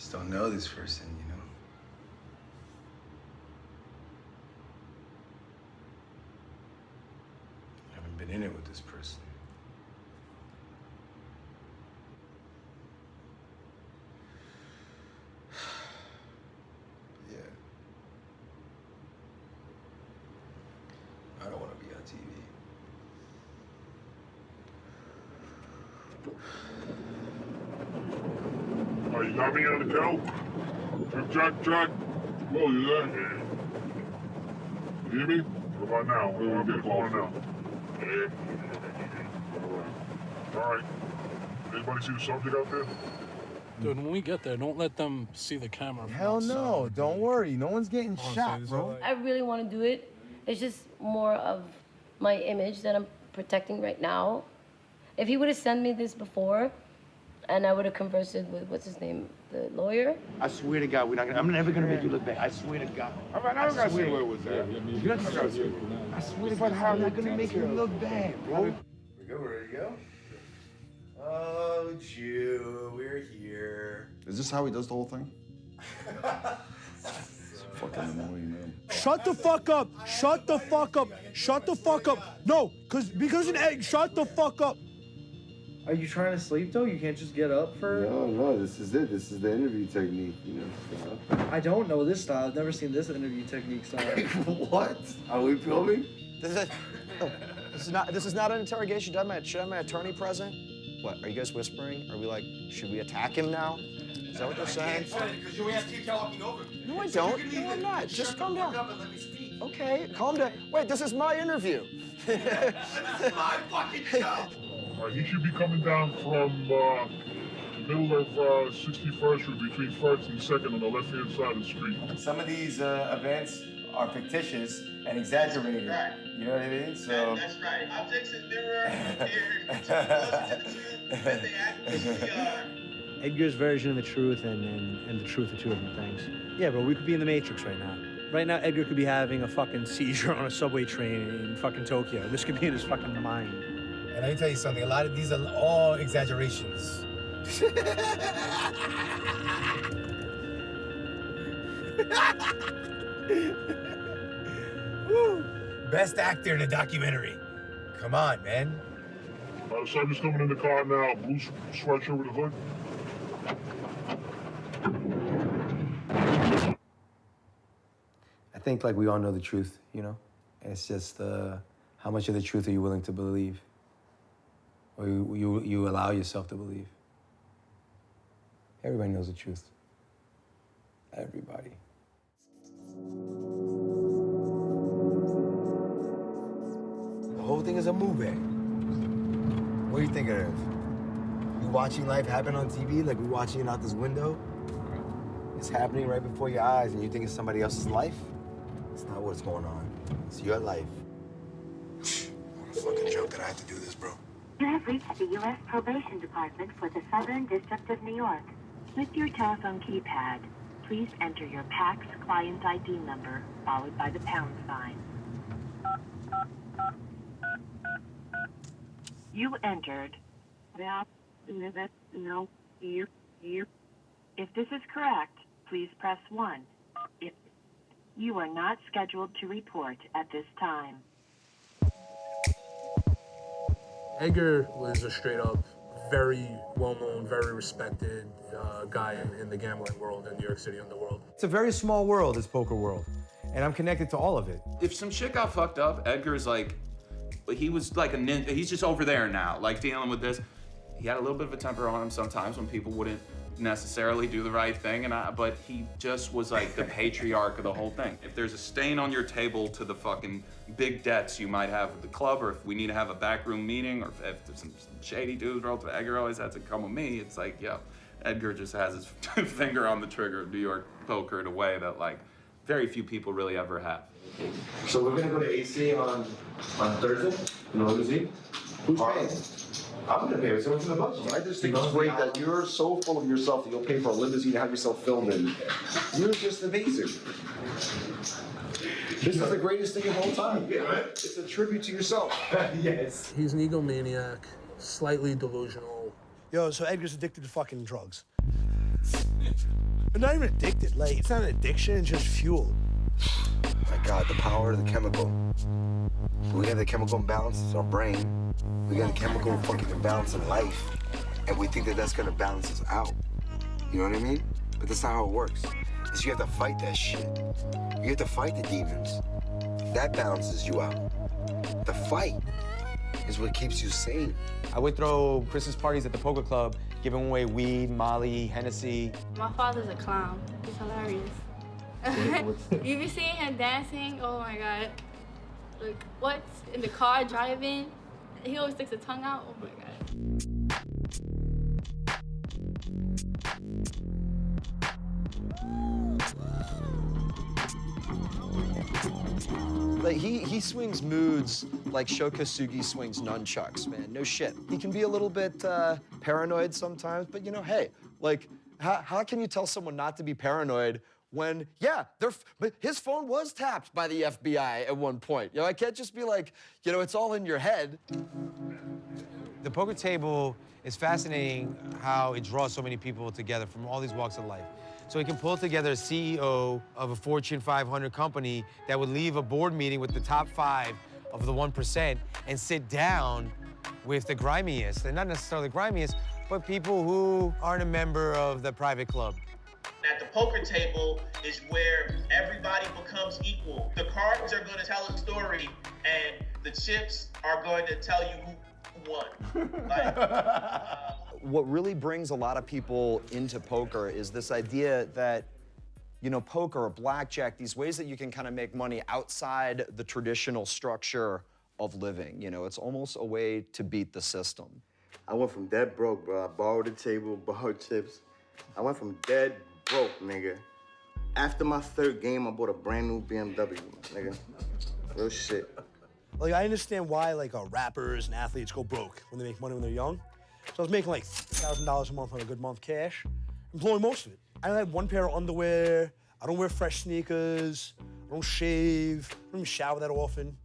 Just don't know this person, you know? I haven't been in it with this person. Yeah. I don't want to be on TV. Oh, you got me on the go? Jack. Whoa, you there? You hear me? What about now? What do I get going now? All right. Anybody see the subject out there? Dude, when we get there, don't let them see the camera. Hell no, don't worry. No one's getting shot, bro. I really want to do it. It's just more of my image that I'm protecting right now. If he would have sent me this before, and I would have conversed with, what's his name, the lawyer. I swear to God, I'm never gonna make you look bad. I swear to God. I don't gotta see where it was at. I swear to God, I'm not gonna make you look bad, bro. We go, ready to go? Oh, Jew, we're here. Is this how he does the whole thing? Fucking annoying, man. Shut the fuck up. Shut the fuck up. Shut the fuck up. No, because an egg. Shut the fuck up. Are you trying to sleep though? You can't just get up for. No, this is it. This is the interview technique, you know. I don't know this style. I've never seen this interview technique style. What? Are we filming? This is not an interrogation. Should I have my attorney present? What, are you guys whispering? Are we like, should we attack him now? Is that what they're saying? Because you have to keep talking over me. No, I don't. No, I'm not. Just calm down. Okay, calm down. Wait, this is my interview. This is my fucking show. He should be coming down from the middle of 61st Street, between 1st and 2nd on the left-hand side of the street. Some of these events are fictitious and exaggerated. Right. You know what I mean? So that's right. Objects in mirror appear closer to the truth than they actually are. Edgar's version of the truth and the truth are two different things. Yeah, bro, we could be in the Matrix right now. Right now, Edgar could be having a fucking seizure on a subway train in fucking Tokyo. This could be in his fucking mind. And let me tell you something, a lot of these are all exaggerations. Woo. Best actor in a documentary. Come on, man. The subject's coming in the car now, blue sweatshirt with a hood. I think like we all know the truth, you know? It's just how much of the truth are you willing to believe? Or you allow yourself to believe? Everybody knows the truth. Everybody. The whole thing is a movie. What do you think it is? You watching life happen on TV like we're watching it out this window? It's happening right before your eyes and you think it's somebody else's life? It's not what's going on. It's your life. What a fucking joke that I have to do this, bro. You have reached the U.S. Probation Department for the Southern District of New York. With your telephone keypad, please enter your PAX client ID number, followed by the pound sign. You entered. No, you. If this is correct, please press 1. If you are not scheduled to report at this time. Edgar was a straight up, very well-known, very respected guy in the gambling world in New York City underworld. It's a very small world, this poker world. And I'm connected to all of it. If some shit got fucked up, Edgar's like, he was like a ninja. He's just over there now, like dealing with this. He had a little bit of a temper on him sometimes when people wouldn't necessarily do the right thing, but he just was like the patriarch of the whole thing. If there's a stain on your table to the fucking big debts you might have with the club, or if we need to have a backroom meeting, or if there's some shady dudes rolled to Edgar always has to come with me, it's like, yo, Edgar just has his finger on the trigger of New York poker in a way that like very few people really ever have. So we're gonna go to AC on Thursday, New Year's Eve. Who's paying? I'm gonna pay it. Someone's in the budget. I just think it's great that you're so full of yourself that you'll pay for a limousine to have yourself filmed in. You're just amazing. This is the greatest thing of all time. Yeah, right? It's a tribute to yourself. Yes. He's an egomaniac, slightly delusional. Yo, so Edgar's addicted to fucking drugs. But not even addicted. Like, it's not an addiction, it's just fuel. My God, the power of the chemical. We got the chemical imbalance in our brain. We got the chemical fucking imbalance in life. And we think that that's gonna balance us out. You know what I mean? But that's not how it works. Is you have to fight that shit. You have to fight the demons. That balances you out. The fight is what keeps you sane. I would throw Christmas parties at the poker club, giving away weed, Molly, Hennessy. My father's a clown. He's hilarious. You be seeing him dancing, oh my God. Like, what? In the car driving, he always sticks his tongue out, oh my God. Like he swings moods like Sho Kosugi swings nunchucks, man. No shit. He can be a little bit paranoid sometimes, but you know, hey, like, how can you tell someone not to be paranoid when, yeah, but his phone was tapped by the FBI at one point. You know, I can't just be like, you know, it's all in your head. The poker table is fascinating how it draws so many people together from all these walks of life. So he can pull together a CEO of a Fortune 500 company that would leave a board meeting with the top 5 of the 1% and sit down with the grimiest, and not necessarily the grimiest, but people who aren't a member of the private club. At the poker table is where everybody becomes equal. The cards are going to tell a story, and the chips are going to tell you who won. What really brings a lot of people into poker is this idea that, you know, poker or blackjack, these ways that you can kind of make money outside the traditional structure of living. You know, it's almost a way to beat the system. I went from dead broke, bro. I borrowed a table, borrowed chips. I went from dead broke, nigga. After my 3rd game, I bought a brand new BMW, nigga. Real shit. Like, I understand why, like, rappers and athletes go broke when they make money when they're young. So I was making like $1,000 a month on a good month cash, and blowing most of it. I only had one pair of underwear. I don't wear fresh sneakers. I don't shave. I don't even shower that often.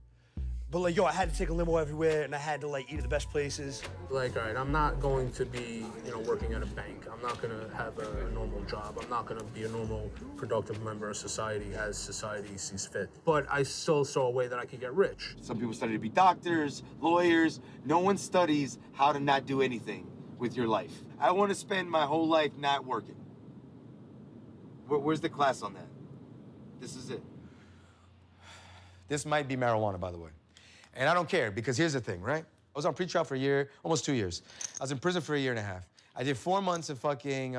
But like, yo, I had to take a limo everywhere, and I had to like eat at the best places. Like, all right, I'm not going to be, working at a bank. I'm not gonna have a normal job. I'm not gonna be a normal, productive member of society as society sees fit. But I still saw a way that I could get rich. Some people study to be doctors, lawyers. No one studies how to not do anything with your life. I want to spend my whole life not working. Where's the class on that? This is it. This might be marijuana, by the way. And I don't care, because here's the thing, right? I was on pretrial for a year, almost 2 years. I was in prison for a year and a half. I did 4 months of fucking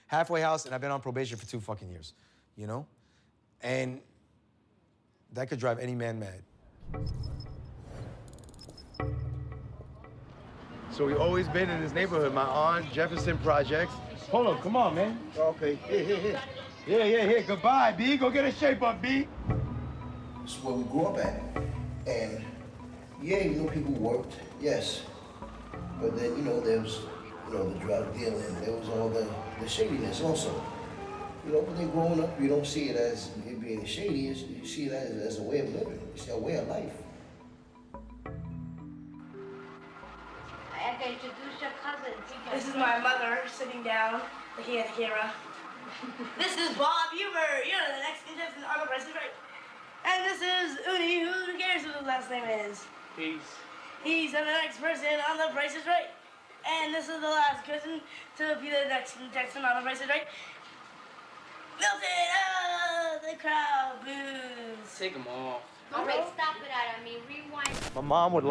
halfway house, and I've been on probation for 2 fucking years, you know? And that could drive any man mad. So we've always been in this neighborhood, my aunt, Jefferson Projects. Hold on, come on, man. Okay, here. Yeah, goodbye, B. Go get a shape up, B. This is where we grew up at. And yeah, people worked, yes. But then, there was, the drug dealing, there was all the shadiness also. But then growing up, you don't see it as it being shady, you see it as a way of living, you see a way of life. I have to introduce your cousin. This is my mother sitting down, looking at the camera. This is Bob Huber, the next contestant on The Price is Right. And this is Uni, who cares what his last name is? Peace. He's the next person on The Price is Right. And this is the last person to be the next contestant on The Price is Right. Milton! Oh, the crowd boos. Take them off. Okay, stop it, I mean, rewind. My mom would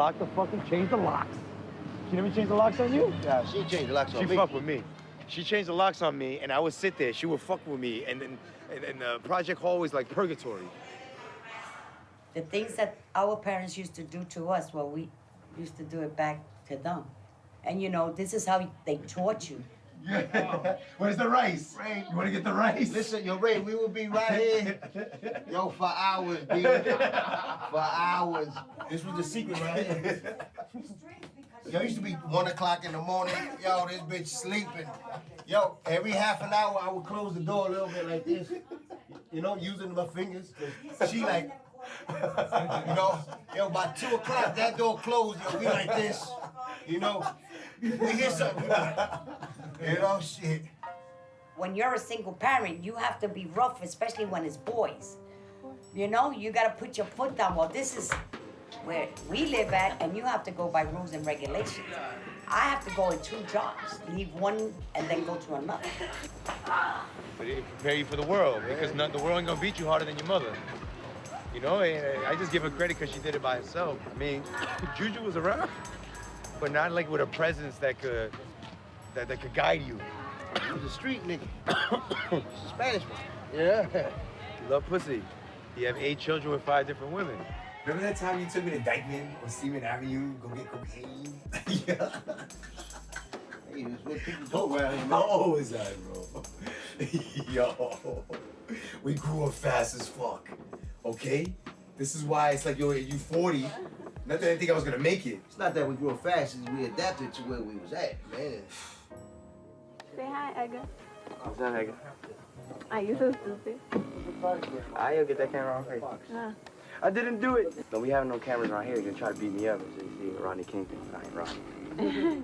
change the locks. She never changed the locks on you? Yeah, she changed the locks on me. She fucked with me. She changed the locks on me, and I would sit there. She would fuck with me, and the project hall was like purgatory. The things that our parents used to do to us, well, we used to do it back to them. And this is how they taught you. Yeah. Where's the rice? Ray, you want to get the rice? Listen, Ray, we will be right here, for hours, B. For hours. This was the secret right here. It used to be 1 o'clock in the morning. This bitch sleeping. Every half an hour, I would close the door a little bit like this. Using my fingers. She like, by 2 o'clock, that door closed. We like this. We hear something. Shit. when you're a single parent, you have to be rough, especially when it's boys. You know, you gotta put your foot down. Well, this is where we live at, and you have to go by rules and regulations. I have to go in 2 jobs, leave one and then go to another. But it prepare you for the world, because the world ain't gonna beat you harder than your mother. You know, I just give her credit because she did it by herself. I mean, Juju was around, but not like with a presence that could guide you. He was a street nigga. Spanish one. Yeah. You love pussy. You have 8 children with 5 different women. Remember that time you took me to Dykeman on Stephen Avenue, go get cocaine? Yeah. Hey, that's what people go around here, man. How was that, bro? Yo, we grew up fast as fuck, okay? This is why it's like, yo, you 40. Not that I didn't think I was gonna make it. It's not that we grew up fast, it's we adapted to where we was at, man. Say hi, Edgar. What's up, Edgar? Are you so stupid? I'll get that camera on face. I didn't do it. No, we have no cameras around here. You're gonna try to beat me up. So you see Ronnie King thing, but I ain't Ronnie.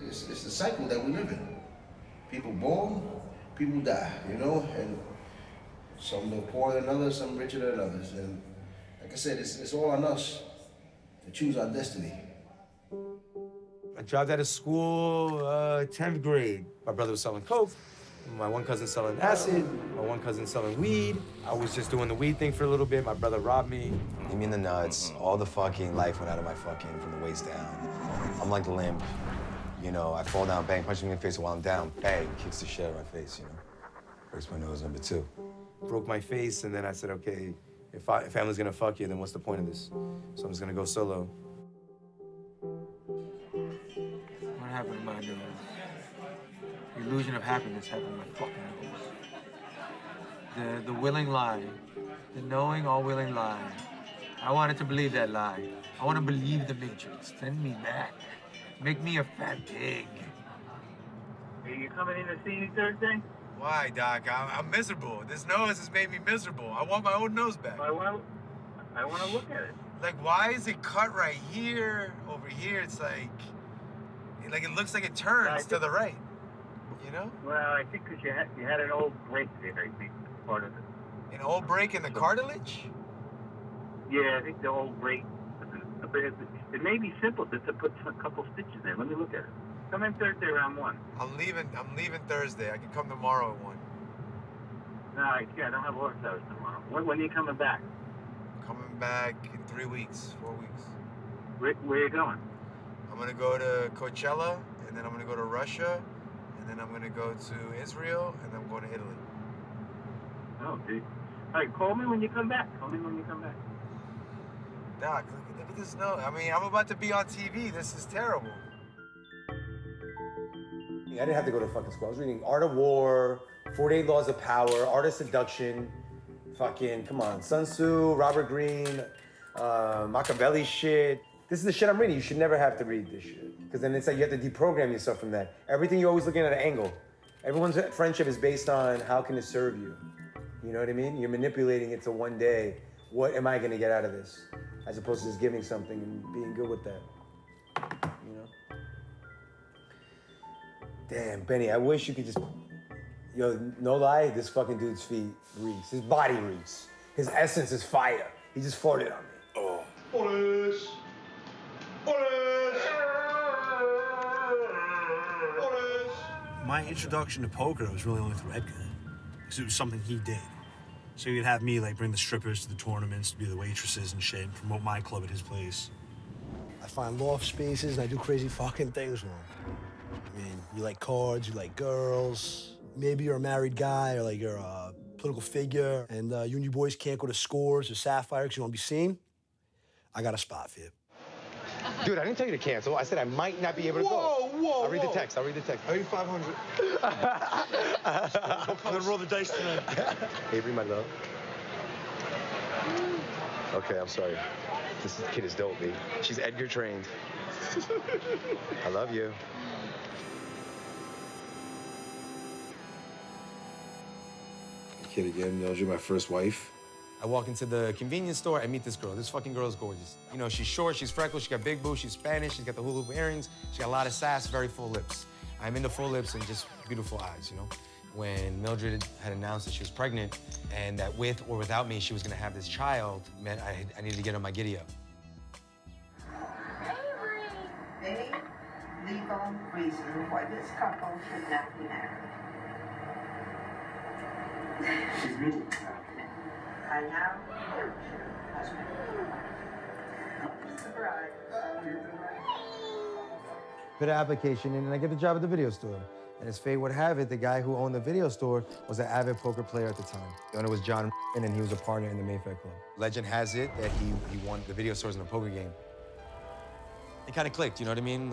It's the cycle that we live in. People born, people die, you know? And some live poorer than others, some richer than others. And like I said, it's all on us to choose our destiny. I dropped out of school 10th grade. My brother was selling coke. My one cousin selling acid. My one cousin selling weed. I was just doing the weed thing for a little bit. My brother robbed me. Hit me in the nuts. All the fucking life went out of my fucking from the waist down. I'm like limp. You know, I fall down, bang, punch me in the face while I'm down, bang, kicks the shit out of my face, you know? Hurts my nose, number 2. Broke my face, and then I said, okay, if family's gonna fuck you, then what's the point of this? So I'm just gonna go solo. What happened to my girl? The illusion of happiness happened to my fucking house. The willing lie. The knowing all willing lie. I wanted to believe that lie. I want to believe the Matrix. Send me back. Make me a fat pig. Are you coming in to see me Thursday? Why, Doc? I'm miserable. This nose has made me miserable. I want my own nose back. I want to look at it. Like, why is it cut right here? Over here, it's like it looks like it turns to the right. You know? Well, I think because you had an old break there, I think, part of it. An old break in the cartilage? Yeah, I think the old break. It may be simple just to put a couple stitches in. Let me look at it. Come in Thursday around 1. I'm leaving Thursday. I can come tomorrow at 1. No, I don't have office hours tomorrow. When are you coming back? Coming back in 3 weeks, 4 weeks. Where are you going? I'm gonna go to Coachella, and then I'm gonna go to Russia, and then I'm gonna go to Israel, and then I'm going to Italy. Oh, dude. All right, call me when you come back. Doc, look at this note. I mean, I'm about to be on TV. This is terrible. I didn't have to go to fucking school. I was reading Art of War, 48 Laws of Power, Art of Seduction, fucking, come on, Sun Tzu, Robert Greene, Machiavelli shit. This is the shit I'm reading. You should never have to read this shit. Because then it's like you have to deprogram yourself from that. Everything you're always looking at an angle. Everyone's friendship is based on how can it serve you. You know what I mean? You're manipulating it to one day. What am I gonna get out of this? As opposed to just giving something and being good with that. You know? Damn, Benny, I wish you could just, yo, no lie, this fucking dude's feet reeks. His body reeks. His essence is fire. He just farted on me. Oh. Police! Police! Police! My introduction to poker was really only through Edgar, because it was something he did. So he'd have me like bring the strippers to the tournaments, to be the waitresses and shit, and promote my club at his place. I find loft spaces and I do crazy fucking things with them. I mean, you like cards, you like girls. Maybe you're a married guy or like you're a political figure, and you and your boys can't go to Scores or Sapphire because you don't want to be seen. I got a spot for you. Dude, I didn't tell you to cancel. I said I might not be able to go. Whoa! I'll read the text. I owe you 500. I'm gonna roll the dice tonight. Avery, my love. Okay, I'm sorry. This kid is dope, B. She's Edgar trained. I love you. Kid again, knows you're my first wife. I walk into the convenience store, I meet this girl. This fucking girl is gorgeous. You know, she's short, she's freckled, she got big boobs, she's Spanish, she's got the hula hoop earrings, she got a lot of sass, very full lips. I'm into full lips and just beautiful eyes, you know? when Mildred had announced that she was pregnant and that with or without me, she was gonna have this child, meant I needed to get on my giddy up. Any legal reason why this couple should not be married? She's me. I now your husband. Surprise. Put an application in and I get the job at the video store. And as fate would have it, the guy who owned the video store was an avid poker player at the time. The owner was John, and he was a partner in the Mayfair Club. Legend has it that he won the video stores in a poker game. It kind of clicked, you know what I mean?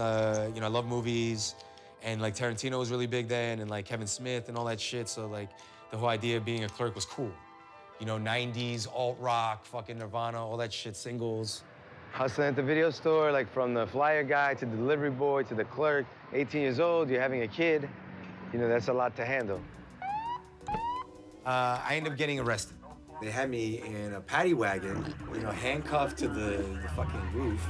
You know, I love movies, and like Tarantino was really big then, and like Kevin Smith and all that shit. So like the whole idea of being a clerk was cool. You know, 90s, alt-rock, fucking Nirvana, all that shit, singles. Hustling at the video store, like from the flyer guy to the delivery boy to the clerk. 18 years old, you're having a kid. You know, that's a lot to handle. I ended up getting arrested. They had me in a paddy wagon, you know, handcuffed to the fucking roof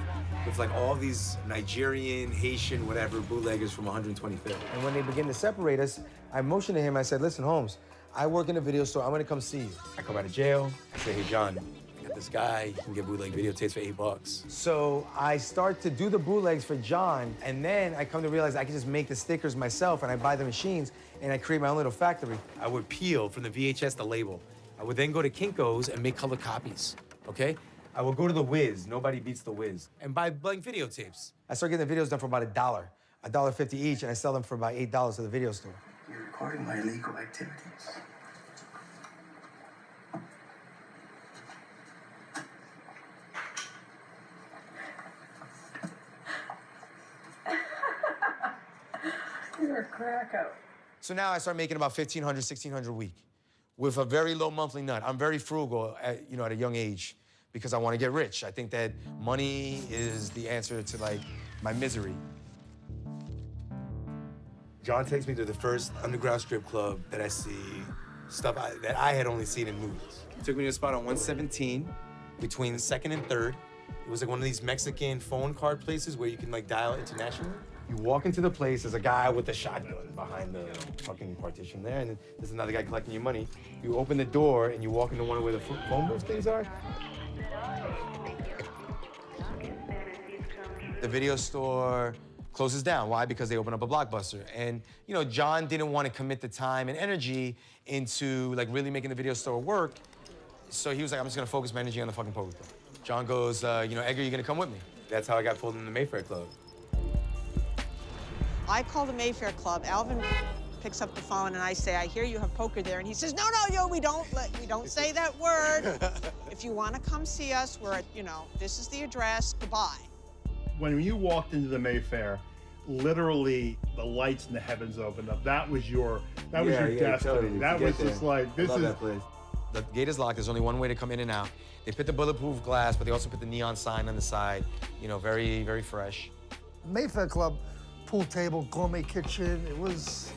with like all these Nigerian, Haitian, whatever, bootleggers from 125th. And when they began to separate us, I motioned to him, I said, listen, Holmes, I work in a video store, I'm gonna come see you. I come out of jail, I say, hey, John, I got this guy, he can get bootleg videotapes for $8. So I start to do the bootlegs for John, and then I come to realize I can just make the stickers myself, and I buy the machines, and I create my own little factory. I would peel from the VHS the label. I would then go to Kinko's and make color copies, okay? I would go to the Wiz, nobody beats the Wiz, and buy blank videotapes. I started getting the videos done for about $1, $1.50 each, and I sell them for about $8 to the video store. You're recording my illegal activities. You're a cracko. So now I start making about $1,500, $1,600 a week with a very low monthly nut. I'm very frugal at, you know, at a young age because I want to get rich. I think that money is the answer to like my misery. John takes me to the first underground strip club that I see, stuff that I had only seen in movies. He took me to a spot on 117 between 2nd and 3rd. It was like one of these Mexican phone card places where you can like dial internationally. You walk into the place, there's a guy with a shotgun behind the fucking partition there, and then there's another guy collecting your money. You open the door and you walk into one where the phone booth things are. The video store closes down. Why? Because they open up a Blockbuster. And, you know, John didn't want to commit the time and energy into, like, really making the video store work. So he was like, I'm just going to focus my energy on the fucking poker club. John goes, you know, Edgar, you're going to come with me. That's how I got pulled in the Mayfair Club. I call the Mayfair Club. Alvin picks up the phone and I say, I hear you have poker there. And he says, no, we don't say that word. If you want to come see us, we're at, you know, this is the address, goodbye. When you walked into the Mayfair, literally the lights in the heavens opened up. That was your destiny. Totally. That was just like, this is. That place. The gate is locked. There's only one way to come in and out. They put the bulletproof glass, but they also put the neon sign on the side. You know, very, very fresh. Mayfair Club, pool table, gourmet kitchen. It was,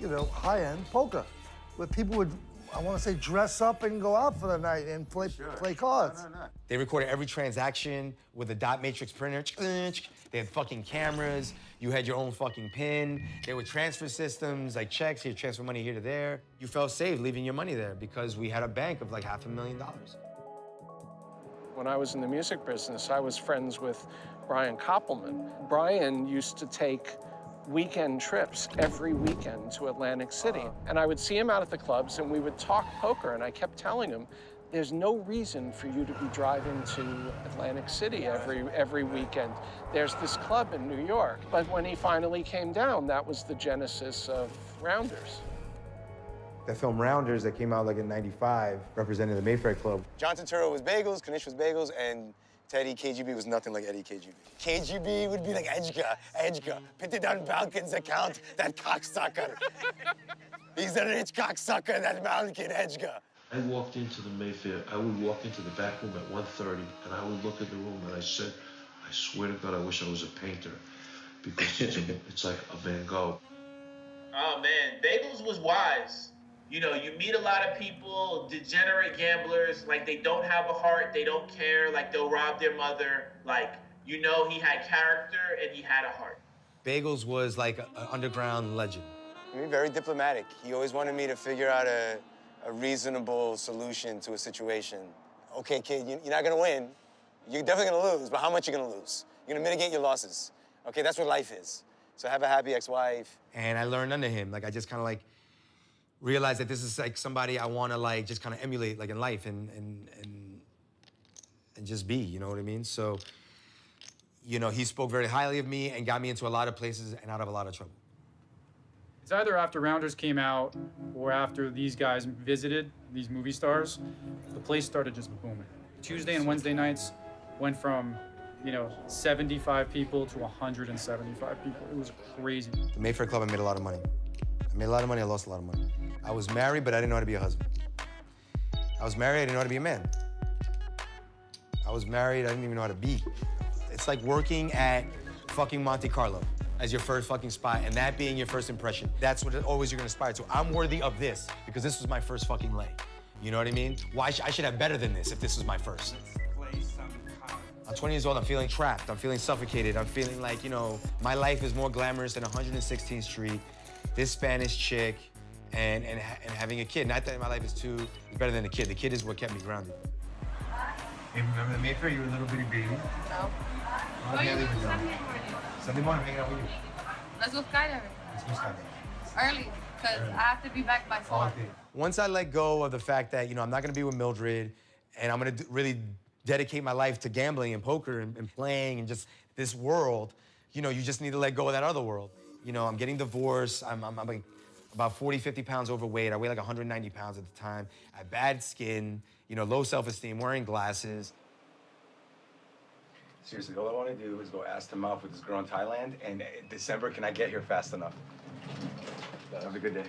you know, high-end poker, where people would, I want to say, dress up and go out for the night and play cards. No. They recorded every transaction with a dot matrix printer. They had fucking cameras. You had your own fucking PIN. There were transfer systems, like checks. You transfer money here to there. You felt safe leaving your money there because we had a bank of like $500,000. When I was in the music business, I was friends with Brian Koppelman. Brian used to take weekend trips every weekend to Atlantic City. And I would see him out at the clubs and we would talk poker, and I kept telling him, there's no reason for you to be driving to Atlantic City every weekend. There's this club in New York. But when he finally came down, that was the genesis of Rounders. That film Rounders that came out like in '95 represented the Mayfair Club. John Turturro was bagels, Kanish was bagels, and Teddy KGB was nothing like Eddie KGB. KGB would be like, Edgar, put it on Balkan's account, that cocksucker. He's a rich cocksucker, that Balkan, Edgar. I walked into the Mayfair. I would walk into the back room at 1:30, and I would look at the room, and I said, I swear to God, I wish I was a painter, because it's like a Van Gogh. Oh, man, Bagels was wise. You know, you meet a lot of people, degenerate gamblers, like they don't have a heart, they don't care, like they'll rob their mother. Like, you know, he had character and he had a heart. Bagels was like an underground legend. I mean, very diplomatic. He always wanted me to figure out a reasonable solution to a situation. Okay, kid, you're not gonna win. You're definitely gonna lose, but how much you gonna lose? You're gonna mitigate your losses. Okay, that's what life is. So have a happy ex-wife. And I learned under him. Like, I just kind of like realized that this is like somebody I want to like just kind of emulate like in life and just be, you know what I mean? So, you know, he spoke very highly of me and got me into a lot of places and out of a lot of trouble. It's either after Rounders came out or after these guys visited, these movie stars, the place started just booming. Tuesday and Wednesday nights went from, 75 people to 175 people. It was crazy. The Mayfair Club, I made a lot of money. I made a lot of money, I lost a lot of money. I was married, but I didn't know how to be a husband. I was married, I didn't know how to be a man. I was married, I didn't even know how to be. It's like working at fucking Monte Carlo as your first fucking spot, and that being your first impression. That's what always you're gonna aspire to. I'm worthy of this, because this was my first fucking leg. You know what I mean? Why I should have better than this if this was my first. I'm 20 years old, I'm feeling trapped, I'm feeling suffocated, I'm feeling like, my life is more glamorous than 116th Street, this Spanish chick, and having a kid. Not that my life is better than the kid. The kid is what kept me grounded. Hey, remember the Mayfair? You were a little bitty baby. No. Oh, you leave it Sunday down. morning. Sunday morning, hanging out with you. Let's go skydiving. Let's go skydiving. Early, because I have to be back by 4. Once I let go of the fact that, I'm not gonna be with Mildred, and I'm gonna really dedicate my life to gambling and poker and playing and just this world, you just need to let go of that other world. I'm getting divorced, I'm like about 40, 50 pounds overweight. I weigh like 190 pounds at the time. I have bad skin, low self-esteem, wearing glasses. Seriously, all I want to do is go ass to mouth with this girl in Thailand, and in December, can I get here fast enough? Have a good day.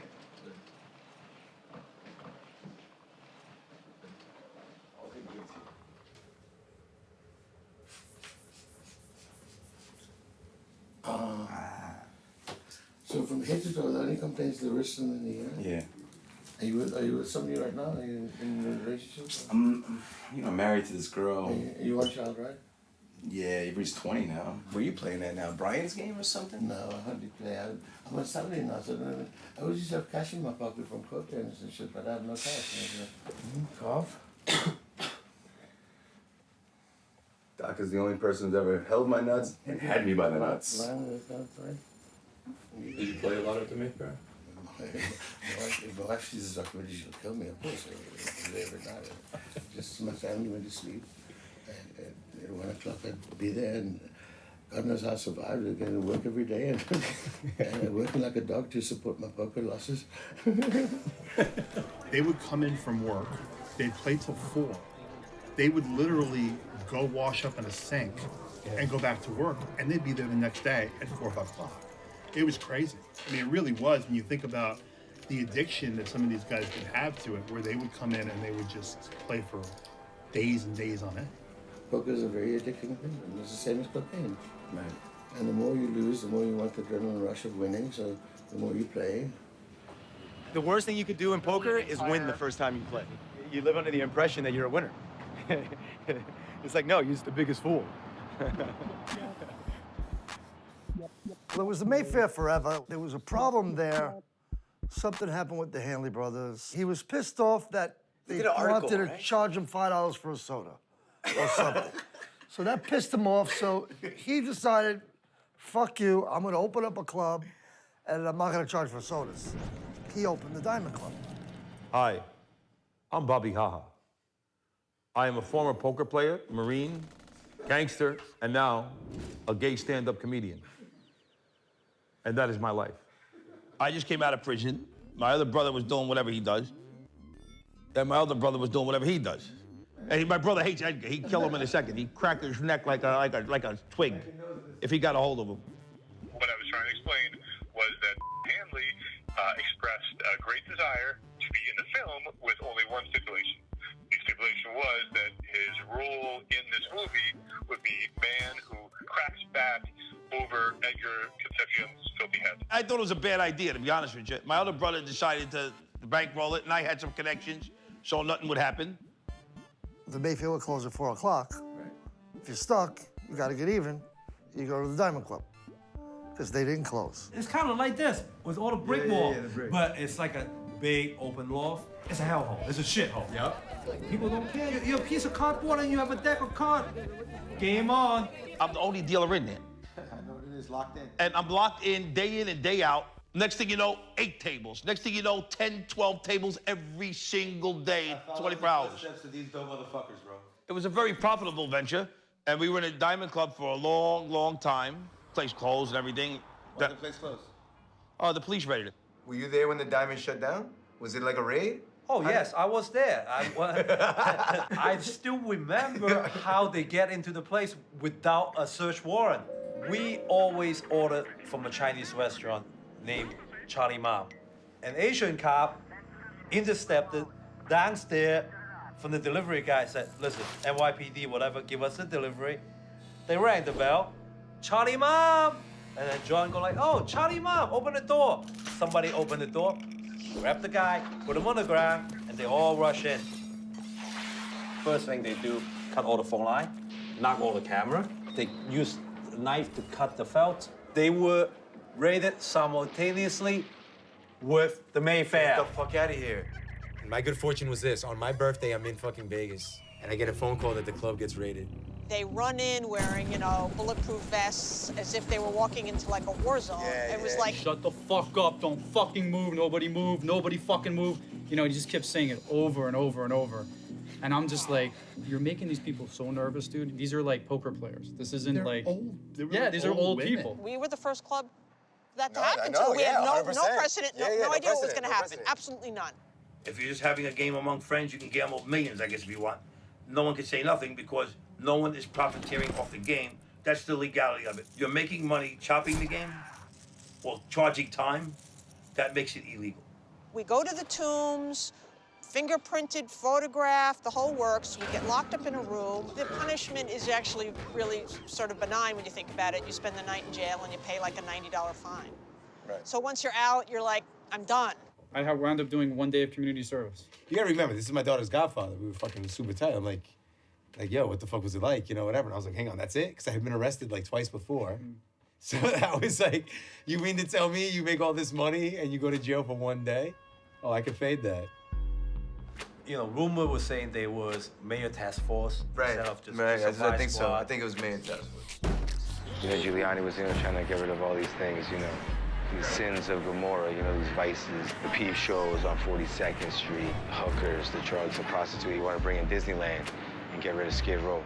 So from head to toe, without any complaints, the wrist and the knee, Yeah. Are you with somebody right now? Are you in a relationship? I'm, married to this girl. You one child, right? Yeah, Avery's 20 now. Where you playing at now? Brian's game or something? No, I hardly play. I'm on Saturday now, so I always used to have cash in my pocket from cocaines and shit, but I have no cash. Cough? Doc is the only person who's ever held my nuts and had me by the nuts. Did you play a lot at the Mayfair? If my wife sees this documentary, she'll kill me, of course. If they ever died. Just my family went to sleep. And at 1 o'clock, I'd be there, and God knows how I survived. I'd get to work every day, and working like a dog to support my poker losses. They would come in from work, they'd play till 4. They would literally go wash up in a sink and go back to work, and they'd be there the next day at 4 or 5 o'clock. It was crazy. I mean, it really was when you think about the addiction that some of these guys could have to it, where they would come in and they would just play for days and days on end. Poker is a very addicting thing, and it's the same as cocaine. Right. And the more you lose, the more you want the adrenaline rush of winning, so the more you play. The worst thing you could do in poker is win the first time you play. You live under the impression that you're a winner. It's like, no, you're just the biggest fool. Well, it was the Mayfair forever. There was a problem there. Something happened with the Hanley brothers. He was pissed off that they wanted to charge him $5 for a soda or something. So that pissed him off. So he decided, fuck you, I'm gonna open up a club and I'm not gonna charge for sodas. He opened the Diamond Club. Hi, I'm Bobby Haha. I am a former poker player, Marine, gangster, and now a gay stand-up comedian. And that is my life. I just came out of prison. My other brother was doing whatever he does. Then my other brother was doing whatever he does. And my brother hates Edgar. He'd kill him in a second. He'd crack his neck like a twig if he got a hold of him. What I was trying to explain was that Hanley expressed a great desire to be in the film with only one stipulation. The stipulation was that his role in this movie would be man who cracks back over Edgar Concepcion's filthy head. I thought it was a bad idea, to be honest with you. My other brother decided to bankroll it, and I had some connections, so nothing would happen. The Mayfair would close at 4 o'clock. If you're stuck, you gotta get even, you go to the Diamond Club. Because they didn't close. It's kind of like this, with all the brick Yeah, wall. the brick. But it's like a big open loft. It's a hellhole. It's a shithole. Yep. People don't care. You're a piece of cardboard and you have a deck of cards. Game on. I'm the only dealer in there. I know what it is, locked in. And I'm locked in and day out. Next thing you know, 8 tables. Next thing you know, 10, 12 tables every single day, 24 hours. Steps to these dope motherfuckers, bro. It was a very profitable venture, and we were in a diamond club for a long, long time. Place closed and everything. Why the place closed? Oh, the police raided it. Were you there when the diamond shut down? Was it like a raid? Oh, yes, I was there. I still remember how they get into the place without a search warrant. We always ordered from a Chinese restaurant named Charlie Mao. An Asian cop intercepted downstairs from the delivery guy, said, listen, NYPD, whatever, give us the delivery. They rang the bell, Charlie Mom! And then John go like, oh, Charlie Mom, open the door. Somebody opened the door, grab the guy, put him on the ground, and they all rush in. First thing they do, cut all the phone line, knock all the camera. They use a knife to cut the felt. They were raided simultaneously with the Mayfair. Get the fuck out of here. And my good fortune was this. On my birthday, I'm in fucking Vegas. And I get a phone call that the club gets raided. They run in wearing, you know, bulletproof vests as if they were walking into like a war zone. It was like, shut the fuck up, don't fucking move, nobody fucking move. You know, he just kept saying it over and over and over. And I'm just like, you're making these people so nervous, dude. These are like poker players. This isn't They're like, old. They were yeah, these are old women. people. we were the first club that No, happened I know, to. We had no 100%. precedent, no Yeah, no idea what was precedent, going to no happen. precedent. Absolutely none. If you're just having a game among friends, you can gamble millions, I guess, if you want. No one can say nothing because no one is profiteering off the game. That's the legality of it. You're making money chopping the game or charging time. That makes it illegal. We go to the tombs, fingerprinted, photographed, the whole works. We get locked up in a room. The punishment is actually really sort of benign when you think about it. You spend the night in jail and you pay like a $90 fine. Right. So once you're out, you're like, I'm done. I wound up doing 1 day of community service. You gotta remember, this is my daughter's godfather. We were fucking super tight. I'm like, yo, what the fuck was it like? You know, whatever. And I was like, hang on, that's it? Because I had been arrested like twice before. So that was like, you mean to tell me you make all this money and you go to jail for 1 day? Oh, I could fade that. You know, rumor was saying there was mayor task force instead of just Right, I supply think so. squad. I think it was main task force. You know, Giuliani was, trying to get rid of all these things, these sins of Gomorrah, these vices. The Peep Show was on 42nd Street, hookers, the drugs, the prostitute. You want to bring in Disneyland and get rid of Skid Row.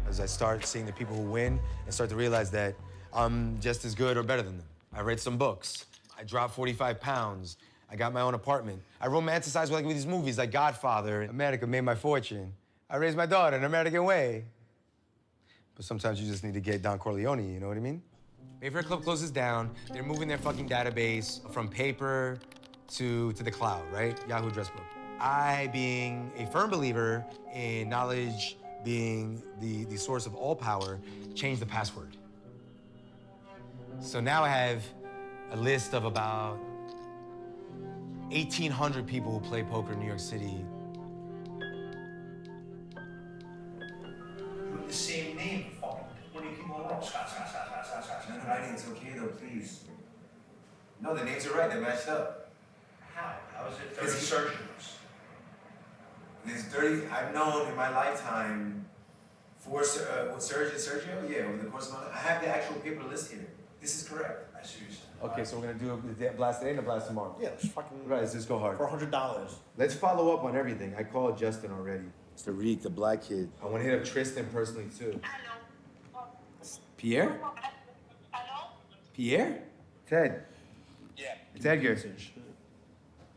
As I start seeing the people who win and start to realize that I'm just as good or better than them. I read some books. I dropped 45 pounds. I got my own apartment. I romanticized with these movies like Godfather. America made my fortune. I raised my daughter an American way. But sometimes you just need to get Don Corleone, you know what I mean? Mayfair Club closes down. They're moving their fucking database from paper to the cloud, right? Yahoo address book. I, being a firm believer in knowledge being the source of all power, changed the password. So now I have a list of about 1,800 people who play poker in New York City. The same name, fucking. What do you keep on wrong? No, writing's okay though, please. No, the names are right, they matched up. How? How is it 30 surgeons? There's 30, I've known in my lifetime, 4 surgeons, Sergio, yeah, over the course of my life. I have the actual paper list here. This is correct. I see what you're saying. Okay, so we're gonna do a blast today and a blast tomorrow. Yeah, let's fucking. Right, let's just go hard. For $100. Let's follow up on everything. I called Justin already. It's the Reek, the black kid. I want to hit up Tristan personally too. Pierre? Pierre? Ted. Yeah. It's Edgar.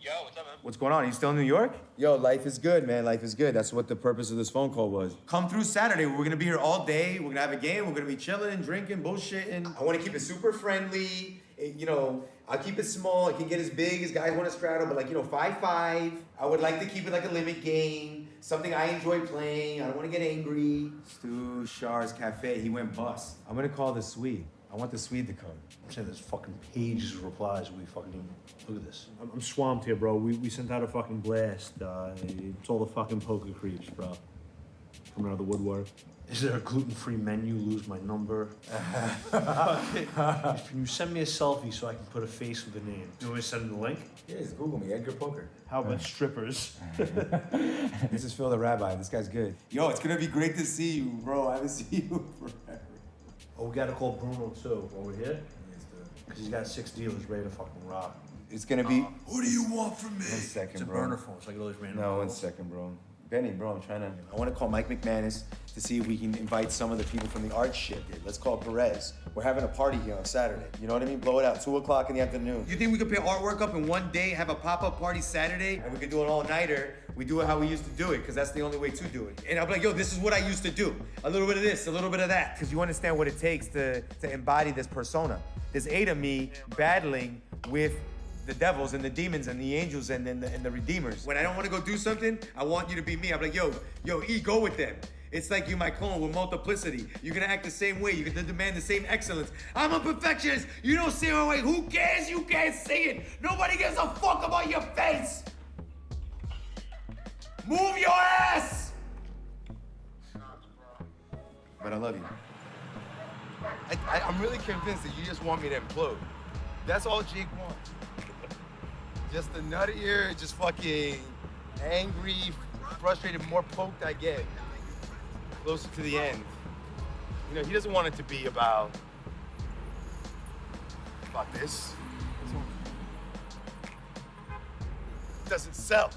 Yo, what's up, man? What's going on? Are you still in New York? Yo, life is good, man. Life is good. That's what the purpose of this phone call was. Come through Saturday. We're gonna be here all day. We're gonna have a game. We're gonna be chilling and drinking, bullshitting. I want to keep it super friendly. I'll keep it small. It can get as big as guys want to straddle, but 5-5. I would like to keep it like a limit game. Something I enjoy playing. I don't want to get angry. Stu Char's Cafe. He went bust. I'm gonna call the Swede. I want the Swede to come. I'm saying there's fucking pages of replies. We fucking look at this. I'm swamped here, bro. We sent out a fucking blast. It's all the fucking poker creeps, bro. Coming out of the woodwork. Is there a gluten-free menu? Lose my number. Can you send me a selfie so I can put a face with a name? You want me to send him the link? Yeah, just Google me, Edgar Poker. How about strippers? This is Phil the Rabbi. This guy's good. Yo, it's gonna be great to see you, bro. I haven't seen you forever. Oh, we gotta call Bruno too while we're here. Because he's got 6 dealers ready to fucking rob. It's gonna be. What do you want from me? 1 second, It's a bro. burner phone. It's like all those random No, 1 calls. second, bro. Benny, bro, I'm trying to. I want to call Mike McManus to see if we can invite some of the people from the art shit, dude. Let's call Perez. We're having a party here on Saturday. You know what I mean? Blow it out, 2 o'clock in the afternoon. You think we could pick artwork up in one day, have a pop-up party Saturday, and we could do an all-nighter? We do it how we used to do it, because that's the only way to do it. And I'll be like, yo, this is what I used to do. A little bit of this, a little bit of that. Because you understand what it takes to embody this persona. There's 8 of me battling with the devils and the demons and the angels and the redeemers. When I don't want to go do something, I want you to be me. I'm like, yo, E, go with them. It's like you my clone with multiplicity. You're gonna act the same way. You're gonna demand the same excellence. I'm a perfectionist. You don't see my way. Who cares? You can't see it. Nobody gives a fuck about your face. Move your ass. But I love you. I'm really convinced that you just want me to implode. That's all Jake wants. Just the nuttier, just fucking angry, frustrated, more poked I get, closer to the end. You know, he doesn't want it to be about this. It doesn't sell,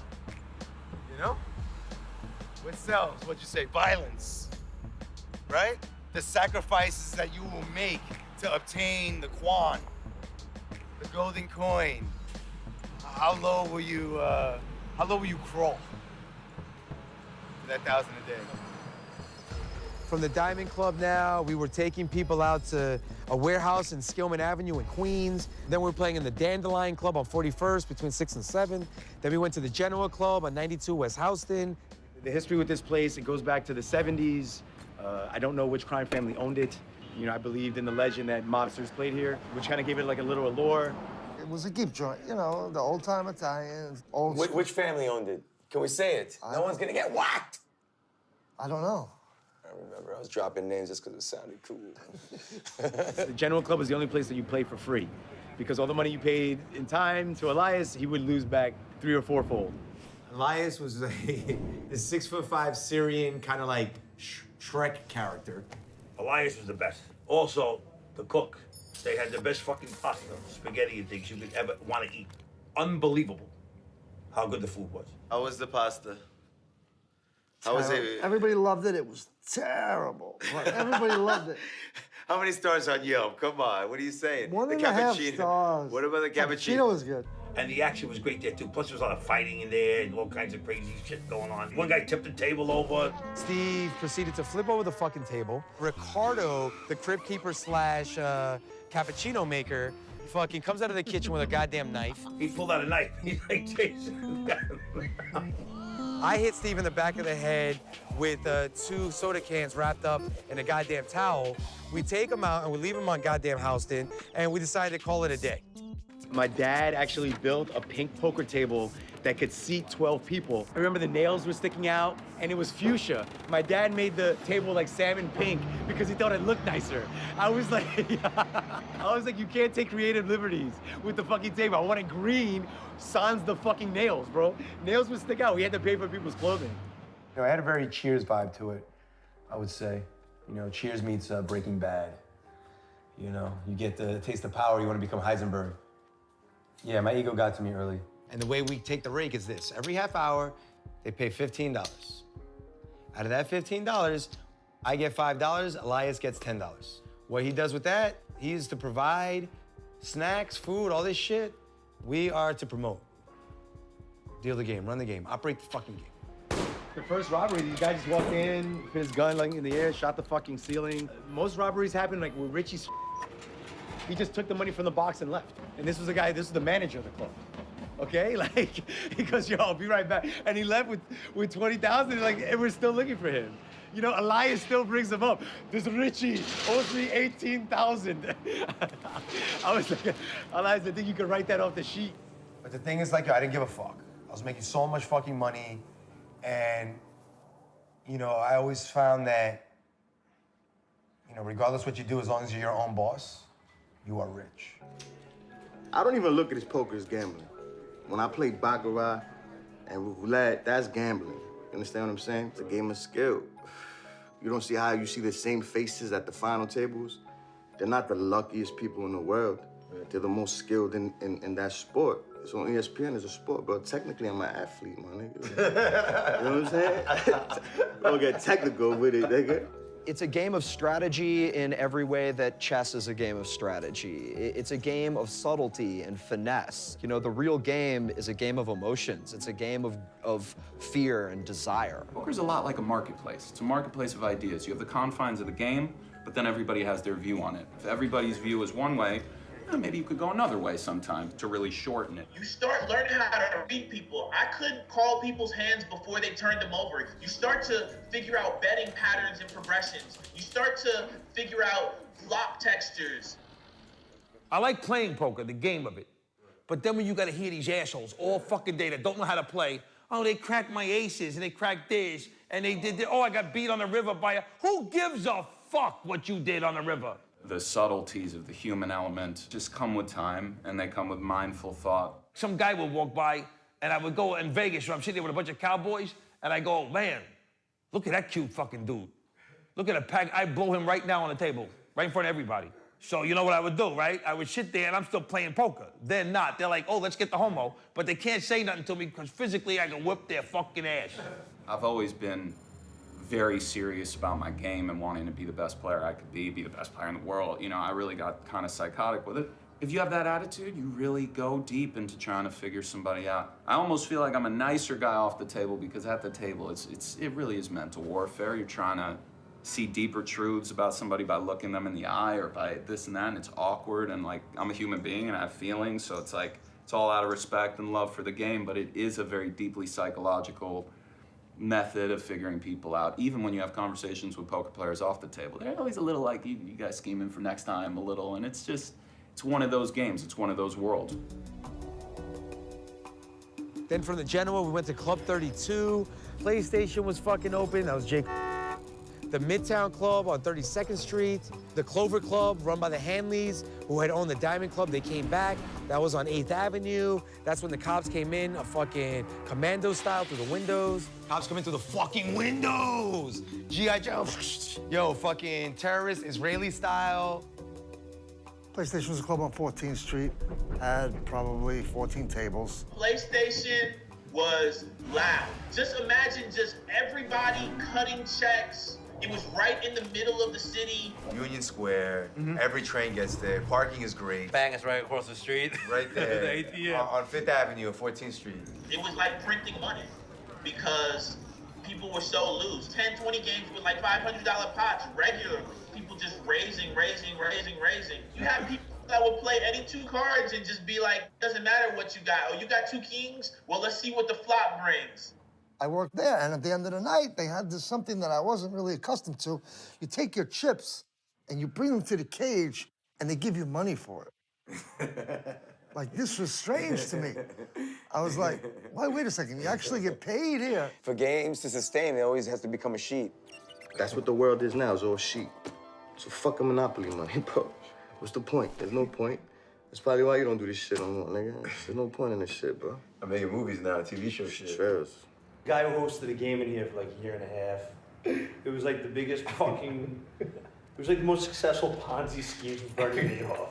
you know? What sells? What'd you say? Violence, right? The sacrifices that you will make to obtain the Quan, the golden coin. How low will you crawl for that 1,000 a day? From the Diamond Club now, we were taking people out to a warehouse in Skillman Avenue in Queens. Then we were playing in the Dandelion Club on 41st between 6 and 7. Then we went to the Genoa Club on 92 West Houston. The history with this place, it goes back to the 70s. I don't know which crime family owned it. You know, I believed in the legend that mobsters played here, which kind of gave it like a little allure. It was a geek joint, you know, the old-time Italians, old school. Which family owned it? Can we say it? No one's gonna get whacked. I don't know. I remember I was dropping names just because it sounded cool. The Genoa Club is the only place that you play for free, because all the money you paid in time to Elias, he would lose back 3 or 4-fold. Elias was the 6'5" Syrian kind of like Shrek character. Elias was the best. Also, the cook. They had the best fucking pasta, spaghetti and things you could ever want to eat. Unbelievable how good the food was. How was the pasta? How was it? Everybody loved it. It was terrible. But everybody loved it. How many stars on Yelp? Come on, what are you saying? 1.5 stars. What about the cappuccino? Cappuccino was good. And the action was great there too. Plus there was a lot of fighting in there and all kinds of crazy shit going on. One guy tipped the table over. Steve proceeded to flip over the fucking table. Ricardo, the crib keeper slash cappuccino maker, fucking comes out of the kitchen with a goddamn knife. He pulled out a knife. He's like, Jason. I hit Steve in the back of the head with 2 soda cans wrapped up in a goddamn towel. We take him out and we leave him on goddamn Houston, and we decided to call it a day. My dad actually built a pink poker table that could seat 12 people. I remember the nails were sticking out, and it was fuchsia. My dad made the table like salmon pink because he thought it looked nicer. I was like, you can't take creative liberties with the fucking table. I want it green, sans the fucking nails, bro. Nails would stick out. We had to pay for people's clothing. You know, I had a very Cheers vibe to it, I would say. You know, Cheers meets Breaking Bad. You know, you get the taste of power, you want to become Heisenberg. Yeah, my ego got to me early. And the way we take the rake is this. Every half hour, they pay $15. Out of that $15, I get $5, Elias gets $10. What he does with that, he's to provide snacks, food, all this shit. We are to promote. Deal the game, run the game, operate the fucking game. The first robbery, the guy just walked in, put his gun like in the air, shot the fucking ceiling. Most robberies happen like with Richie's. He just took the money from the box and left. And this was the manager of the club. Okay, like, he goes, yo, I'll be right back. And he left with 20,000, like, and we're still looking for him. You know, Elias still brings him up. This Richie owes me 18,000. I was like, Elias, I think you could write that off the sheet. But the thing is, like, I didn't give a fuck. I was making so much fucking money. And, you know, I always found that You know, regardless what you do, as long as you're your own boss, you are rich. I don't even look at his poker as gambling. When I play baccarat and roulette, that's gambling. You understand what I'm saying? It's a game of skill. You don't see how you see the same faces at the final tables? They're not the luckiest people in the world. They're the most skilled in that sport. So on ESPN is a sport, bro. Technically, I'm an athlete, my nigga. You know what I'm saying? Don't get technical with it, nigga. It's a game of strategy in every way that chess is a game of strategy. It's a game of subtlety and finesse. You know, the real game is a game of emotions. It's a game of fear and desire. Poker's a lot like a marketplace. It's a marketplace of ideas. You have the confines of the game, but then everybody has their view on it. If everybody's view is one way, maybe you could go another way sometime to really shorten it. You start learning how to read people. I couldn't call people's hands before they turned them over. You start to figure out betting patterns and progressions. You start to figure out flop textures. I like playing poker, the game of it. But then when you gotta hear these assholes all fucking day that don't know how to play, oh, they cracked my aces and they cracked this and they did this. Oh, I got beat on the river by a... Who gives a fuck what you did on the river? The subtleties of the human element just come with time, and they come with mindful thought. Some guy would walk by, and I would go in Vegas, where I'm sitting there with a bunch of cowboys, and I go, man, look at that cute fucking dude. Look at a pack. I blow him right now on the table, right in front of everybody. So you know what I would do, right? I would sit there, and I'm still playing poker. They're not. They're like, oh, let's get the homo. But they can't say nothing to me, because physically I can whip their fucking ass. I've always been very serious about my game and wanting to be the best player I could be the best player in the world. You know, I really got kind of psychotic with it. If you have that attitude, you really go deep into trying to figure somebody out. I almost feel like I'm a nicer guy off the table because at the table, it really is mental warfare. You're trying to see deeper truths about somebody by looking them in the eye or by this and that, and it's awkward, and like, I'm a human being and I have feelings, so it's like, it's all out of respect and love for the game, but it is a very deeply psychological method of figuring people out. Even when you have conversations with poker players off the table, they're always a little like, you guys scheming for next time a little, and it's one of those games, it's one of those worlds. Then from the Genoa, we went to Club 32. PlayStation was fucking open. That was Jake. The Midtown Club on 32nd Street. The Clover Club, run by the Hanleys, who had owned the Diamond Club. They came back. That was on 8th Avenue. That's when the cops came in, a fucking commando style through the windows. Cops come in through the fucking windows. G.I. Joe. Yo, fucking terrorist, Israeli style. PlayStation was a club on 14th Street. Had probably 14 tables. PlayStation was loud. Just imagine just everybody cutting checks. It was right in the middle of the city. Union Square, every train gets there. Parking is great. Bang is right across the street. Right there. The ATM. On 5th Avenue and 14th Street. It was like printing money because people were so loose. 10, 20 games with like $500 pots regularly. People just raising. You have people that will play any 2 cards and just be like, doesn't matter what you got. Oh, you got 2 kings? Well, let's see what the flop brings. I worked there, and at the end of the night, they had something that I wasn't really accustomed to. You take your chips, and you bring them to the cage, and they give you money for it. Like, this was strange to me. I was like, wait a second, you actually get paid here? For games to sustain, it always has to become a sheet. That's what the world is now, it's all sheet. So fuck a monopoly money, bro. What's the point? There's no point. That's probably why you don't do this shit no more, nigga. There's no point in this shit, bro. I'm making movies now, TV show shit. Trails. Guy who hosted a game in here for like a year and a half. It was like the biggest fucking... It was like the most successful Ponzi scheme since Bernie Madoff.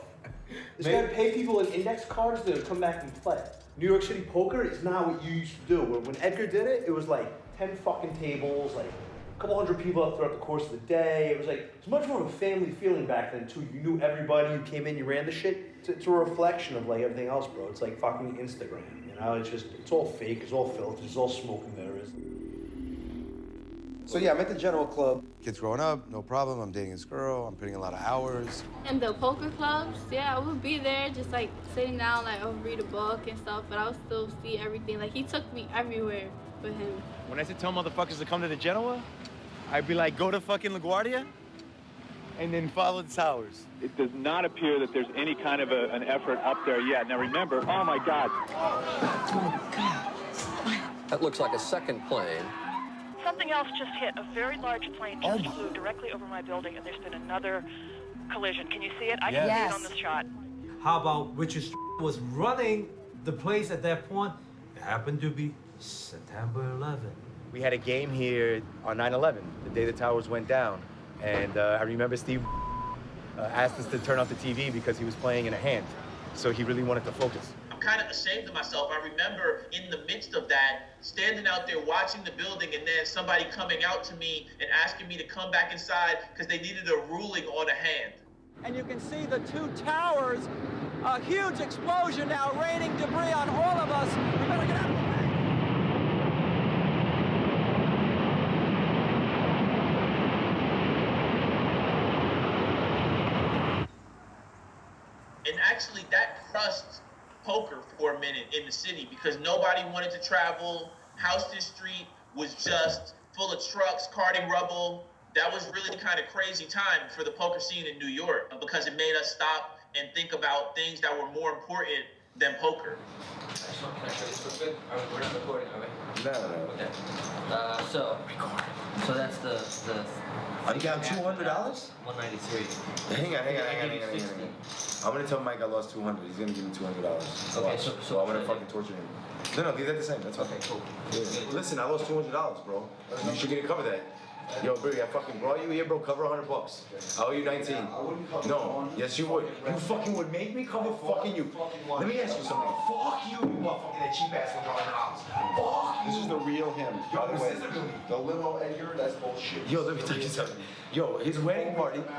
This guy paid people in index cards to come back and play. New York City poker is not what you used to do. When Edgar did it, it was like 10 fucking tables, like a couple hundred people throughout the course of the day. It was like, it was much more of a family feeling back then too. You knew everybody, you came in, you ran the shit. It's a reflection of like everything else, bro. It's like fucking Instagram, you know? It's all fake, it's all filters, it's all smoke and mirrors. So yeah, I'm at the General Club. Kids growing up, no problem. I'm dating this girl. I'm putting a lot of hours. And the poker clubs, yeah, I would be there just like sitting down, like I would read a book and stuff, but I would still see everything. Like he took me everywhere with him. When I used to tell motherfuckers to come to the Genoa, I'd be like, go to fucking LaGuardia and then follow the towers. It does not appear that there's any kind of an effort up there yet. Now remember, oh my God. That looks like a second plane. something else just hit. A very large plane just flew directly over my building, and there's been another collision. Can you see it? I can see it on this shot. How about Richard was running the place at that point? It happened to be September 11th. We had a game here on 9/11, the day the towers went down. And I remember Steve asked us to turn off the TV because he was playing in a hand. So he really wanted to focus. I'm kind of ashamed of myself. I remember in the midst of that, standing out there watching the building and then somebody coming out to me and asking me to come back inside because they needed a ruling on a hand. And you can see the two towers, a huge explosion now, raining debris on all of us. We better get out of the way. And actually, that crushed poker for a minute in the city because nobody wanted to travel. Houston Street was just full of trucks, carting rubble. That was really kind of crazy time for the poker scene in New York because it made us stop and think about things that were more important than poker. We're not recording, are we? No. Okay. So that's the. I got $200? 193. Hang on. I'm gonna tell Mike I lost 200. He's gonna give me $200. Okay, so I'm gonna fucking torture him. No, leave that the same. That's okay. Cool. Yeah. Listen, I lost $200, bro. You should get it covered that. Yo, Billy, I fucking brought you here, bro. Cover $100. I owe you 19. No, yes you would. You fucking would make me cover fucking you. Let me ask you something. Fuck you, you motherfucking that cheap ass $100. Fuck you. This is the real him. Yo, By the way, the limo Edgar, that's bullshit. Yo, let me tell you something. Yo, his wedding party, right?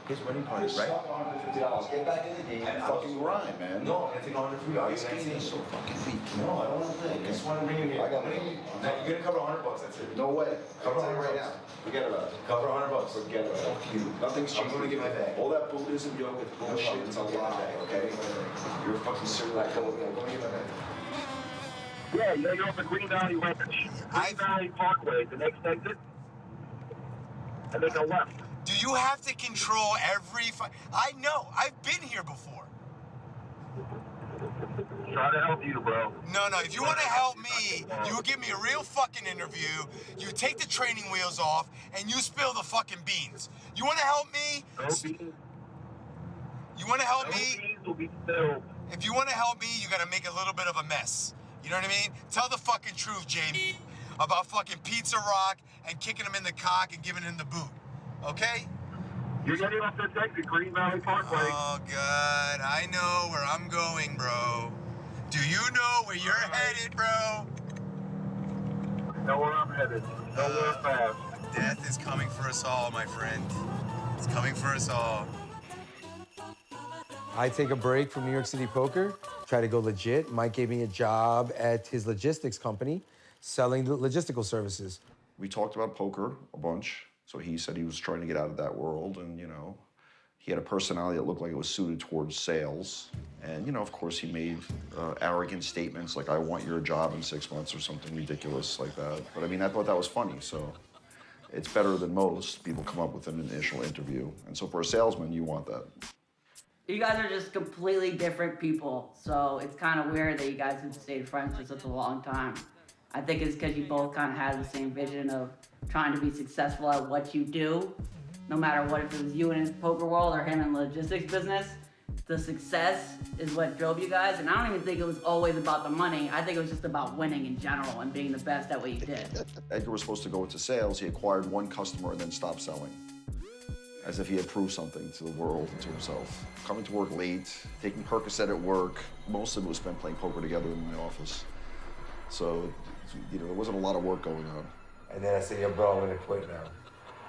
Get back in the game and fucking grind, man. No, I think $103. This game is so fucking weak. No, I don't want to play. I just want to bring you here. I got money. Now, you're gonna cover $100. That's it. No way. Cover I'll tell you right $100 now. Forget about it. Cover $100. Forget about it. Fuck you. Nothing's changed. I'm gonna get my bag. All that Buddhism, yoga, it's bullshit. It's a lie, okay? You're a fucking serial. Like, go get my bag. Yeah, you're on the Green Valley Ranch. Green Valley Parkway, the next exit. And then go left. Do you have to control every... I know. I've been here before. Try to help you, bro. No. If you want to help me, you give me a real fucking interview, you take the training wheels off, and you spill the fucking beans. You want to help me? No beans. You want to help No me? beans will be spilled. If you want to help me, you got to make a little bit of a mess. You know what I mean? Tell the fucking truth, Jamie, about fucking Pizza Rock and kicking him in the cock and giving him the boot. Okay? You're getting off this exit, Green Valley Parkway. Oh, God. I know where I'm going, bro. Do you know where you're headed, bro? Know where I'm headed. Nowhere fast. Death is coming for us all, my friend. It's coming for us all. I take a break from New York City Poker, try to go legit. Mike gave me a job at his logistics company, selling the logistical services. We talked about poker a bunch. So he said he was trying to get out of that world, and, you know, he had a personality that looked like it was suited towards sales. And, you know, of course, he made arrogant statements like, I want your job in 6 months or something ridiculous like that. But, I mean, I thought that was funny, so it's better than most people come up with an initial interview. And so for a salesman, you want that. You guys are just completely different people, so it's kind of weird that you guys have stayed friends for such a long time. I think it's because you both kind of have the same vision of trying to be successful at what you do, no matter what, if it was you in the poker world or him in the logistics business. The success is what drove you guys, and I don't even think it was always about the money. I think it was just about winning in general and being the best at what you did. Edgar was supposed to go into sales. He acquired one customer and then stopped selling, as if he had proved something to the world and to himself. Coming to work late, taking Percocet at work. Most of it was spent playing poker together in my office. So, you know, there wasn't a lot of work going on. And then I said, yo, bro, I'm gonna quit now.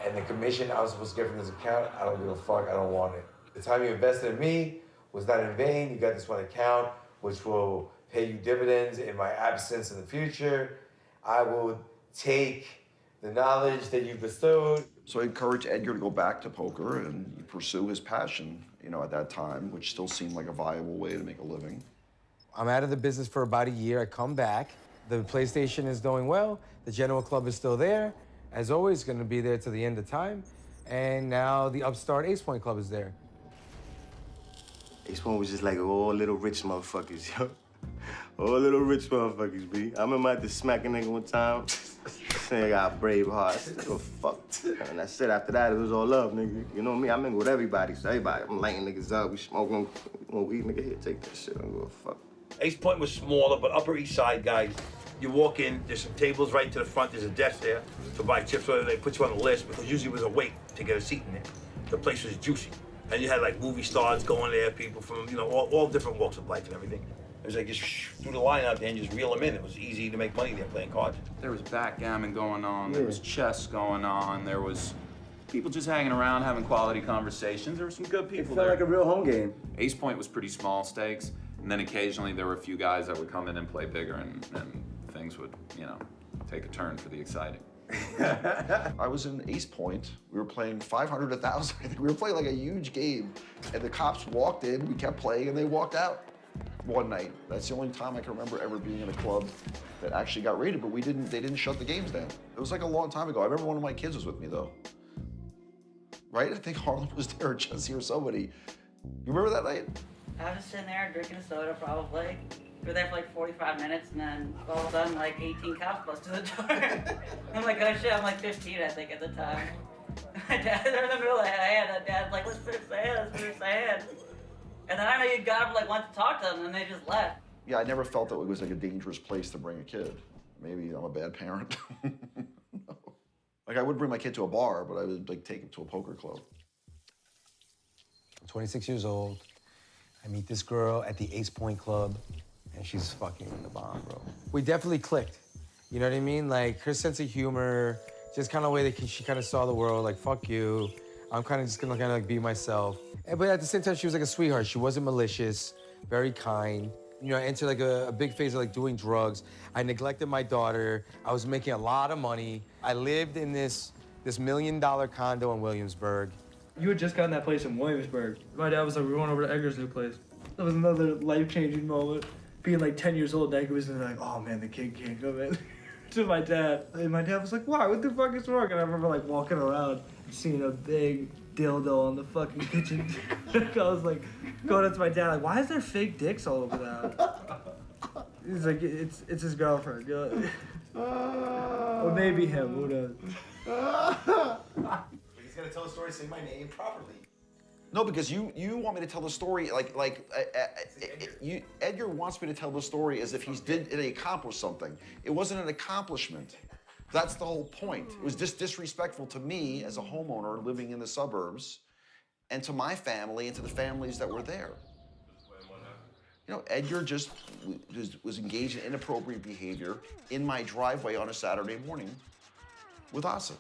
And the commission I was supposed to get from this account, I don't give a fuck, I don't want it. The time you invested in me was not in vain. You got this one account, which will pay you dividends in my absence in the future. I will take the knowledge that you bestowed. So I encouraged Edgar to go back to poker and pursue his passion, you know, at that time, which still seemed like a viable way to make a living. I'm out of the business for about a year. I come back. The PlayStation is doing well. The General Club is still there. As always, going to be there to the end of time. And now the upstart Ace Point Club is there. Ace Point was just like all little rich motherfuckers, yo. All little rich motherfuckers, B. I remember I had to smack a nigga one time. This nigga got brave heart. Still fucked. And that's it. After that, it was all love, nigga. You know me, I mingle with everybody. So everybody, I'm lighting niggas up. We smoking. You want weed, nigga? Here, take that shit. I don't give a fuck. Ace Point was smaller, but Upper East Side guys. You walk in, there's some tables right to the front. There's a desk there to buy chips. So they put you on the list because usually it was a wait to get a seat in there. The place was juicy. And you had like movie stars going there, people from, you know, all different walks of life and everything. It was like just threw the line out there and just reel them in. It was easy to make money there playing cards. There was backgammon going on, there was chess going on, there was people just hanging around having quality conversations. There were some good people there. It felt like a real home game. Ace Point was pretty small stakes, and then occasionally there were a few guys that would come in and play bigger, and things would, you know, take a turn for the exciting. I was in Ace Point. We were playing 500, 1,000. I think we were playing like a huge game, and the cops walked in. We kept playing, and they walked out one night. That's the only time I can remember ever being in a club that actually got raided. But they didn't shut the games down. It was like a long time ago. I remember one of my kids was with me though. Right? I think Harlan was there, or Jesse, or somebody. You remember that night? I was sitting there drinking a soda, probably. We were there for like 45 minutes, and then all of a sudden, like 18 cops busted the door. I'm like, oh shit, I'm like 15, I think, at the time. My dad, they're in the middle of the hand, and Dad's like, let's finish the hand, let's finish the hand. And then I know you got up, like, went to talk to them, and they just left. Yeah, I never felt that it was like a dangerous place to bring a kid. Maybe I'm a bad parent. No. Like I would bring my kid to a bar, but I would like take him to a poker club. I'm 26 years old. I meet this girl at the Ace Point Club, and she's fucking the bomb, bro. We definitely clicked. You know what I mean? Like her sense of humor, just kind of the way that she kind of saw the world. Like fuck you. I'm kind of just gonna kind of like be myself. But at the same time, she was like a sweetheart. She wasn't malicious, very kind. You know, I entered like a big phase of like doing drugs. I neglected my daughter. I was making a lot of money. I lived in this $1 million condo in Williamsburg. You had just gotten that place in Williamsburg. My dad was like, we're going over to Edgar's new place. That was another life-changing moment. Being like 10 years old, Edgar was like, oh man, the kid can't come in. To my dad. And my dad was like, why? What the fuck is wrong? And I remember like walking around, seeing a big dildo on the fucking kitchen. I was like, going up to my dad, like, why is there fake dicks all over that? He's like, it's his girlfriend. Or maybe him, who knows? He's gonna tell the story, say my name properly. No, because you want me to tell the story Edgar wants me to tell the story as if he accomplished something. It wasn't an accomplishment. That's the whole point. It was just disrespectful to me as a homeowner living in the suburbs, and to my family and to the families that were there. You know, Edgar just was engaged in inappropriate behavior in my driveway on a Saturday morning with Asa.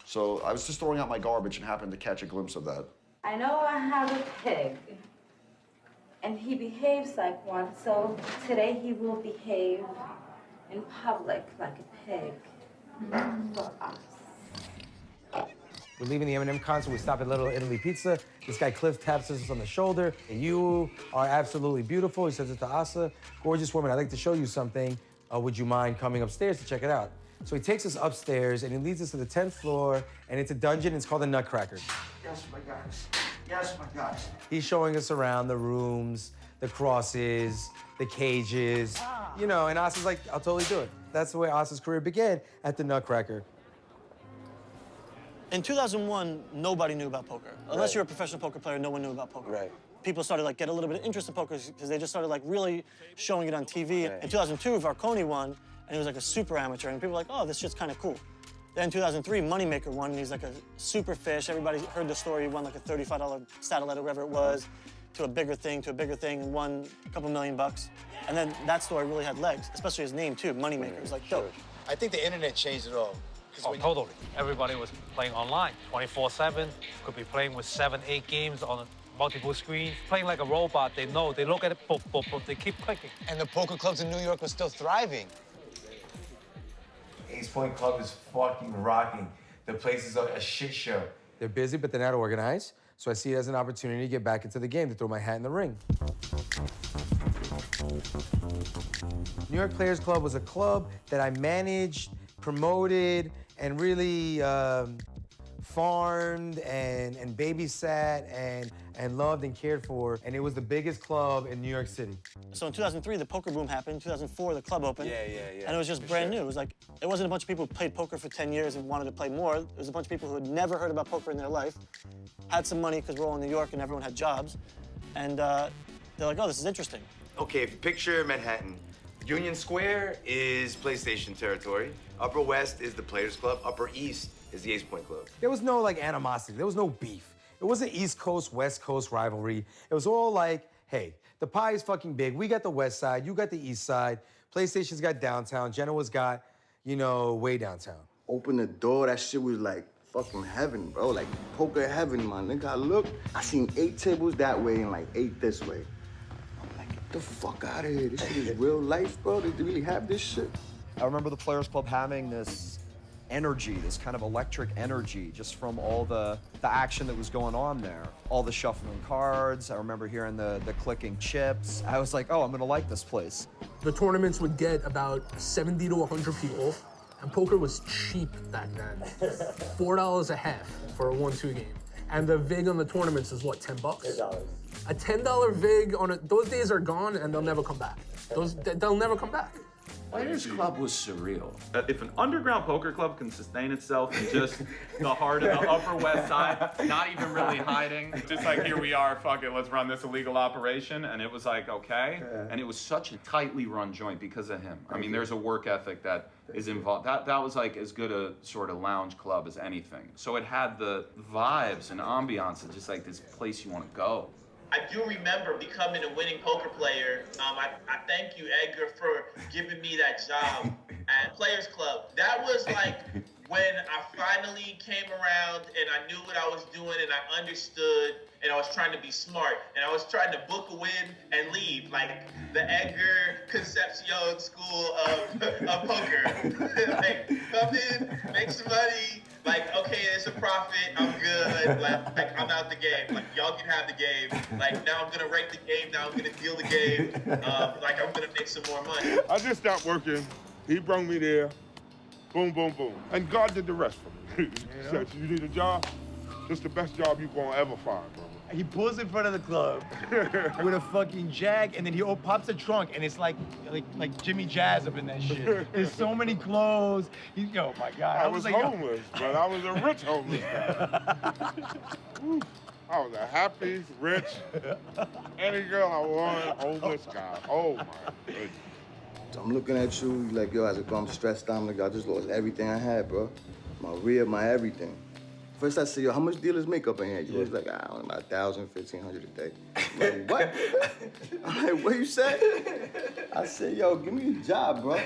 So I was just throwing out my garbage and happened to catch a glimpse of that. I know I have a pig, and he behaves like one, so today he will behave in public like a pig for us. We're leaving the M&M concert. We stop at Little Italy Pizza. This guy Cliff taps us on the shoulder. You are absolutely beautiful. He says it to Asa. Gorgeous woman, I'd like to show you something. Would you mind coming upstairs to check it out? So he takes us upstairs and he leads us to the 10th floor, and it's a dungeon. It's called the Nutcracker. Yes, my guys. Yes, my guys. He's showing us around the rooms, the crosses, the cages, you know, and Asa's like, I'll totally do it. That's the way Asa's career began, at the Nutcracker. In 2001, nobody knew about poker. Unless you're a professional poker player, no one knew about poker. Right. People started like get a little bit of interest in poker because they just started like really showing it on TV. Right. In 2002, Varconi won, and he was like a super amateur, and people were like, oh, this shit's kind of cool. Then in 2003, Moneymaker won, and he's like a super fish. Everybody heard the story. He won like a $35 satellite or whatever it was, to a bigger thing, and won a couple $1 million. And then that story really had legs, especially his name too, Moneymaker. It was like dope. I think the internet changed it all. Oh, totally. Everybody was playing online, 24/7. Could be playing with 7, 8 games on multiple screens, playing like a robot. They know. They look at it, boop, boop, boop. They keep clicking. And the poker clubs in New York were still thriving. Ace Point Club is fucking rocking. The place is a shit show. They're busy, but they're not organized. So I see it as an opportunity to get back into the game, to throw my hat in the ring. New York Players Club was a club that I managed, promoted, and really farmed and babysat and loved and cared for, and it was the biggest club in New York City. So in 2003, the poker boom happened. 2004, the club opened. Yeah. And it was just brand new. It was like, it wasn't a bunch of people who played poker for 10 years and wanted to play more. It was a bunch of people who had never heard about poker in their life, had some money because we're all in New York and everyone had jobs. And they're like, oh, this is interesting. Okay, if you picture Manhattan, Union Square is PlayStation territory. Upper West is the Players Club. Upper East is the Ace Point Club. There was no like animosity. There was no beef. It wasn't East Coast, West Coast rivalry. It was all like, hey, the pie is fucking big. We got the West Side, you got the East Side. PlayStation's got downtown. Genoa's got, you know, way downtown. Open the door, that shit was like fucking heaven, bro. Like poker heaven, my nigga. I looked, I seen 8 tables that way and like 8 this way. I'm like, get the fuck out of here. This shit is real life, bro. They really have this shit. I remember the Players Club having this energy, this kind of electric energy, just from all the action that was going on there. All the shuffling cards. I remember hearing the clicking chips. I was like, oh, I'm gonna like this place. The tournaments would get about 70 to 100 people, and poker was cheap back then. $4 a half for a 1-2 game. And the vig on the tournaments is what, 10 bucks? $10. A $10 vig on it, those days are gone and they'll never come back. They'll never come back. Players Club was surreal. If an underground poker club can sustain itself in just the heart of the Upper West Side, not even really hiding, just like here we are, fuck it, let's run this illegal operation, and it was like, okay. And it was such a tightly run joint because of him. I mean, there's a work ethic that is involved. That was like as good a sort of lounge club as anything. So it had the vibes and ambiance of just like this place you want to go. I do remember becoming a winning poker player. I thank you, Edgar, for giving me that job at Players Club. That was like when I finally came around and I knew what I was doing and I understood and I was trying to be smart and I was trying to book a win and leave, like the Edgar Concepcion school of poker. Like, come in, make some money. Like, okay, it's a profit, I'm good, like I'm out the game. Like, y'all can have the game. Like, now I'm gonna rank the game, now I'm gonna deal the game. Like, I'm gonna make some more money. I just stopped working, he brought me there, boom, boom, boom. And God did the rest for me. He said, you need a job? It's the best job you're gonna ever find, bro. He pulls in front of the club with a fucking jag, and then he pops the trunk, and it's like Jimmy Jazz up in that shit. There's so many clothes. Oh my God. I was like, homeless, but I was a rich homeless guy. I was a happy, rich, any girl I wanted, homeless guy. Oh my goodness. So I'm looking at you, like, yo, as I'm stressed out, I'm like, I just lost everything I had, bro. My rib, my everything. First I said, yo, how much dealers make up in here? You was like, I don't know, about 1,000, 1,500 a day. I'm like, what? I'm like, what you said? I said, yo, give me a job, bro.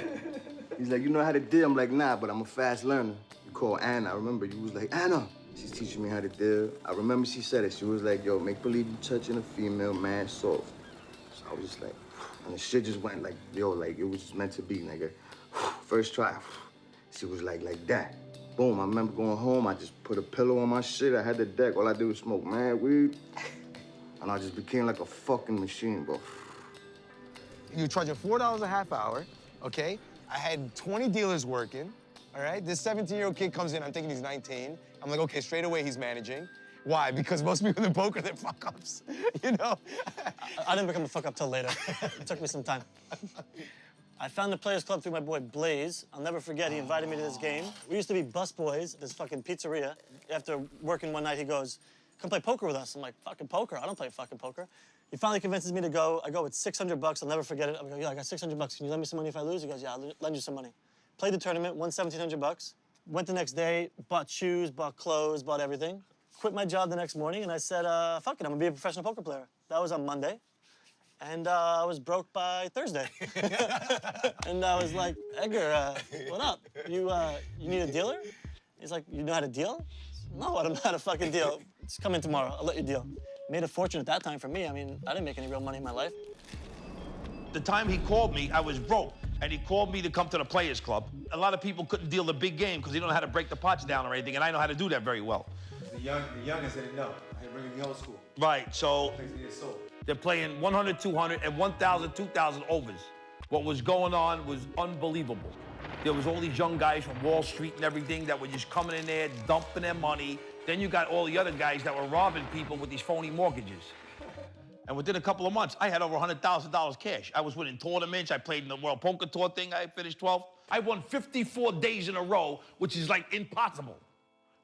He's like, you know how to deal? I'm like, nah, but I'm a fast learner. You call Anna, I remember you was like, Anna. She's teaching me how to deal. I remember she said it. She was like, yo, make believe you touching a female, man, soft. So I was just like, and the shit just went like, yo, like it was just meant to be, nigga. First try, she was like that. Boom, I remember going home, I just put a pillow on my shit, I had the deck, all I did was smoke mad weed, and I just became like a fucking machine, bro. You were charging $4 a half hour, okay? I had 20 dealers working, all right? This 17-year-old kid comes in, I'm thinking he's 19. I'm like, okay, straight away he's managing. Why? Because most people in poker, they're fuck-ups, you know? I didn't become a fuck-up till later. It took me some time. I found the Players Club through my boy Blaze. I'll never forget, he invited me to this game. We used to be busboys at this fucking pizzeria. After working one night, he goes, come play poker with us. I'm like, fucking poker? I don't play fucking poker. He finally convinces me to go. I go with 600 bucks. I'll never forget it. I go, yeah, I got 600 bucks. Can you lend me some money if I lose? He goes, yeah, I'll lend you some money. Played the tournament, won 1,700 bucks. Went the next day, bought shoes, bought clothes, bought everything. Quit my job the next morning, and I said, fuck it, I'm gonna be a professional poker player. That was on Monday. And I was broke by Thursday. And I was like, Edgar, what up? You need a dealer? He's like, you know how to deal? No, I don't know how to fucking deal. Just come in tomorrow, I'll let you deal. Made a fortune at that time for me. I mean, I didn't make any real money in my life. The time he called me, I was broke, and he called me to come to the Players Club. A lot of people couldn't deal the big game because they don't know how to break the pots down or anything, and I know how to do that very well. The youngest didn't know. I bring in the old school. Right, so they're playing 100, 200, and 1,000, 2,000 overs. What was going on was unbelievable. There was all these young guys from Wall Street and everything that were just coming in there, dumping their money, Then you got all the other guys that were robbing people with these phony mortgages. And within a couple of months, I had over $100,000 cash. I was winning tournaments. I played in the World Poker Tour thing. I finished 12th. I won 54 days in a row, which is like impossible.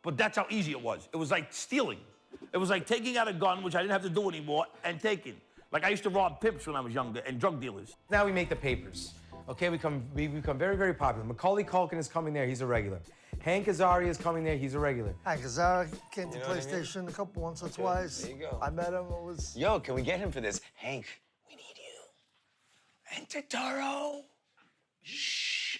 But that's how easy it was. It was like stealing. It was like taking out a gun, which I didn't have to do anymore, and taking. Like I used to rob pimps when I was younger and drug dealers. Now we make the papers. Okay, we become very, very popular. Macaulay Culkin is coming there, he's a regular. Hank Azaria is coming there, he's a regular. Hank Azaria came to You know what I mean? PlayStation a couple, once or twice. There you go. I met him, it was... Yo, can we get him for this? Hank, we need you. And Totoro. Shh.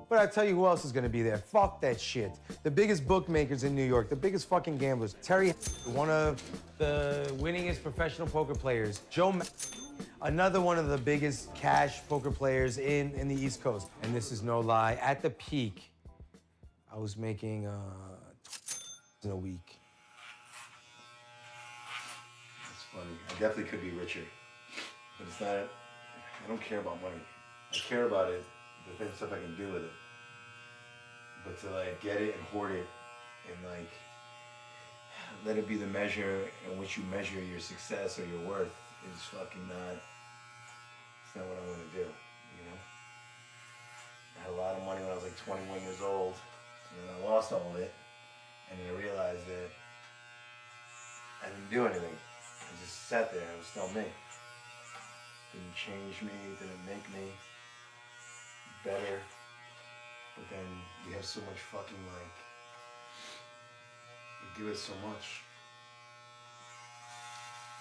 But I tell you who else is gonna be there. Fuck that shit. The biggest bookmakers in New York, the biggest fucking gamblers. Terry, one of the winningest professional poker players. Joe, another one of the biggest cash poker players in the East Coast. And this is no lie. At the peak, I was making in a week. It's funny. I definitely could be richer, but it's not. I don't care about money. I care about it, the things, stuff I can do with it. But to like get it and hoard it, and like let it be the measure in which you measure your success or your worth is fucking not. It's not what I'm gonna do. You know. I had a lot of money when I was like 21 years old, and then I lost all of it, and then I realized that I didn't do anything. I just sat there. It was still me. Didn't change me. Didn't make me better. But then we have so much fucking like. We give it so much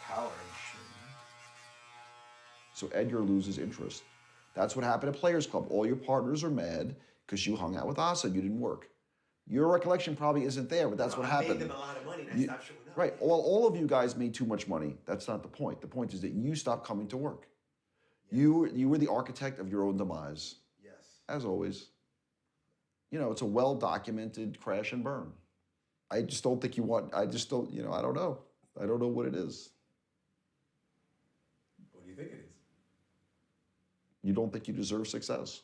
power and shit. So Edgar loses interest. That's what happened at Players Club. All your partners are mad because you hung out with Asa and you didn't work. Your recollection probably isn't there, but that's what happened. I made them a lot of money and I stopped showing up. Right. All of you guys made too much money. That's not the point. The point is that you stopped coming to work. Yes. You were the architect of your own demise. Yes. As always. You know, it's a well-documented crash and burn. I just don't think you want, I just don't, you know, I don't know. I don't know what it is. What do you think it is? You don't think you deserve success.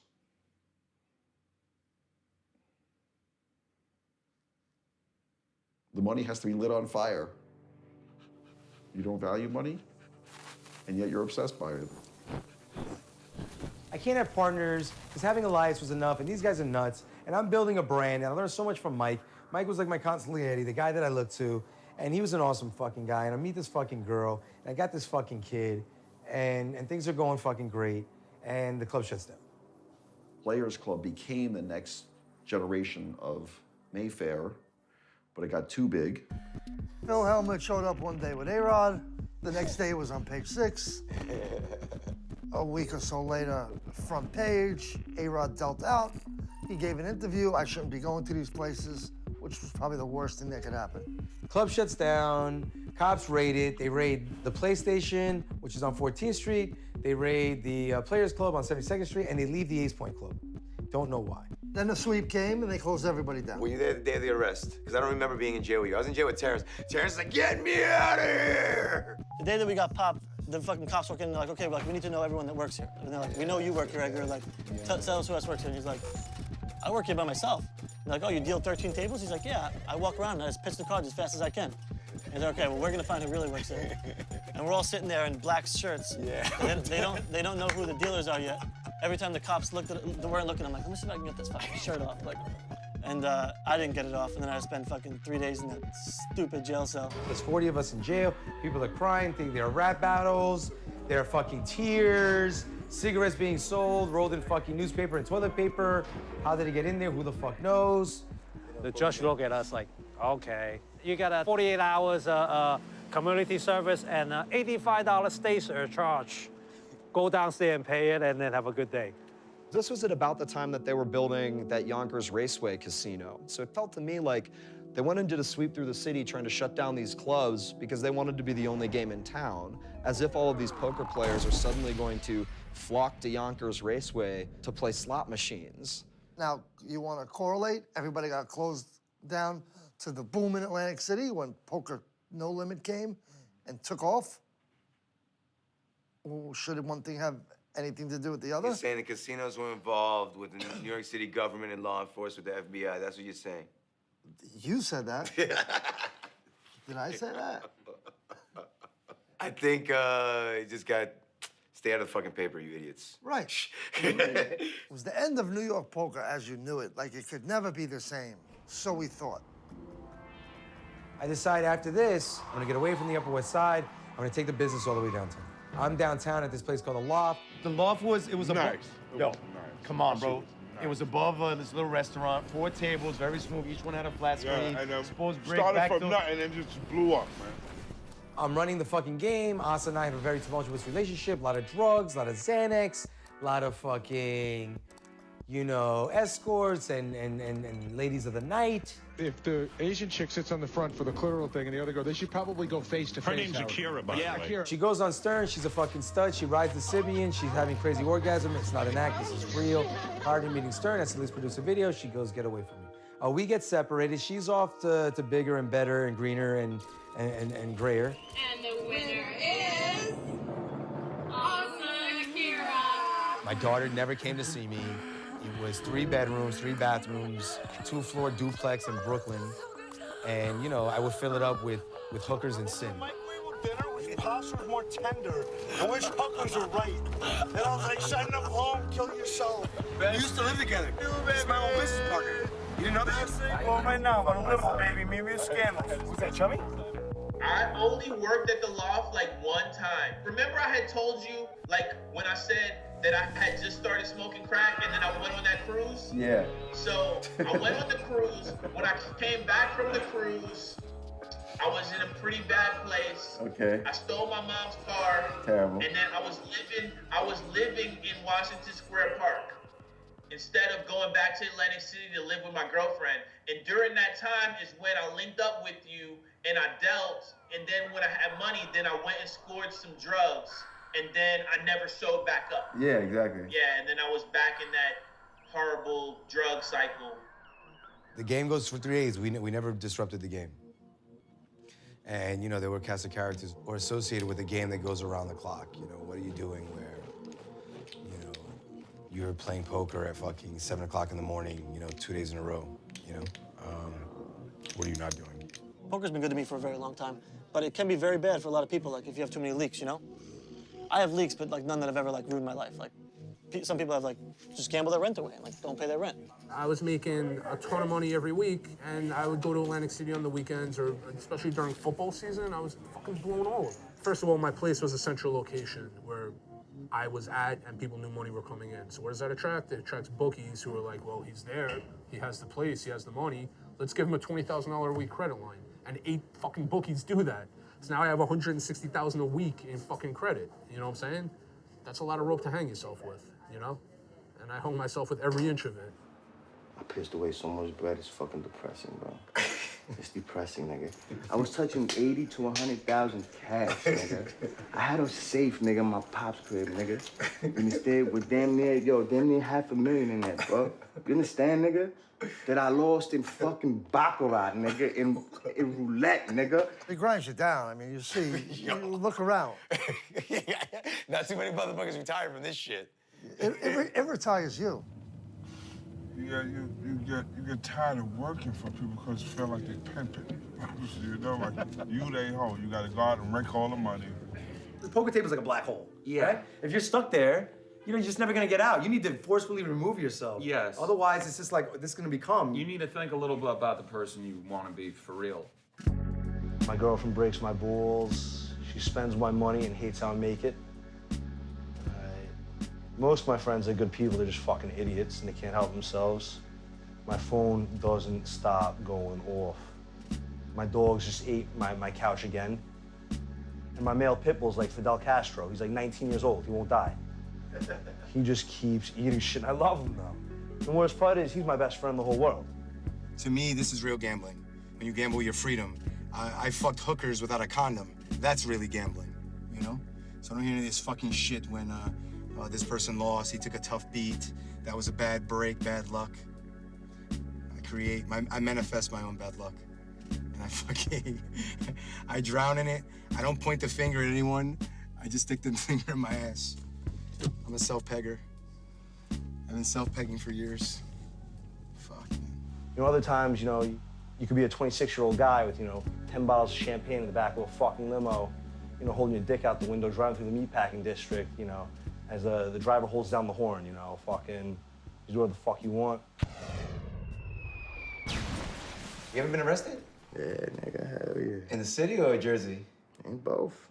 The money has to be lit on fire. You don't value money, and yet you're obsessed by it. I can't have partners, because having Elias was enough, and these guys are nuts, and I'm building a brand, and I learned so much from Mike. Mike was like my consigliere, the guy that I looked to, and he was an awesome fucking guy, and I meet this fucking girl, and I got this fucking kid, and things are going fucking great, and the club shuts down. Players Club became the next generation of Mayfair, but it got too big. Phil Hellmuth showed up one day with A-Rod. The next day it was on page 6. A week or so later, front page, A-Rod dealt out. He gave an interview. I shouldn't be going to these places, which was probably the worst thing that could happen. Club shuts down, cops raid it. They raid the PlayStation, which is on 14th Street. They raid the Players Club on 72nd Street, and they leave the Ace Point Club. Don't know why. Then the sweep came, and they closed everybody down. Were you there the day of the arrest? Because I don't remember being in jail with you. I was in jail with Terrence. Terrence is like, get me out of here! The day that we got popped, the fucking cops walk in and they're like, okay, we need to know everyone that works here. And they're like, we know you work here, Edgar. Like, tell us who else works here. And he's like, I work here by myself. And they're like, oh, you deal 13 tables? He's like, yeah, I walk around and I just pitch the cards as fast as I can. And they're okay, well, we're gonna find who really works there. And we're all sitting there in black shirts. Yeah. They don't know who the dealers are yet. Every time the cops weren't looking, I'm like, let me see if I can get this fucking shirt off. Like, and I didn't get it off, and then I spent fucking 3 days in that stupid jail cell. There's 40 of us in jail. People are crying, think there are rap battles, there are fucking tears, cigarettes being sold, rolled in fucking newspaper and toilet paper. How did it get in there? Who the fuck knows? The judge looked at us like, okay, you got a 48 hours community service and $85 state surcharge. Go downstairs and pay it, and then have a good day. This was at about the time that they were building that Yonkers Raceway casino. So it felt to me like they went and did a sweep through the city trying to shut down these clubs because they wanted to be the only game in town, as if all of these poker players are suddenly going to flock to Yonkers Raceway to play slot machines. Now, you want to correlate? Everybody got closed down to the boom in Atlantic City when Poker No Limit came and took off. Well, should one thing have anything to do with the other? You're saying the casinos were involved with the New York City government and law enforcement, the FBI. That's what you're saying. You said that. Did I say that? I think you just got stay out of the fucking paper, you idiots. Right. It was the end of New York poker as you knew it. Like, it could never be the same. So we thought. I decide after this, I'm gonna get away from the Upper West Side. I'm gonna take the business all the way downtown. I'm downtown at this place called The Loft. The Loft was, it was Nice. Yo, come on, bro. It was above this little restaurant, 4 tables, very smooth. Each one had a flat screen. Yeah, and Supposed brick, started from backfill. nothing and just blew up, man. I'm running the fucking game. Asa and I have a very tumultuous relationship. A lot of drugs, a lot of Xanax, a lot of fucking, you know, escorts and ladies of the night. If the Asian chick sits on the front for the plural thing and the other girl, they should probably go face to face. Her name's Akira, by the way. Akira. She goes on Stern, she's a fucking stud. She rides the Sibian, she's having crazy orgasm. It's not an act, this is real. Hardy meeting Stern, that's the least producer video. She goes, get away from me. We get separated. She's off to bigger and better and greener and grayer. And the winner is Asa Akira. My daughter never came to see me. It was 3 bedrooms, 3 bathrooms, 2-floor duplex in Brooklyn. And, you know, I would fill it up with hookers and sin. Dinner was pasta was more tender. I wish hookers were right. And I was like, send them home, kill yourself. We used to live together. It's my own business partner. You didn't know that? Well, right now, I'm on a limo, baby. Maybe a scandal. Was that chummy? I only worked at the Loft like one time. Remember I had told you, like, when I said that I had just started smoking crack and then I went on that cruise? Yeah. So I went on the cruise. When I came back from the cruise, I was in a pretty bad place. Okay. I stole my mom's car. Terrible. And then I was living in Washington Square Park instead of going back to Atlantic City to live with my girlfriend. And during that time is when I linked up with you and I dealt. And then when I had money, then I went and scored some drugs. And then I never showed back up. Yeah, exactly. Yeah, and then I was back in that horrible drug cycle. The game goes for 3 days. We never disrupted the game. And, you know, there were cast of characters or associated with a game that goes around the clock. You know, what are you doing where, you know, you're playing poker at fucking 7 o'clock in the morning, you know, 2 days in a row, you know? What are you not doing? Poker's been good to me for a very long time, but it can be very bad for a lot of people, like if you have too many leaks, you know? I have leaks, but like none that have ever like ruined my life. Like some people have like just gamble their rent away and like don't pay their rent. I was making a ton of money every week, and I would go to Atlantic City on the weekends, or especially during football season, I was fucking blown all over. First of all, my place was a central location where I was at, and people knew money were coming in. So what does that attract? It attracts bookies who are like, well, he's there, he has the place, he has the money, let's give him a $20,000 a week credit line. And 8 fucking bookies do that. So now I have $160,000 a week in fucking credit. You know what I'm saying? That's a lot of rope to hang yourself with, you know? And I hung myself with every inch of it. I pissed away so much bread, it's fucking depressing, bro. It's depressing, nigga. I was touching 80 to 100,000 cash, nigga. I had a safe, nigga, in my pop's crib, nigga. You understand? With damn near $500,000 in there, bro. You understand, nigga? That I lost in fucking baccarat, nigga, in roulette, nigga. It grinds you down. I mean, you see, you look around. Not too many motherfuckers retired from this shit. It retires you. Yeah, you get tired of working for people because you feel like they pimping. You know, like you they hoe. You gotta go out and rake all the money. The poker table's like a black hole. Yeah. Right? If you're stuck there, you know, you're just never gonna get out. You need to forcefully remove yourself. Yes. Otherwise, it's just like, this is gonna become. You need to think a little bit about the person you want to be for real. My girlfriend breaks my balls. She spends my money and hates how I make it. Most of my friends are good people. They're just fucking idiots and they can't help themselves. My phone doesn't stop going off. My dogs just ate my couch again. And my male pit bull's like Fidel Castro. He's like 19 years old. He won't die. He just keeps eating shit. I love him though. The worst part is he's my best friend in the whole world. To me, this is real gambling. When you gamble your freedom. I fucked hookers without a condom. That's really gambling, you know? So I don't hear any of this fucking shit when this person lost, he took a tough beat. That was a bad break, bad luck. I manifest my own bad luck. And I drown in it. I don't point the finger at anyone. I just stick the finger in my ass. I'm a self-pegger. I've been self-pegging for years. Fuck, man. You know, other times, you know, You could be a 26-year-old guy with, 10 bottles of champagne in the back of a fucking limo, holding your dick out the window, driving through the meatpacking district, as the driver holds down the horn, fucking, you do whatever the fuck you want. You ever been arrested? Yeah, nigga, hell yeah. In the city or Jersey? In both.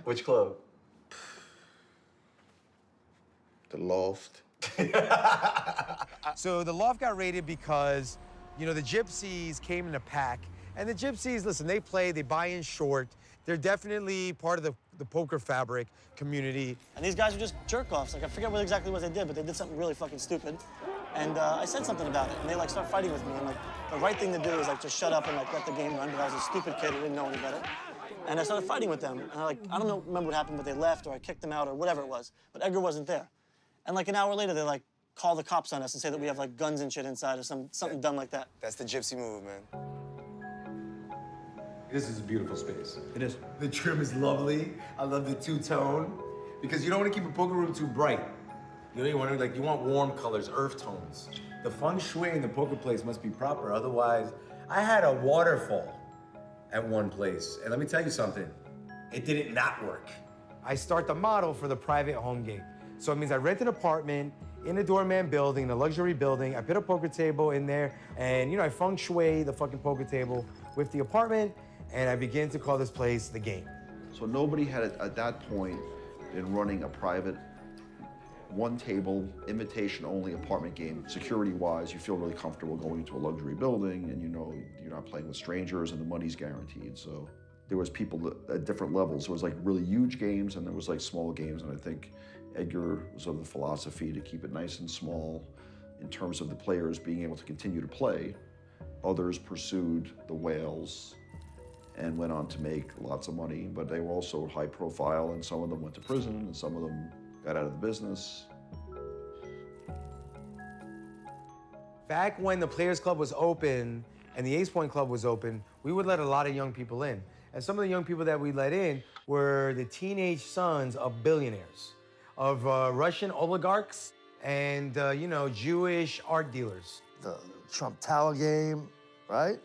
Which club? The Loft. So the Loft got raided because, the gypsies came in a pack. And the gypsies, listen, they play, they buy in short. They're definitely part of the poker fabric community. And these guys are just jerk-offs. Like, I forget exactly what they did, but they did something really fucking stupid. And I said something about it, and they, start fighting with me. I'm like, the right thing to do is, just shut up and, let the game run. But I was a stupid kid who didn't know any better. And I started fighting with them. And I don't remember what happened, but they left, or I kicked them out, or whatever it was. But Edgar wasn't there. And, an hour later, they, call the cops on us and say that we have, guns and shit inside, or something dumb like that. That's the gypsy move, man. This is a beautiful space. It is. The trim is lovely. I love the two-tone. Because you don't want to keep a poker room too bright. You want warm colors, earth tones. The feng shui in the poker place must be proper. Otherwise, I had a waterfall at one place. And let me tell you something. It didn't not work. I start the model for the private home game. So it means I rent an apartment in a doorman building, in a luxury building. I put a poker table in there, and I feng shui the fucking poker table with the apartment, and I begin to call this place the game. So nobody had, at that point, been running a private, one-table, invitation-only apartment game. Security-wise, you feel really comfortable going into a luxury building, and you're not playing with strangers, and the money's guaranteed. So there was people at different levels. There was really huge games, and there was small games, and I think Edgar was of the philosophy to keep it nice and small in terms of the players being able to continue to play. Others pursued the whales and went on to make lots of money, but they were also high profile, and some of them went to prison, and some of them got out of the business. Back when the Players Club was open and the Ace Point Club was open, we would let a lot of young people in. And some of the young people that we let in were the teenage sons of billionaires, of Russian oligarchs and, Jewish art dealers. The Trump Tower game, right?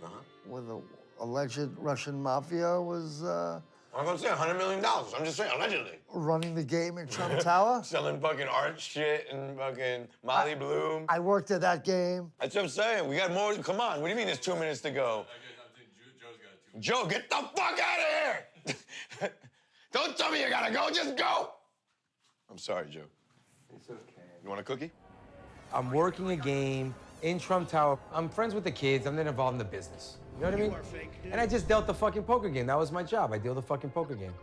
Where the alleged Russian mafia was I'm gonna say $100 million. I'm just saying, allegedly. running the game in Trump Tower. Selling fucking art shit and fucking Molly Bloom. I worked at that game. That's what I'm saying. We got more. Come on. What do you mean there's 2 minutes to go? Joe, get the fuck out of here! Don't tell me you gotta go. Just go. I'm sorry, Joe. It's okay. You want a cookie? I'm working a game in Trump Tower. I'm friends with the kids. I'm not involved in the business. You know what I mean? And I just dealt the fucking poker game. That was my job. I deal the fucking poker game.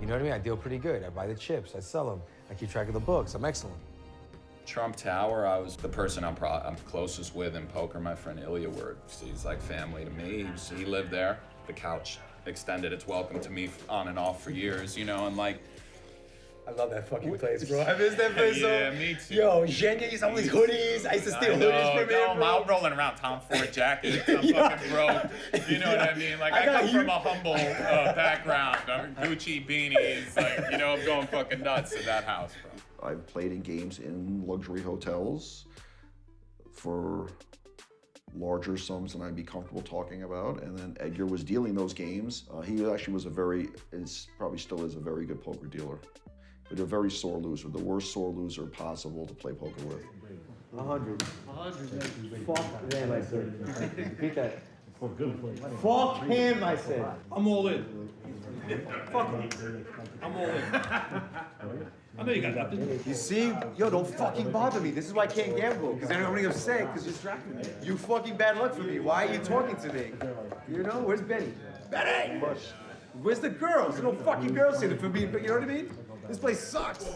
You know what I mean? I deal pretty good. I buy the chips. I sell them. I keep track of the books. I'm excellent. Trump Tower, I was the person I'm closest with in poker. My friend Ilya Word. He's like family to me. He lived there. The couch extended its welcome to me on and off for years, and I love that fucking place, bro. I miss that place so. Yeah, me too. Yo, Zhenya used to have all these hoodies. I used to steal hoodies from him, bro. I'm rolling around Tom Ford jackets. I'm fucking broke. You know what I mean? I come from a humble background. Gucci beanies. I'm going fucking nuts in that house, bro. I've played in games in luxury hotels for larger sums than I'd be comfortable talking about. And then Edgar was dealing those games. He actually was probably still is a very good poker dealer. But a very sore loser, the worst sore loser possible to play poker with. 100. 100. Fuck them, I said. Repeat that. Fuck him, I said. I'm all in. Fuck him. I'm all in. I know you got nothing. You see? Yo, don't fucking bother me. This is why I can't gamble. Because then I'm getting upset because you fucking bad luck for me. Why are you talking to me? Where's Benny? Benny! Where's the girls? There's no fucking girls here for me. You know what I mean? This place sucks.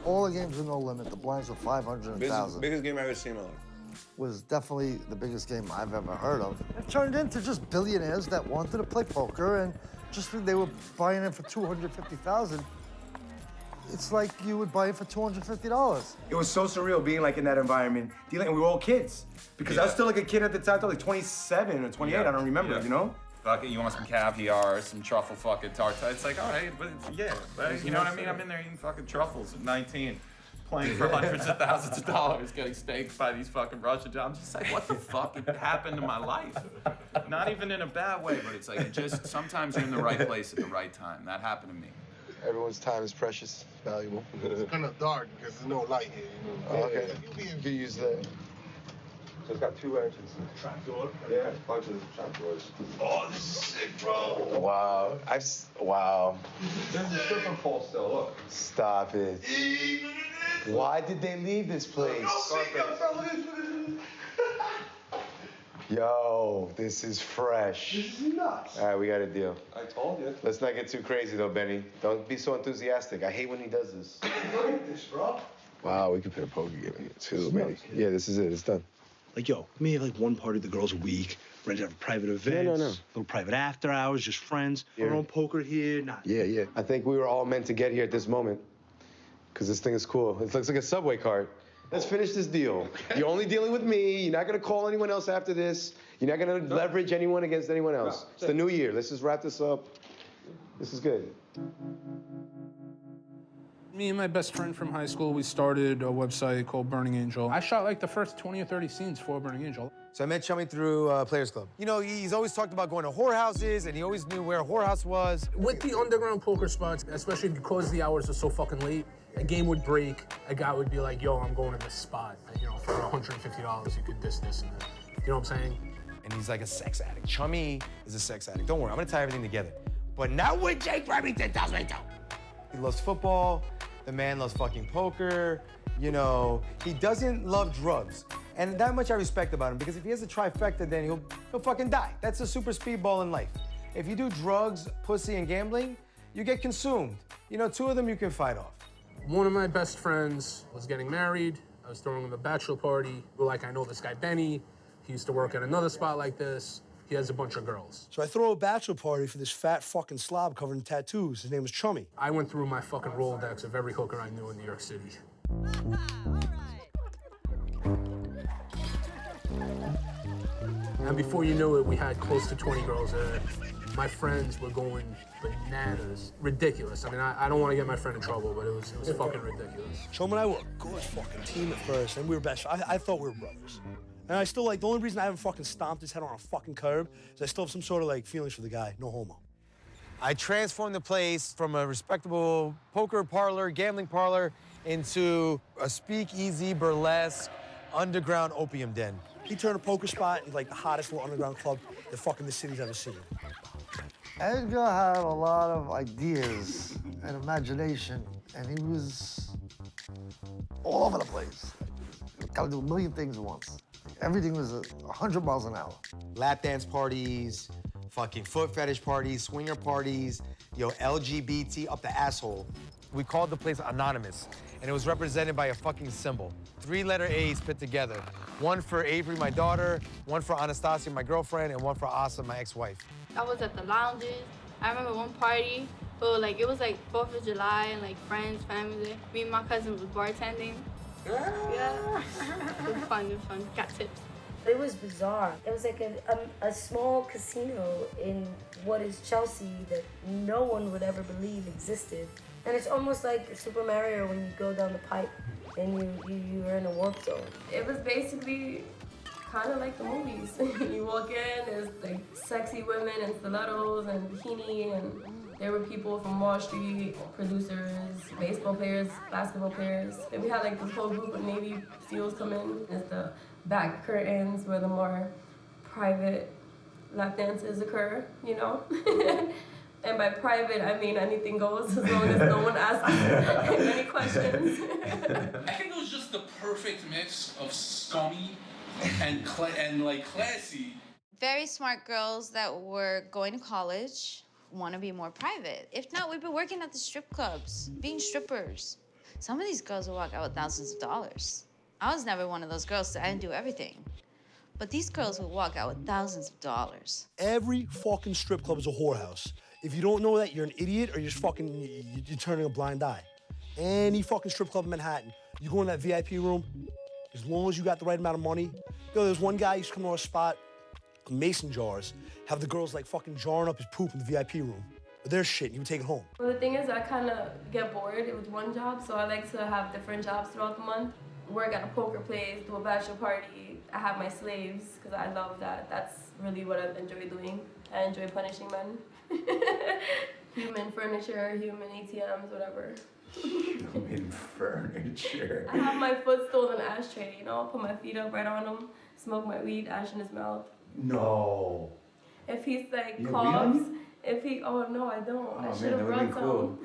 All the games were no limit. The blinds were 500 and 1,000. Biggest game I've ever seen in my life. Was definitely the biggest game I've ever heard of. It turned into just billionaires that wanted to play poker and they were buying it for $250,000. It's like you would buy it for $250. It was so surreal being in that environment, and we were all kids. Because I was still a kid at the time, like 27 or 28, I don't remember, Fuck it, you want some caviar, some truffle fucking tarts. It's like, all right, but you know what I mean? I'm in there eating fucking truffles at 19. playing for hundreds of thousands of dollars, getting staked by these fucking Russians. I'm just like, what the fuck happened to my life? Not even in a bad way, but it's like, sometimes you're in the right place at the right time. That happened to me. Everyone's time is precious, valuable. It's kind of dark because there's no light here, you know. Oh, okay. You can use that. So it's got 2 engines. Trapdoor? Yeah, a bunch of trapdoors. Oh, this is sick, bro. Wow. Wow. There's a stripper pole still, look. Stop it. Why did they leave this place? Yo, this is fresh. This is nuts. All right, we got a deal. I told you. Let's not get too crazy though, Benny. Don't be so enthusiastic. I hate when he does this. Look at this, bro. Wow, we could put a poker game in here too, Benny. Yeah, this is it. It's done. Like, yo, we may have like one party the girls a week, ready to have private events, No. little private after hours, just friends. Yeah. Our own poker here, not. Yeah. I think we were all meant to get here at this moment. Because this thing is cool. It looks like a subway cart. Let's finish this deal. You're only dealing with me. You're not going to call anyone else after this. You're not going to leverage anyone against anyone else. It's the new year. Let's just wrap this up. This is good. Me and my best friend from high school, we started a website called Burning Angel. I shot like the first 20 or 30 scenes for Burning Angel. So I met Chummy through Players Club. You know, he's always talked about going to whorehouses, and he always knew where a whorehouse was. With the underground poker spots, especially because the hours are so fucking late, a game would break, a guy would be like, yo, I'm going to this spot. And, you know, for $150, you could this, and that. You know what I'm saying? And he's like a sex addict. Chummy is a sex addict. Don't worry, I'm gonna tie everything together. But not what Jake Remington tells me to. He loves football. The man loves fucking poker. You know, he doesn't love drugs. And that much I respect about him, because if he has a trifecta, then he'll fucking die. That's a super speedball in life. If you do drugs, pussy, and gambling, you get consumed. You know, 2 of them you can fight off. One of my best friends was getting married. I was throwing him a bachelor party. We're like, I know this guy, Benny. He used to work at another spot like this. He has a bunch of girls. So I throw a bachelor party for this fat fucking slob covered in tattoos. His name was Chummy. I went through my fucking Rolodex of every hooker I knew in New York City. And before you knew it, we had close to 20 girls there. My friends were going bananas. Ridiculous. I mean, I don't want to get my friend in trouble, but it was fucking ridiculous. Chum and I were a good fucking team at first, and we were best. I thought we were brothers. And I still, like, the only reason I haven't fucking stomped his head on a fucking curb is I still have some sort of, like, feelings for the guy. No homo. I transformed the place from a respectable poker parlor, gambling parlor, into a speakeasy, burlesque, underground opium den. He turned a poker spot into, like, the hottest little underground club that fucking the city's ever seen. Edgar had a lot of ideas and imagination, and he was all over the place. Gotta do a million things at once. Everything was 100 miles an hour. Lap dance parties, fucking foot fetish parties, swinger parties, yo, LGBT up the asshole. We called the place Anonymous, and it was represented by a fucking symbol. 3-letter A's put together. One for Avery, my daughter, one for Anastasia, my girlfriend, and one for Asa, my ex-wife. I was at the lounges. I remember one party, but like it was like 4th of July and like friends, family. Me and my cousin was bartending. Yeah. It was fun, Got tips. It was bizarre. It was like a small casino in what is Chelsea that no one would ever believe existed. And it's almost like Super Mario when you go down the pipe and you're in a warp zone. It was basically kind of like the movies. You walk in, there's like sexy women and stilettos and bikini, and there were people from Wall Street, producers, baseball players, basketball players. And we had like this whole group of Navy SEALs come in. It's the back curtains where the more private lap dances occur, you know? And by private, I mean anything goes as long as no one asks any questions. I think it was just the perfect mix of scummy and like classy. Very smart girls that were going to college want to be more private. If not, we've been working at the strip clubs, being strippers. Some of these girls will walk out with thousands of dollars. I was never one of those girls, so I didn't do everything. But these girls will walk out with thousands of dollars. Every fucking strip club is a whorehouse. If you don't know that, you're an idiot or you're just fucking, you're turning a blind eye. Any fucking strip club in Manhattan, you go in that VIP room, as long as you got the right amount of money. Yo, there's one guy, used to come to our spot, mason jars, have the girls like fucking jarring up his poop in the VIP room. their shit and you would take it home. Well, the thing is, I kind of get bored with one job, so I like to have different jobs throughout the month. Work at a poker place, do a bachelor party. I have my slaves, because I love that. That's really what I enjoy doing. I enjoy punishing men. Human furniture, human ATMs, whatever. Human furniture. I have my footstool in an ashtray, you know, put my feet up right on him, smoke my weed, ash in his mouth. No. If he's like You have weed on coughs, if he, oh no, I don't. I should have brought some.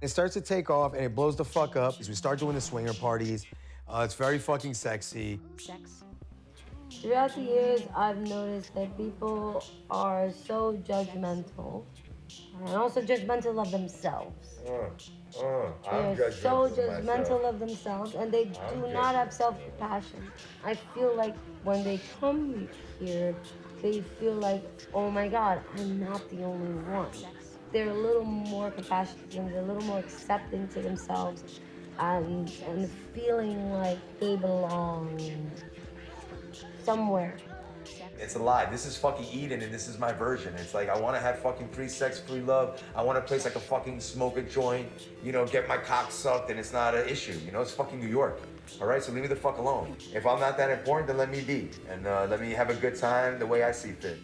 It starts to take off and it blows the fuck up as we start doing the swinger parties. It's very fucking sexy. Throughout the years, I've noticed that people are so judgmental and also judgmental of themselves. They're so judgmental of themselves and they do not have self-compassion. I feel like when they come here, they feel like, oh my God, I'm not the only one. They're a little more compassionate and they're a little more accepting to themselves and feeling like they belong somewhere. It's a lie. This is fucking Eden and this is my version. It's like, I want to have fucking free sex, free love. I want a place I can fucking smoke a joint, you know, get my cock sucked and it's not an issue. You know, it's fucking New York. All right, so leave me the fuck alone. If I'm not that important, then let me be. And let me have a good time the way I see fit.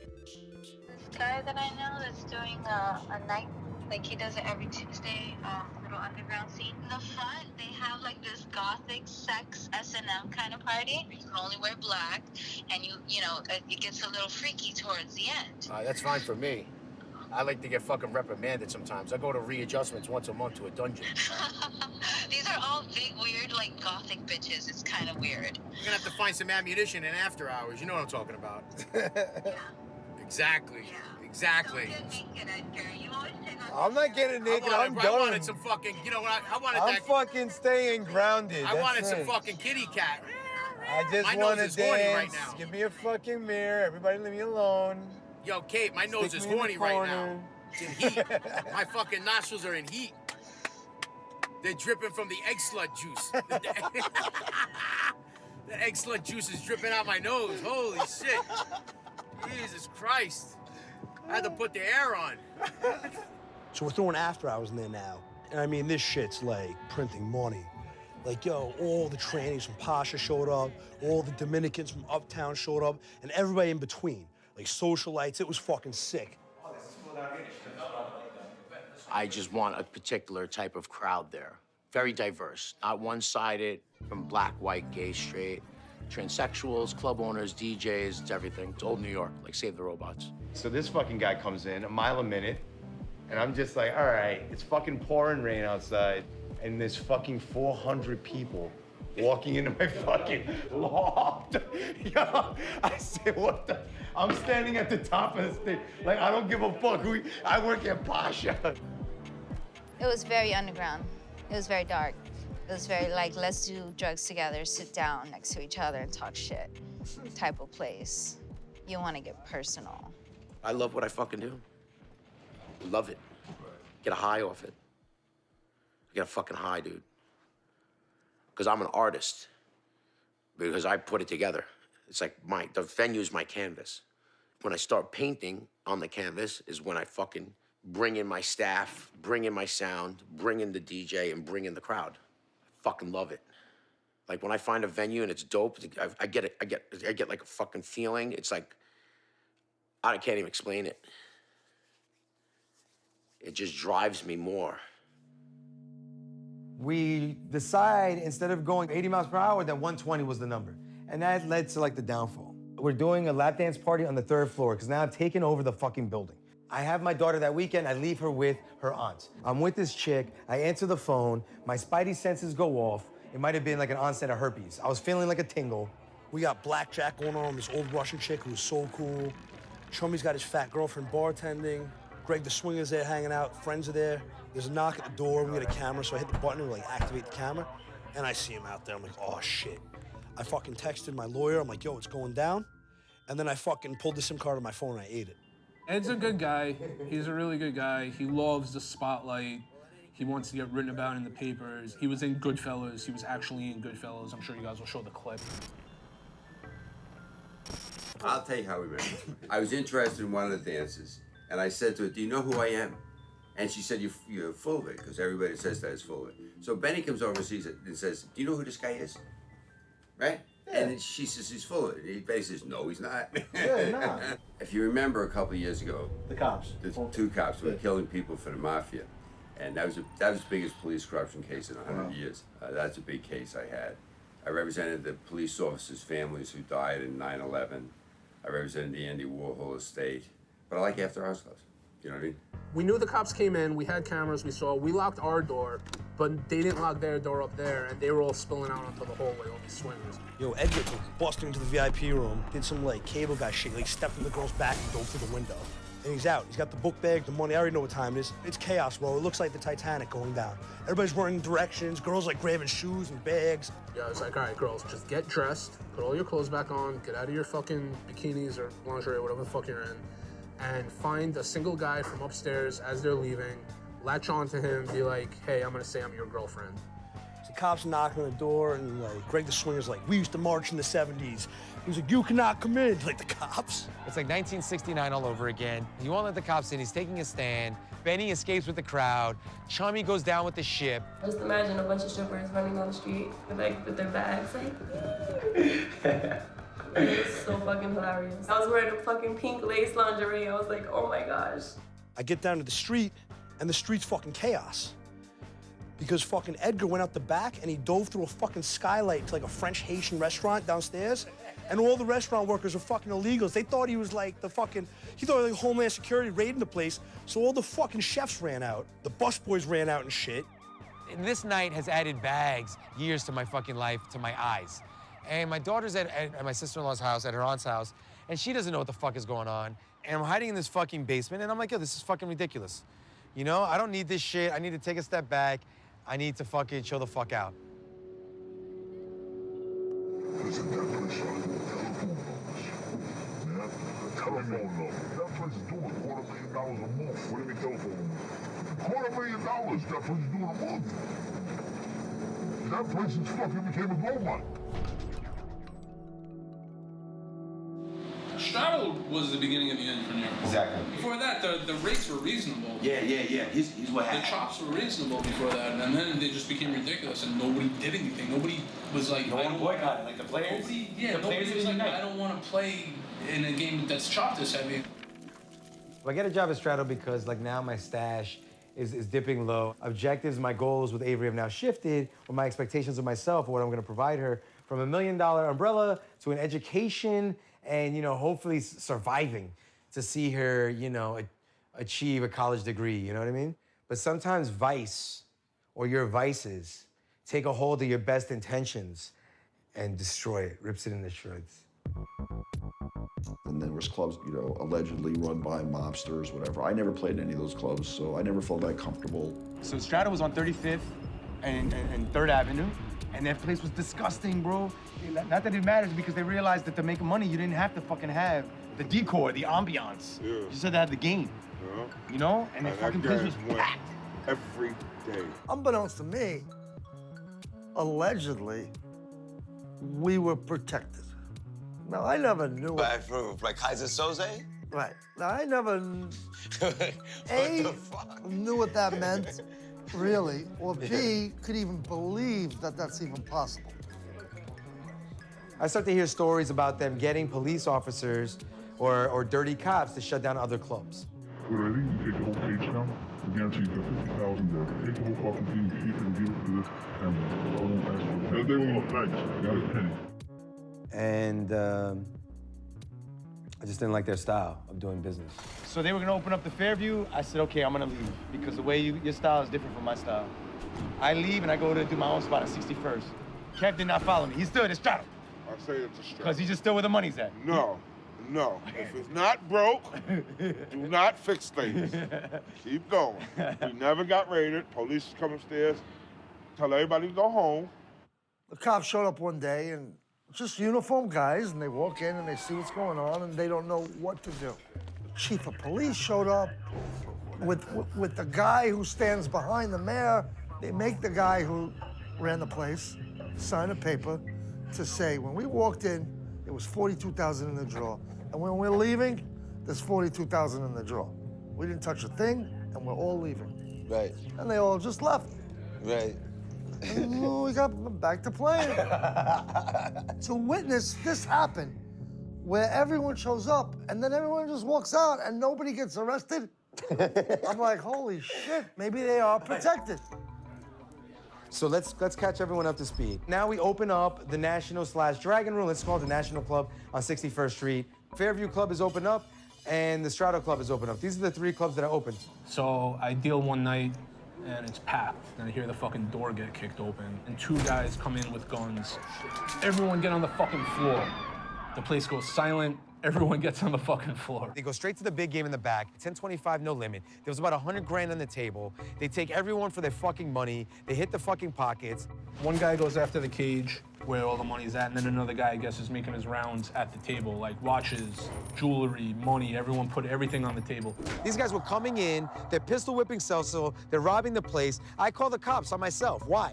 This guy that I know that's doing a night, like he does it every Tuesday, little underground scene. In the front, they have like this gothic sex S&M kind of party. You can only wear black, and you know, it gets a little freaky towards the end. That's fine for me. I like to get fucking reprimanded sometimes. I go to readjustments once a month to a dungeon. These are all big, weird, like gothic bitches. It's kind of weird. You're gonna have to find some ammunition in after hours. You know what I'm talking about. Yeah. Exactly. Yeah. Exactly. Don't get naked, Edgar. You always take on. I'm not getting naked. I'm done. I wanted some fucking, you know what? I wanted I'm that. fucking staying grounded. I wanted That's some it. fucking kitty cat. I just My want nose to is horny dance. right now. Give me a fucking mirror. Everybody leave me alone. Yo, Kate, my nose is Stick me in the horny right now. corner. It's in heat. My fucking nostrils are in heat. They're dripping from the egg slut juice. The egg slut juice is dripping out my nose. Holy shit. Jesus Christ. I had to put the air on. So we're throwing after hours in there now. And I mean, this shit's like printing money. Like, yo, all the trannies from Pasha showed up, all the Dominicans from Uptown showed up, and everybody in between. Like socialites, it was fucking sick. I just want a particular type of crowd there. Very diverse, not one-sided, from black, white, gay, straight, transsexuals, club owners, DJs, it's everything. It's old New York, like Save the Robots. So this fucking guy comes in, a mile a minute, and I'm just like, all right, it's fucking pouring rain outside, and there's fucking 400 people walking into my fucking loft. Yo, I said, what the? I'm standing at the top of the stage. Like, I don't give a fuck. I work at Pasha. It was very underground. It was very dark. It was very like, let's do drugs together, sit down next to each other and talk shit type of place. You want to get personal. I love what I fucking do. Love it. Get a high off it. I get a fucking high, dude. Because I'm an artist. Because I put it together. It's like the venue's my canvas. When I start painting on the canvas is when I fucking bring in my staff, bring in my sound, bring in the DJ, and bring in the crowd. I fucking love it. Like when I find a venue and it's dope, I get like a fucking feeling. It's like, I can't even explain it. It just drives me more. We decide, instead of going 80 miles per hour, that 120 was the number. And that led to like the downfall. We're doing a lap dance party on the 3rd floor because now I've taken over the fucking building. I have my daughter that weekend, I leave her with her aunt. I'm with this chick, I answer the phone, my spidey senses go off. It might have been like an onset of herpes. I was feeling like a tingle. We got blackjack going on, this old Russian chick who's so cool. Chummy's got his fat girlfriend bartending. Greg the swinger's there hanging out, friends are there. There's a knock at the door, we get a camera, so I hit the button and like activate the camera. And I see him out there, I'm like, oh shit. I fucking texted my lawyer, I'm like, yo, it's going down. And then I fucking pulled the SIM card on my phone and I ate it. Ed's a good guy. He's a really good guy. He loves the spotlight. He wants to get written about in the papers. He was in Goodfellas. He was actually in Goodfellas. I'm sure you guys will show the clip. I'll tell you how we met. I was interested in one of the dances, And I said to her, do you know who I am? And she said, you're full of it, because everybody says that is full of it. So Benny comes over and sees it and says, do you know who this guy is? Right? Yeah. And she says, he's full of it. And Benny says, no, he's not. Yeah, nah. If you remember a couple of years ago, the cops. The two cops were killing people for the mafia. And that was the biggest police corruption case in 100 years. That's a big case I had. I represented the police officers' families who died in 9/11. I represented the Andy Warhol estate. But I like after-hours clubs. You know what I mean? We knew the cops came in, we had cameras, we locked our door, but they didn't lock their door up there, and they were all spilling out onto the hallway, all these swingers. Yo, Edgar busted into the VIP room, did some like cable guy shit, like stepped in the girl's back and dove through the window. And he's out. He's got the book bag, the money. I already know what time it is. It's chaos, bro. It looks like the Titanic going down. Everybody's running directions. Girls like grabbing shoes and bags. Yeah, I was like, all right, girls, just get dressed, put all your clothes back on, get out of your fucking bikinis or lingerie, whatever the fuck you're in, and find a single guy from upstairs as they're leaving, latch on to him, be like, hey, I'm gonna say I'm your girlfriend. The cops knock on the door, and like Greg the Swinger's like, we used to march in the 70s. He's like, you cannot come in. Like, the cops? It's like 1969 all over again. He won't let the cops in. He's taking a stand. Benny escapes with the crowd. Chummy goes down with the ship. Just imagine a bunch of strippers running down the street with their bags, like. It was so fucking hilarious. I was wearing a fucking pink lace lingerie. I was like, oh my gosh. I get down to the street, and the street's fucking chaos. Because fucking Edgar went out the back, and he dove through a fucking skylight to like a French-Haitian restaurant downstairs. And all the restaurant workers are fucking illegals. They thought he was like he thought like Homeland Security raiding the place. So all the fucking chefs ran out. The busboys ran out and shit. And this night has added bags, years to my fucking life, to my eyes. And my daughter's at my sister-in-law's house, at her aunt's house, and she doesn't know what the fuck is going on. And I'm hiding in this fucking basement, and I'm like, yo, this is fucking ridiculous. You know, I don't need this shit. I need to take a step back. I need to fucking chill the fuck out. Telephone number. That place is doing $250,000 a month. What do you mean telephone number? $250,000 that place is doing a month. That place is fucking became a gold mine. Straddle was the beginning of the end for New York. Exactly. Before that, the rates were reasonable. Yeah. He's what happened. The chops were reasonable before that, and then they just became ridiculous, and nobody did anything. Nobody was like, no one boycotted, like the players. Nobody was like, I don't want to play in a game that's chop this heavy. I get a job at Straddle because like now my stash is dipping low. Objectives, my goals with Avery have now shifted, or my expectations of myself, or what I'm gonna provide her, from $1 million umbrella to an education and, you know, hopefully surviving to see her, you know, achieve a college degree, you know what I mean? But sometimes vice, or your vices, take a hold of your best intentions and destroy it, rips it into shreds. And there was clubs, you know, allegedly run by mobsters, whatever. I never played in any of those clubs, so I never felt that comfortable. So Strata was on 35th and 3rd Avenue, and that place was disgusting, bro. Not that it matters, because they realized that to make money, you didn't have to fucking have the decor, the ambiance. Yeah. You just had to have the game. Yeah. You know? And the fucking place was packed. Every day. Unbeknownst to me, allegedly, we were protected. Now, I never knew it. Like Kaiser Soze? Right. Now, I never, knew what that meant, really, or B, could even believe that that's even possible. I start to hear stories about them getting police officers or dirty cops to shut down other clubs. We're ready. You take the whole page down. We guarantee you got 50,000 there. Take the whole fucking thing, keep it, and give it to this, and I won't ask for it. They were little thanks. Got a penny. And I just didn't like their style of doing business. So they were gonna open up the Fairview. I said, okay, I'm gonna leave, because the way your style is different from my style. I leave and I go to do my own spot at 61st. Kev did not follow me. He stood at Straddle. I say it's a strap. Because he's just still where the money's at. No. If it's not broke, do not fix things. Keep going. We never got raided. Police come upstairs, tell everybody to go home. The cops showed up one day, and just uniformed guys, and they walk in and they see what's going on, and they don't know what to do. The chief of police showed up with the guy who stands behind the mayor. They make the guy who ran the place sign a paper to say, when we walked in, there was $42,000 in the drawer. And when we're leaving, there's $42,000 in the drawer. We didn't touch a thing, and we're all leaving. Right. And they all just left. Right. And we got back to playing. To witness this happen, where everyone shows up, and then everyone just walks out, and nobody gets arrested. I'm like, holy shit, maybe they are protected. So let's catch everyone up to speed. Now we open up the National/Dragon Room. Let's call it the National Club on 61st Street. Fairview Club is open up, and the Strato Club is open up. These are the 3 clubs that are open. So I deal one night, and it's packed. And I hear the fucking door get kicked open, and 2 guys come in with guns. Everyone get on the fucking floor. The place goes silent. Everyone gets on the fucking floor. They go straight to the big game in the back, 1025 no limit. There was about 100 grand on the table. They take everyone for their fucking money. They hit the fucking pockets. One guy goes after the cage where all the money's at, and then another guy, I guess, is making his rounds at the table, like watches, jewelry, money. Everyone put everything on the table. These guys were coming in, they're pistol whipping Celso, they're robbing the place. I call the cops on myself. Why?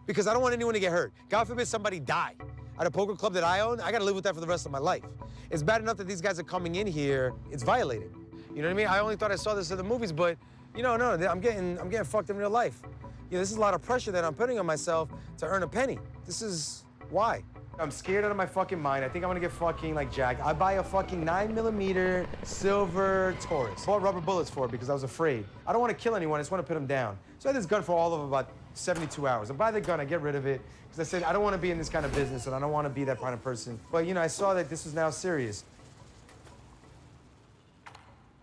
Because I don't want anyone to get hurt. God forbid somebody die. At a poker club that I own, I gotta live with that for the rest of my life. It's bad enough that these guys are coming in here, it's violating. You know what I mean? I only thought I saw this in the movies, but no, I'm getting fucked in real life. You know, this is a lot of pressure that I'm putting on myself to earn a penny. This is why. I'm scared out of my fucking mind. I think I'm gonna get fucking like Jack. I buy a fucking 9mm silver Taurus. Bought rubber bullets for it because I was afraid. I don't want to kill anyone, I just want to put them down. So I had this gun for all of about 72 hours. I buy the gun, I get rid of it, because I said, I don't want to be in this kind of business, and I don't want to be that kind of person. But, you know, I saw that this was now serious.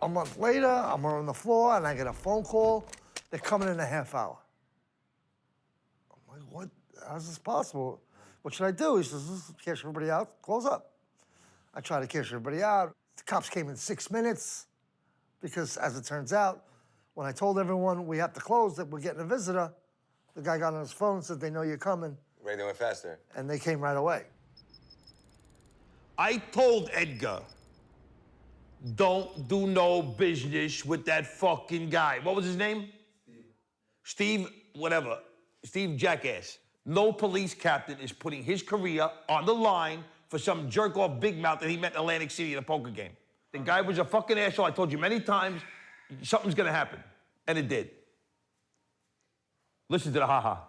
A month later, I'm on the floor, and I get a phone call. They're coming in a half hour. I'm like, what? How's this possible? What should I do? He says, cash everybody out, close up. I try to cash everybody out. The cops came in 6 minutes, because as it turns out, when I told everyone we have to close, that we're getting a visitor, the guy got on his phone and said, they know you're coming. Right, they went faster. And they came right away. I told Edgar, don't do no business with that fucking guy. What was his name? Steve, whatever. Steve Jackass. No police captain is putting his career on the line for some jerk-off big mouth that he met in Atlantic City in a poker game. The guy was a fucking asshole. I told you many times, something's gonna happen. And it did. Listen to the ha-ha.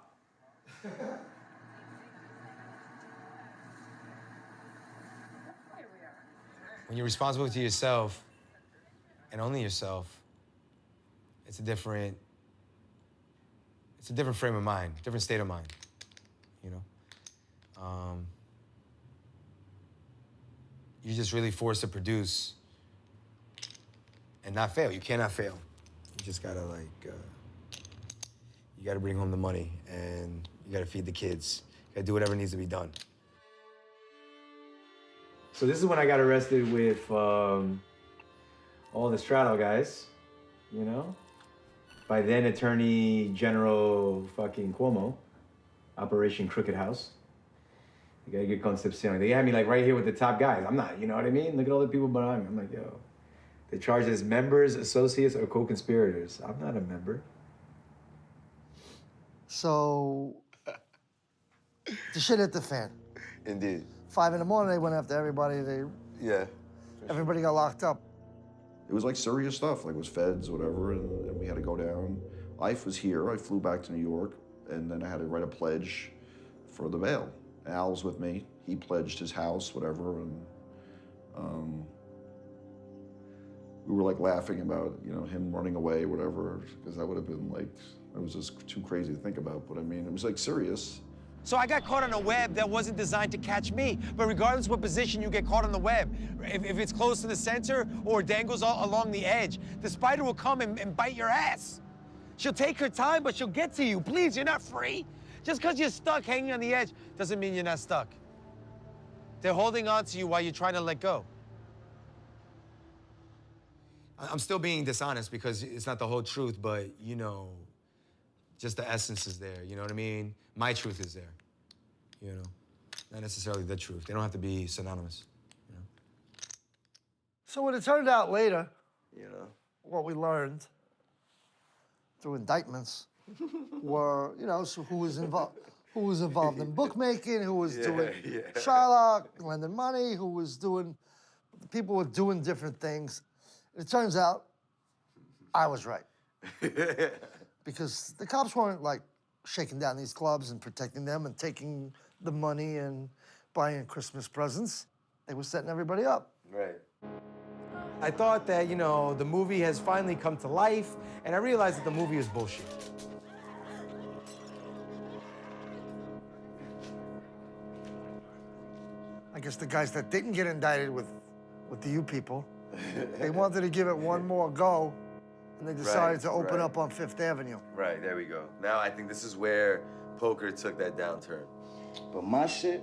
When you're responsible to yourself, and only yourself, it's a different frame of mind, different state of mind, you know? You're just really forced to produce and not fail. You cannot fail. You just gotta, like, you gotta bring home the money, and you gotta feed the kids. You gotta do whatever needs to be done. So this is when I got arrested with all the Strato guys, you know? By then Attorney General fucking Cuomo, Operation Crooked House. You gotta get Concepcion. They had me like right here with the top guys. I'm not, you know what I mean? Look at all the people behind me. I'm like, yo. They're charged as members, associates, or co-conspirators. I'm not a member. So, the shit hit the fan. Indeed. 5 in the morning, they went after everybody. Yeah. Everybody got locked up. It was like serious stuff, like it was feds, whatever, and we had to go down. Life was here. I flew back to New York, and then I had to write a pledge for the bail. Al's with me. He pledged his house, whatever, and we were like laughing about, you know, him running away, whatever, because that would have been like, it was just too crazy to think about. But I mean, it was like serious. So I got caught on a web that wasn't designed to catch me. But regardless of what position you get caught on the web, if it's close to the center or dangles along the edge, the spider will come and bite your ass. She'll take her time, but she'll get to you. Please, you're not free. Just because you're stuck hanging on the edge doesn't mean you're not stuck. They're holding on to you while you're trying to let go. I'm still being dishonest because it's not the whole truth, but, you know, just the essence is there, you know what I mean? My truth is there, you know? Not necessarily the truth. They don't have to be synonymous, you know? So when it turned out later, you know, what we learned through indictments were, you know, so who was involved in bookmaking, who was doing Shylock, lending money, people were doing different things. It turns out I was right. Because the cops weren't like shaking down these clubs and protecting them and taking the money and buying Christmas presents. They were setting everybody up. Right. I thought that, you know, the movie has finally come to life, and I realized that the movie is bullshit. I guess the guys that didn't get indicted with the you people, they wanted to give it one more go, and they decided to open up on Fifth Avenue. Right, there we go. Now I think this is where poker took that downturn. But my shit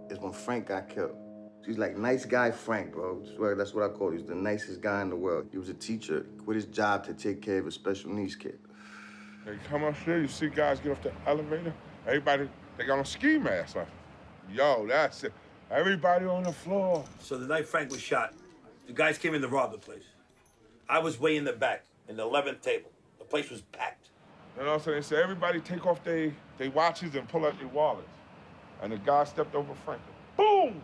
is when Frank got killed. He's like nice guy Frank, bro. That's what I call him. He's the nicest guy in the world. He was a teacher, quit his job to take care of a special needs kid. They come upstairs, you see guys get off the elevator, everybody, they got on ski masks. Like, yo, that's it. Everybody on the floor. So the night Frank was shot, the guys came in to rob the place. I was way in the back, in the 11th table. The place was packed. You know what I'm saying? They said, everybody take off their watches and pull out their wallets. And the guy stepped over Frank. Boom!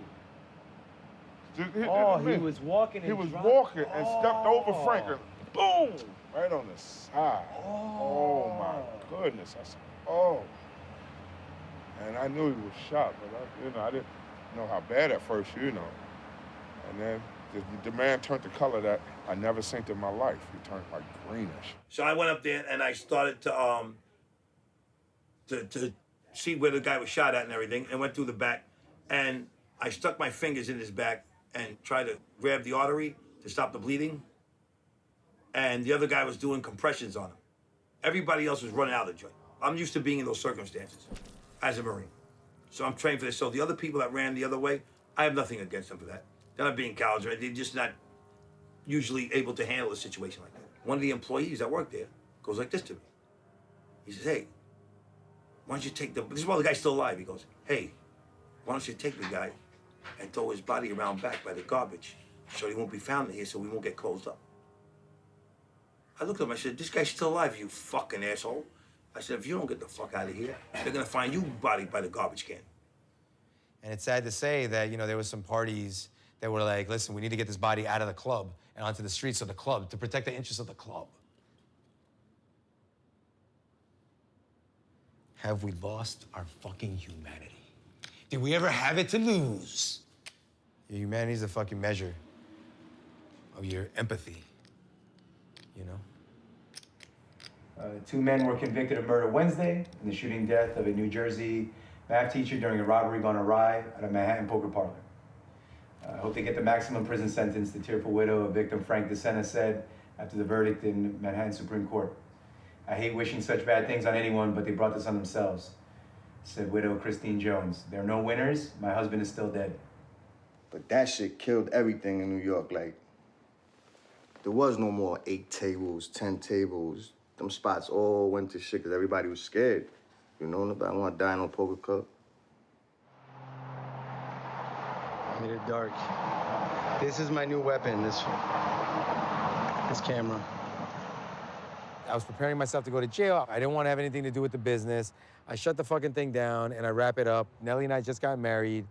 He was walking and He was walking and stepped over Frank and boom! Right on the side. Oh my goodness. I said, oh. And I knew he was shot, but I didn't know how bad at first, you know. And then the man turned the color that I never seen in my life. He turned like greenish. So I went up there and I started to see where the guy was shot at and everything, and went through the back, and I stuck my fingers in his back and tried to grab the artery to stop the bleeding, and the other guy was doing compressions on him. Everybody else was running out of the joint. I'm used to being in those circumstances as a Marine. So I'm trained for this. So the other people that ran the other way, I have nothing against them for that. They're not being cowards, right? They're just not usually able to handle a situation like that. One of the employees that worked there goes like this to me. He says, hey, why don't you take this is while the guy's still alive. He goes, hey, why don't you take the guy and throw his body around back by the garbage so he won't be found in here, so we won't get closed up. I looked at him, I said, this guy's still alive, you fucking asshole. I said, if you don't get the fuck out of here, they're gonna find you body by the garbage can. And it's sad to say that, you know, there was some parties that were like, listen, we need to get this body out of the club and onto the streets of the club to protect the interests of the club. Have we lost our fucking humanity? Did we ever have it to lose? Your humanity is a fucking measure of your empathy, you know? 2 men were convicted of murder Wednesday in the shooting death of a New Jersey math teacher during a robbery gone awry at a Manhattan poker parlor. I hope they get the maximum prison sentence, the tearful widow of victim Frank DeSena said after the verdict in Manhattan Supreme Court. I hate wishing such bad things on anyone, but they brought this on themselves, said widow Christine Jones. There are no winners. My husband is still dead. But that shit killed everything in New York. Like, there was no more 8 tables, 10 tables. Them spots all went to shit because everybody was scared. You know, nobody want to die in a poker club. Made it dark. This is my new weapon, this camera. I was preparing myself to go to jail. I didn't want to have anything to do with the business. I shut the fucking thing down and I wrap it up. Nellie and I just got married.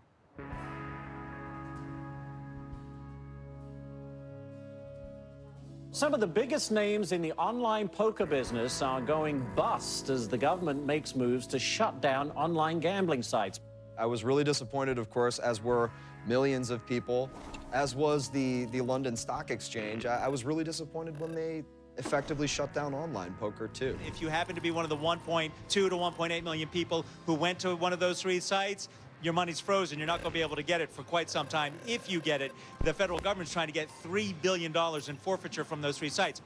Some of the biggest names in the online poker business are going bust as the government makes moves to shut down online gambling sites. I was really disappointed, of course, as were millions of people, as was the London Stock Exchange. I was really disappointed when they effectively shut down online poker, too. If you happen to be one of the 1.2 to 1.8 million people who went to one of those 3 sites, your money's frozen. You're not going to be able to get it for quite some time. If you get it, the federal government's trying to get $3 billion in forfeiture from those 3 sites.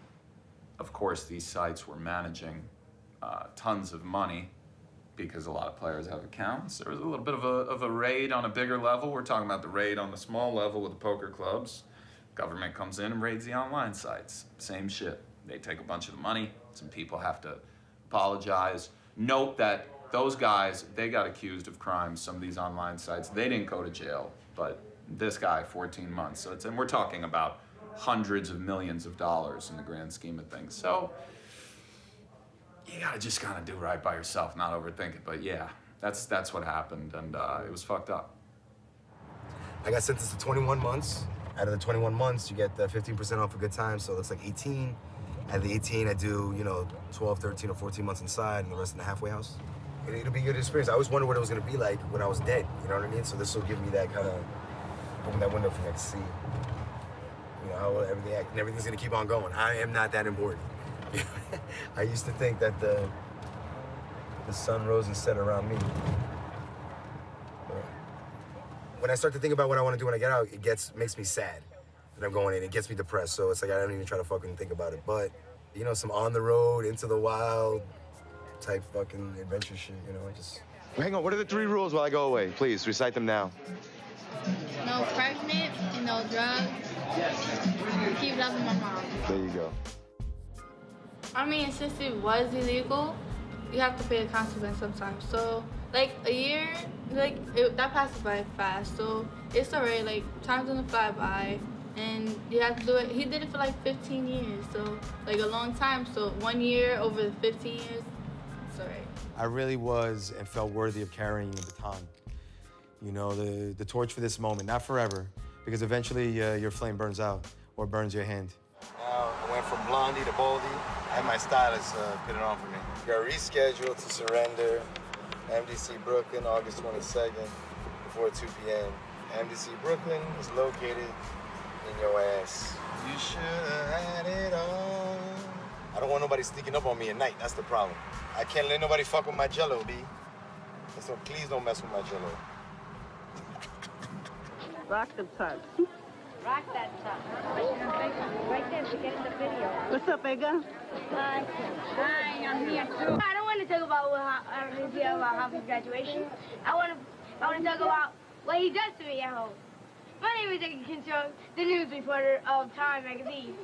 Of course, these sites were managing tons of money because a lot of players have accounts. There was a little bit of a raid on a bigger level. We're talking about the raid on the small level with the poker clubs. Government comes in and raids the online sites. Same shit. They take a bunch of the money. Some people have to apologize. Note that those guys, they got accused of crimes, some of these online sites. They didn't go to jail, but this guy, 14 months. So and we're talking about hundreds of millions of dollars in the grand scheme of things. So you gotta just kind of do right by yourself, not overthink it. But yeah, that's what happened, and it was fucked up. I got sentenced to 21 months. Out of the 21 months, you get 15% off a good time, so it looks like 18. Out of the 18, I do, 12, 13, or 14 months inside, and the rest in the halfway house. It'll be a good experience. I always wondered what it was gonna be like when I was dead, you know what I mean? So this will give me that kind of, open that window for me to see, how everything act, and everything's gonna keep on going. I am not that important. I used to think that the sun rose and set around me. When I start to think about what I want to do when I get out, makes me sad that I'm going in. It gets me depressed, so it's like I don't even try to fucking think about it. But, some on the road, into the wild type fucking adventure shit, just... Hang on, what are the 3 rules while I go away? Please, recite them now. No pregnant and no drugs. Keep loving my mom. There you go. I mean, since it was illegal, you have to pay a consequence sometimes. So, like, a year, that passes by fast. So, it's alright, time's gonna fly by. And you have to do it. He did it for 15 years. So, a long time. So, 1 year over the 15 years, it's alright. I really was and felt worthy of carrying the baton. The torch for this moment, not forever, because eventually your flame burns out or burns your hand. Now, I went from blondie to baldy, and my stylist put it on for me. Got rescheduled to surrender, MDC Brooklyn, August 22nd, before 2 p.m. MDC Brooklyn is located in your ass. You should have had it all. I don't want nobody sneaking up on me at night, that's the problem. I can't let nobody fuck with my jello, B. So please don't mess with my jello. Rock the tug. Rock that tub. Right there to get in the video. What's up, Ega? Hi. Hi, I'm here too. I don't want to talk about Harvey's graduation. I want to talk about what he does to me at home. My name is Ega Kincho, the news reporter of Time magazine.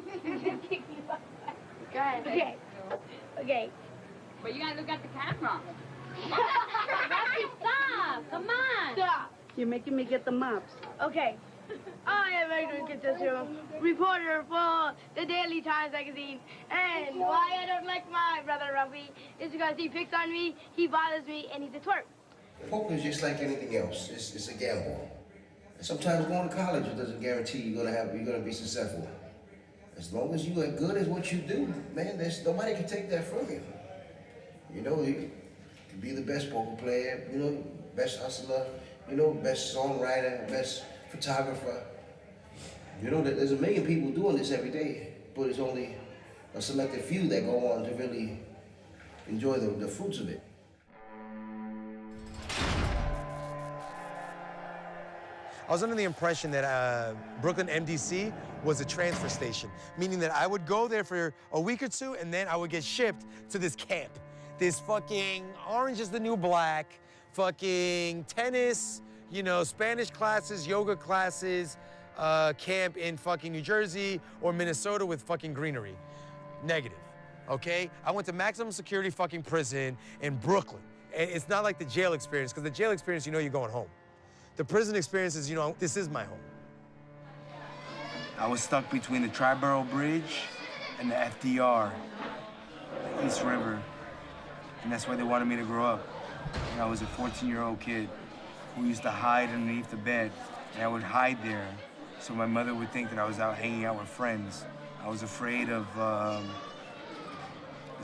Go ahead. Okay. But you gotta look at the camera. Stop! Come on! Stop! You're making me get the mops. Okay. I am Ega Kincho, reporter for the Daily Times magazine. And why I don't like my brother Rafi is because he picks on me, he bothers me, and he's a twerp. Poker is just like anything else. It's a gamble. And sometimes going to college doesn't guarantee you're gonna be successful. As long as you are good at what you do, man, nobody can take that from you. You can be the best poker player, best hustler, best songwriter, best photographer. There's a million people doing this every day, but it's only a selected few that go on to really enjoy the fruits of it. I was under the impression that Brooklyn MDC was a transfer station, meaning that I would go there for a week or two and then I would get shipped to this camp. This fucking Orange is the New Black, fucking tennis, Spanish classes, yoga classes, camp in fucking New Jersey or Minnesota with fucking greenery. Negative, okay? I went to maximum security fucking prison in Brooklyn. And it's not like the jail experience, because the jail experience, you're going home. The prison experience is, this is my home. I was stuck between the Triborough Bridge and the FDR, the East River. And that's where they wanted me to grow up. And I was a 14-year-old kid who used to hide underneath the bed. And I would hide there so my mother would think that I was out hanging out with friends. I was afraid of the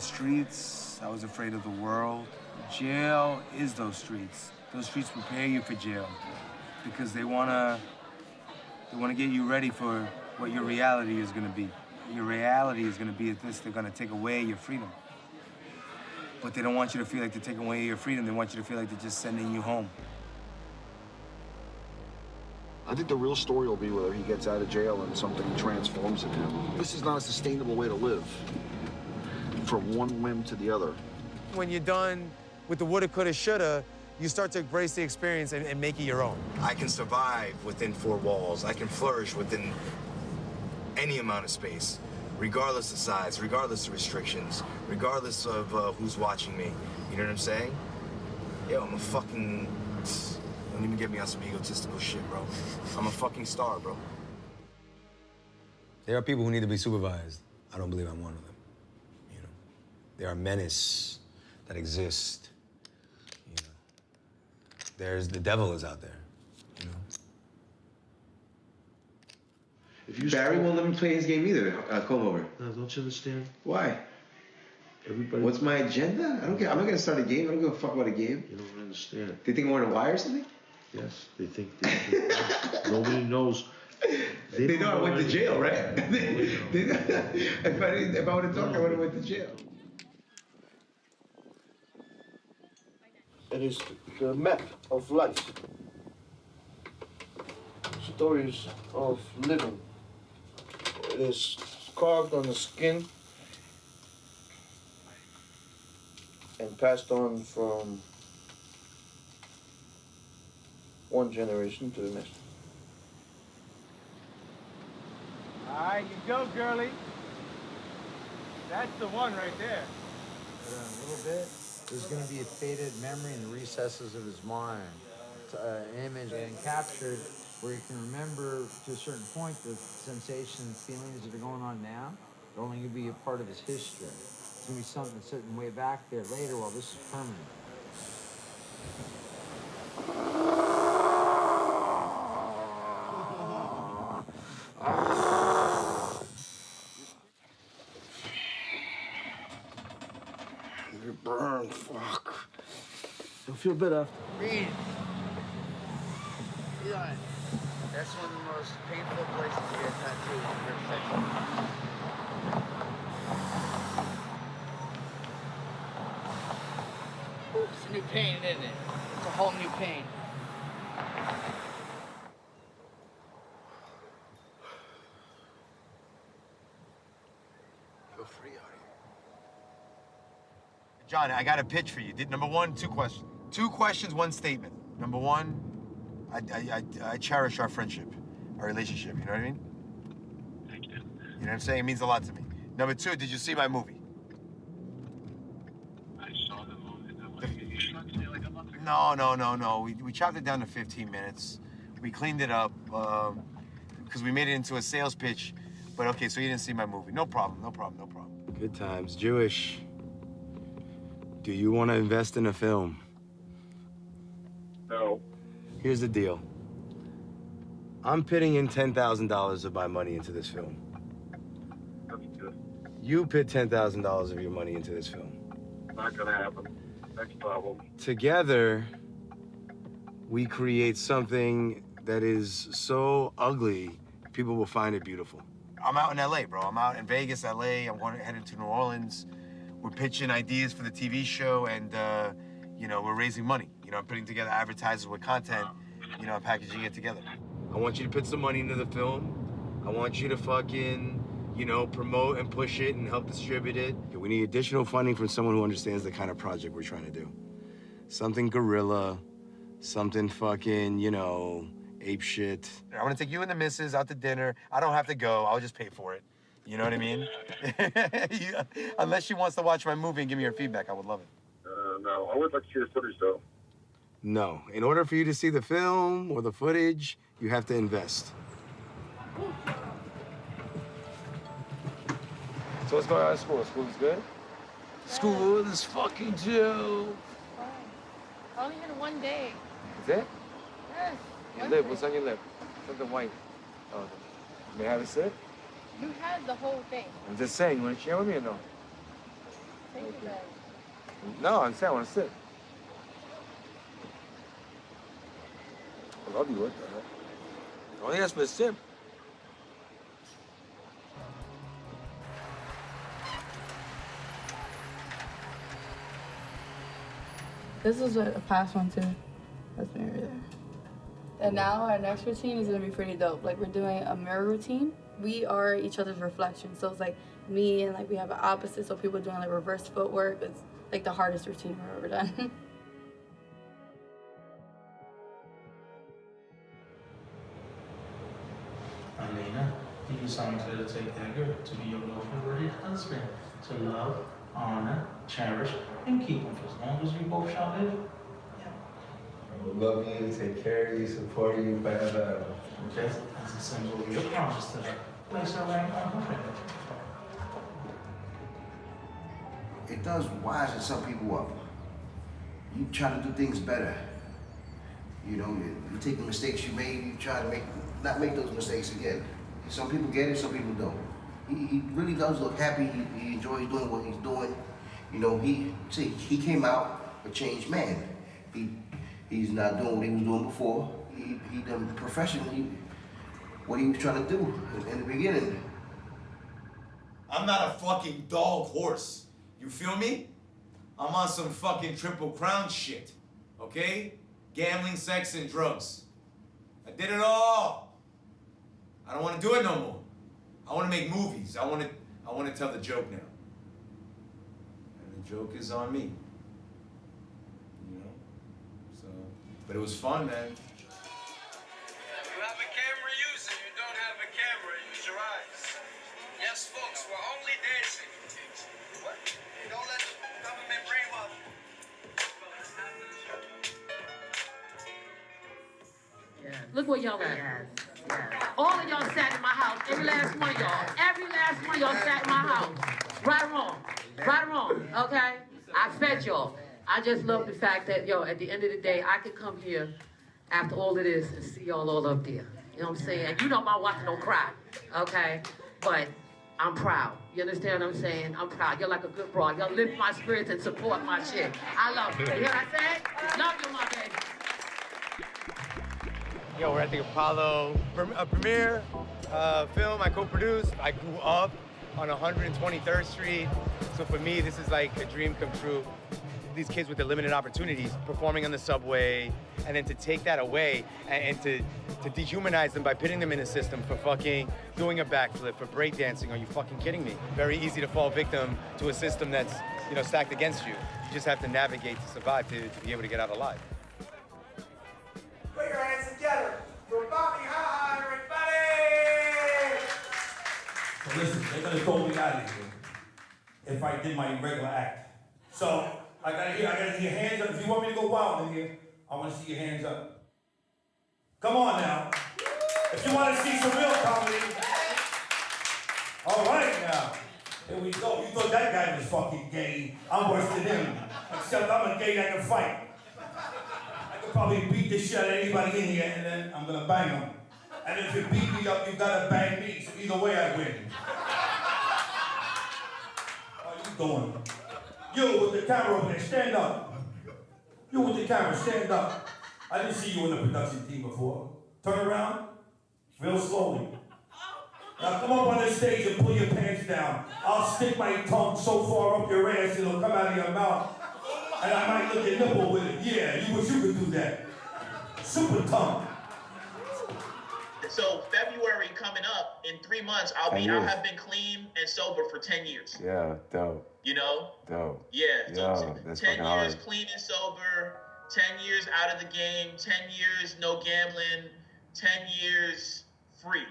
streets. I was afraid of the world. Jail is those streets. Those streets prepare you for jail because they wanna get you ready for what your reality is gonna be. Your reality is gonna be this, they're gonna take away your freedom. But they don't want you to feel like they're taking away your freedom, they want you to feel like they're just sending you home. I think the real story will be whether he gets out of jail and something transforms in him. This is not a sustainable way to live, from one limb to the other. When you're done with the woulda, coulda, shoulda, you start to embrace the experience and make it your own. I can survive within 4 walls. I can flourish within any amount of space, regardless of size, regardless of restrictions, regardless of who's watching me. You know what I'm saying? Yo, I'm a fucking... Don't even get me on some egotistical shit, bro. I'm a fucking star, bro. There are people who need to be supervised. I don't believe I'm one of them. There are menace that exist. There's the devil is out there. Barry won't let me play his game either, Comover. No, don't you understand? Why? Everybody. What's my agenda? I don't care. I'm not gonna start a game. I don't give a fuck about a game. You don't understand. They think I'm wearing a wire or something? Yes, they think nobody knows. They know I went to jail, right? They know. If I would have talked, I would have went to jail. It is the map of life. Stories of living. It is carved on the skin and passed on from one generation to the next. All right, you go, girlie. That's the one right there. In a little bit, there's going to be a faded memory in the recesses of his mind. An image getting captured where you can remember to a certain point the sensations, feelings that are going on now. They're only going to be a part of his history. It's going to be something that's sitting way back there later while this is permanent. You're burned, fuck. You'll feel better. Read. Eli, that's one of the most painful places to get tattooed in your section. It's a new pain, isn't it? It's a whole new pain. Feel free out here. John, I got a pitch for you. Number one, 2 questions. 2 questions, 1 statement. Number 1, I cherish our friendship, our relationship, you know what I mean? Thank you. You know what I'm saying? It means a lot to me. Number 2, did you see my movie? I saw the movie. You shot today like a month ago. No. We chopped it down to 15 minutes. We cleaned it up because we made it into a sales pitch. But okay, so you didn't see my movie. No problem. Good times. Jewish. Do you want to invest in a film? No. Here's the deal. I'm pitting in $10,000 of my money into this film. That's good. You put $10,000 of your money into this film. Not gonna happen. Next problem. Together, we create something that is so ugly, people will find it beautiful. I'm out in LA, bro. I'm out in Vegas, LA. I'm heading to New Orleans. We're pitching ideas for the TV show, and we're raising money. I'm putting together advertisers with content, and packaging it together. I want you to put some money into the film. I want you to fucking, promote and push it and help distribute it. We need additional funding from someone who understands the kind of project we're trying to do. Something Korilla, something fucking, ape shit. I want to take you and the missus out to dinner. I don't have to go. I'll just pay for it. You know what I mean? Unless she wants to watch my movie and give me her feedback, I would love it. No. I would like to see the footage, though. No. In order for you to see the film or the footage, you have to invest. So what's going on at school? School is good? School is fucking Joe. I only had 1 day. Is it? Yes. Your lip, what's on your lip? Something white. Oh, may I have a sip? You had the whole thing. I'm just saying, you want to share with me or no? Take it back. No, I'm saying I want to sip. I love you, what the heck? I only asked for a sip. This is a past one too. That's me right there. And now our next routine is gonna be pretty dope. Like we're doing a mirror routine. We are each other's reflection. So it's like me and like we have an opposite. So people doing like reverse footwork. It's like the hardest routine we've ever done. Elena, you signed to take Edgar to be your noteworthy husband, to love, honor, cherish, and keep him for as long as you both shall live. I will love you, take care of you, support you forever. Okay? As a symbol of your promise to her, place her ring on her finger. It does wisen some people up. You try to do things better. You take the mistakes you made, you try to not make those mistakes again. Some people get it, some people don't. He really does look happy. He enjoys doing what he's doing. You know, he came out a changed man. He's not doing what he was doing before. He done professionally what he was trying to do in the beginning. I'm not a fucking dog horse. You feel me? I'm on some fucking Triple Crown shit. Okay? Gambling, sex, and drugs. I did it all. I don't want to do it no more. I want to make movies. I want to tell the joke now. And the joke is on me. You know? So, but it was fun, man. You have a camera, use it. You don't have a camera, use your eyes. Yes, folks, we're only dancing. What? Don't let the government brainwash you. Look where y'all at. All of y'all sat in my house. Every last one of y'all. Every last one of y'all sat in my house. Right or wrong. Right or wrong. Okay? I fed y'all. I just love the fact that, yo, at the end of the day, I could come here after all of this and see y'all all up there. You know what I'm saying? And you know my wife don't cry. Okay? But I'm proud. You understand what I'm saying? I'm proud. You're like a good broad. Y'all lift my spirits and support my shit. I love you. You hear what I said? Love you, my baby. Yo, we're at the Apollo premiere film I co-produced. I grew up on 123rd Street. So for me, this is like a dream come true. These kids with the limited opportunities, performing on the subway, and then to take that away and to dehumanize them by pitting them in a system for fucking doing a backflip, for breakdancing. Are you fucking kidding me? Very easy to fall victim to a system that's, you know, stacked against you. You just have to navigate to survive to be able to get out alive. Put your hands together for Bobby High, everybody! So listen, they're gonna throw me out of here if I did my regular act. So I gotta hear your hands up. If you want me to go wild in here, I wanna see your hands up. Come on now. If you wanna see some real comedy. All right now. Here we go. You thought that guy was fucking gay. I'm worse than him. Except I'm a gay that can fight. Probably beat the shit out of anybody in here, and then I'm gonna bang them. And if you beat me up, you gotta bang me. So either way, I win. How you doing? You with the camera over there, stand up. You with the camera, stand up. I didn't see you in the production team before. Turn around, real slowly. Now come up on this stage and pull your pants down. I'll stick my tongue so far up your ass it'll come out of your mouth. And I might look at nipple with it. Yeah, you wish you could do that. Super tongue. So February coming up, in 3 months, I'll have been clean and sober for 10 years. Yeah, dope. You know? Dope. Yeah. So that's 10 fucking years hard. clean and sober, 10 years out of the game, 10 years no gambling, 10 years free.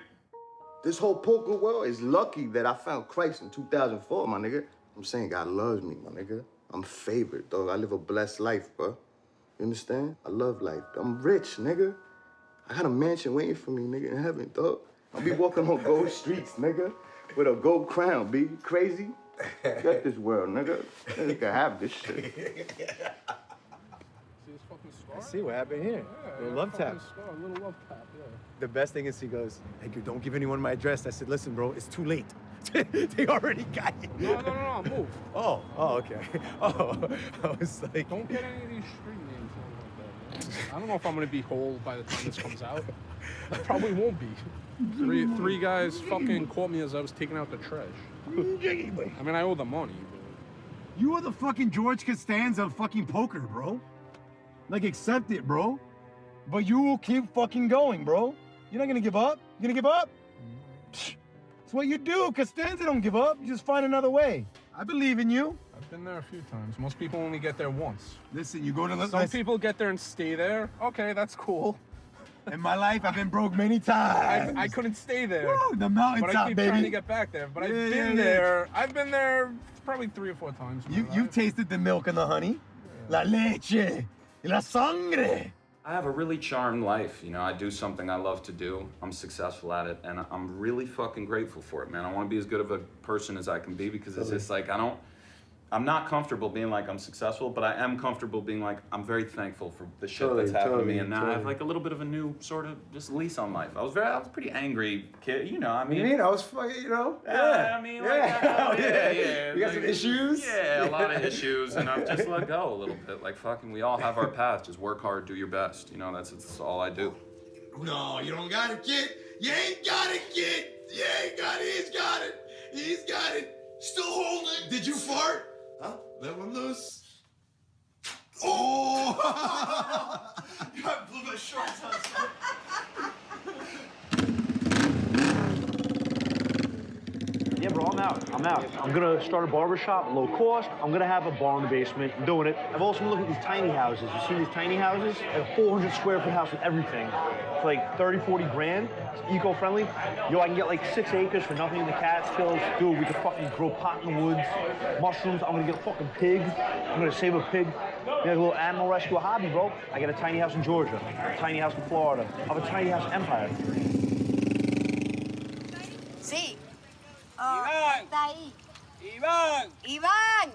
This whole poker world is lucky that I found Christ in 2004, my nigga. I'm saying God loves me, my nigga. I'm favored, dog. I live a blessed life, bro. You understand? I love life. I'm rich, nigga. I got a mansion waiting for me, nigga, in heaven, dog. I'll be walking on gold streets, nigga, with a gold crown, be crazy? Get this world, nigga. Nigga can have this shit. I see what happened here. Little love tap. Little love tap, yeah. The best thing is he goes, hey, don't give anyone my address. I said, listen, bro, it's too late. They already got it. No, move. Oh, okay. Oh, I was like... Don't get any of these street names like that, man. I don't know if I'm gonna be whole by the time this comes out. I probably won't be. Three guys fucking caught me as I was taking out the trash. I mean, I owe the money, but... You are the fucking George Costanza of fucking poker, bro. Like, accept it, bro. But you will keep fucking going, bro. You're not gonna give up? You gonna give up? It's what you do. Costanza don't give up. You just find another way. I believe in you. I've been there a few times. Most people only get there once. Listen, you go to the... Some people get there and stay there. Okay, that's cool. In my life, I've been broke many times. I couldn't stay there. Woo, the mountaintop, but I keep baby. trying to get back there. But I've been there. I've been there probably 3 or 4 times. You tasted the milk and the honey. La leche. Y la sangre. I have a really charmed life. You know, I do something I love to do. I'm successful at it, and I'm really fucking grateful for it, man. I want to be as good of a person as I can be because it's just like I I'm not comfortable being like I'm successful, but I am comfortable being like I'm very thankful for the shit that's happened to me, and now I have like a little bit of a new sort of just lease on life. I was a pretty angry kid, you know. I mean, I was fucking, you know. I mean, like, yeah. You got some issues? Yeah, a lot of issues, and I've just let go a little bit. Like fucking, we all have our path. Just work hard, do your best. You know, that's all I do. No, you don't got it, kid. You ain't got it, kid. You ain't got it. He's got it. He's got it. Still holding. Did you fart? Huh? Let one loose. Oh! I blew my shorts on. Yeah, bro, I'm out. I'm gonna start a barber shop, low cost. I'm gonna have a bar in the basement. I'm doing it. I've also been looking at these tiny houses. You see these tiny houses? Like a 400 square foot house with everything. For like 30, 40 grand. It's eco-friendly. Yo, I can get like 6 acres for nothing in the Catskills. Dude, we could fucking grow pot in the woods, mushrooms. I'm gonna get a fucking pig. I'm gonna save a pig. There's a little animal rescue hobby, bro. I got a tiny house in Georgia, a tiny house in Florida. I have a tiny house in Empire. Sí. Está ahí. Iván!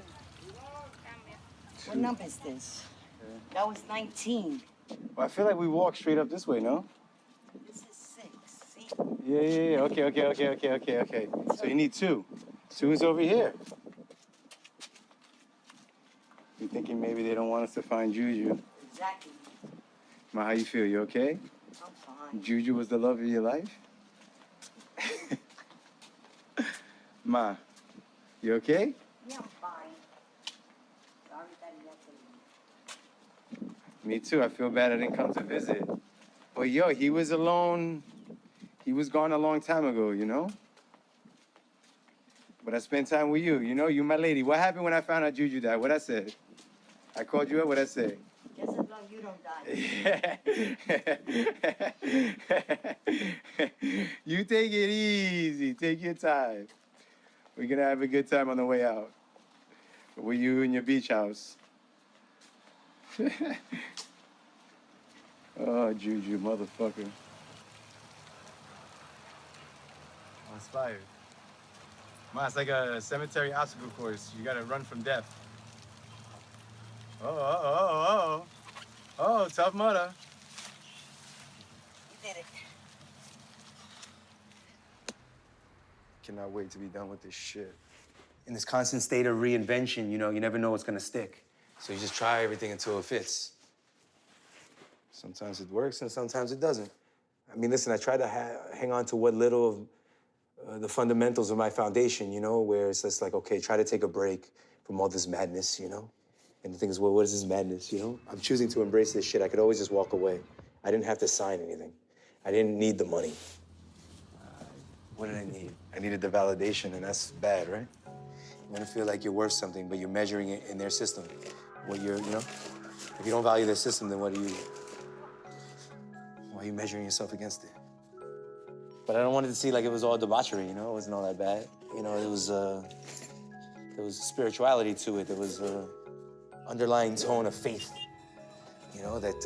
What number is this? That was 19. Well, I feel like we walk straight up this way, no? This is 6. See? Yeah. Okay. So you need 2. 2 is over here. You're thinking maybe they don't want us to find Juju. Exactly. Ma, how you feel? You okay? I'm fine. Juju was the love of your life? Ma, you okay? Yeah, I'm fine. Sorry that he had to leave. Me too. I feel bad I didn't come to visit. But yo, he was alone. He was gone a long time ago, you know? But I spent time with you, you know? You my lady. What happened when I found out Juju died? What I said? I called you up, what I say? Just as long as you don't die. You take it easy. Take your time. We're gonna have a good time on the way out. With you in your beach house. Oh, Juju, motherfucker. I'm inspired. Ma, it's like a cemetery obstacle course. You gotta run from death. Oh, tough mudder. You did it. Cannot wait to be done with this shit. In this constant state of reinvention, you know, you never know what's gonna stick. So you just try everything until it fits. Sometimes it works and sometimes it doesn't. I mean, listen, I try to hang on to what little of the fundamentals of my foundation, you know, where it's just like, okay, try to take a break from all this madness, you know? And the thing is, well, what is this madness, you know? I'm choosing to embrace this shit. I could always just walk away. I didn't have to sign anything. I didn't need the money. What did I need? I needed the validation, and that's bad, right? You want to feel like you're worth something, but you're measuring it in their system. What you're, you know? If you don't value their system, then why are you measuring yourself against it? But I don't want it to see like it was all debauchery, you know? It wasn't all that bad. You know, there was spirituality to it. There was an underlying tone of faith, you know, that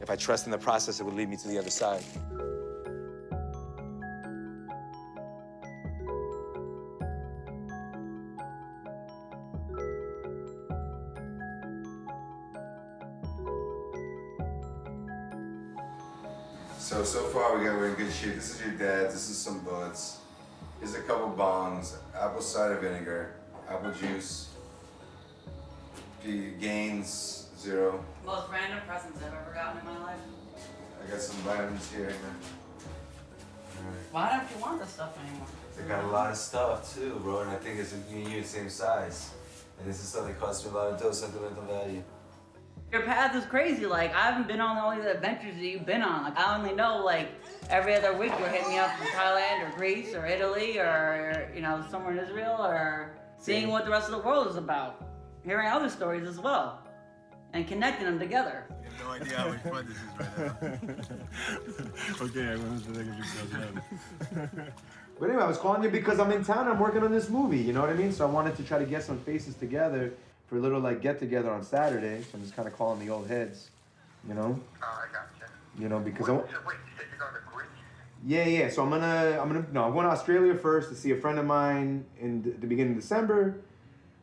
if I trust in the process, it would lead me to the other side. So far we're in good shape. This is your dad's, this is some bullets. Here's a couple bongs, apple cider vinegar, apple juice, gains, 0. Most random presents I've ever gotten in my life. I got some vitamins here. Why don't you want this stuff anymore? They got a lot of stuff too, bro, and I think it's me and you the same size. And this is stuff that costs me a lot of dough, sentimental value. Your path is crazy. Like, I haven't been on all these adventures that you've been on. Like, I only know, like, every other week you're hitting me up from Thailand or Greece or Italy or, you know, somewhere in Israel or seeing what the rest of the world is about. Hearing other stories as well. And connecting them together. I have no idea how much fun this is right now. Okay, I want to take a picture. But anyway, I was calling you because I'm in town. I'm working on this movie, you know what I mean? So I wanted to try to get some faces together for a little, like, get-together on Saturday. So I'm just kind of calling the old heads, you know? Oh, I gotcha. You know, because Wait, you said you're going to Greece? Yeah. So I'm going to Australia first to see a friend of mine in the beginning of December.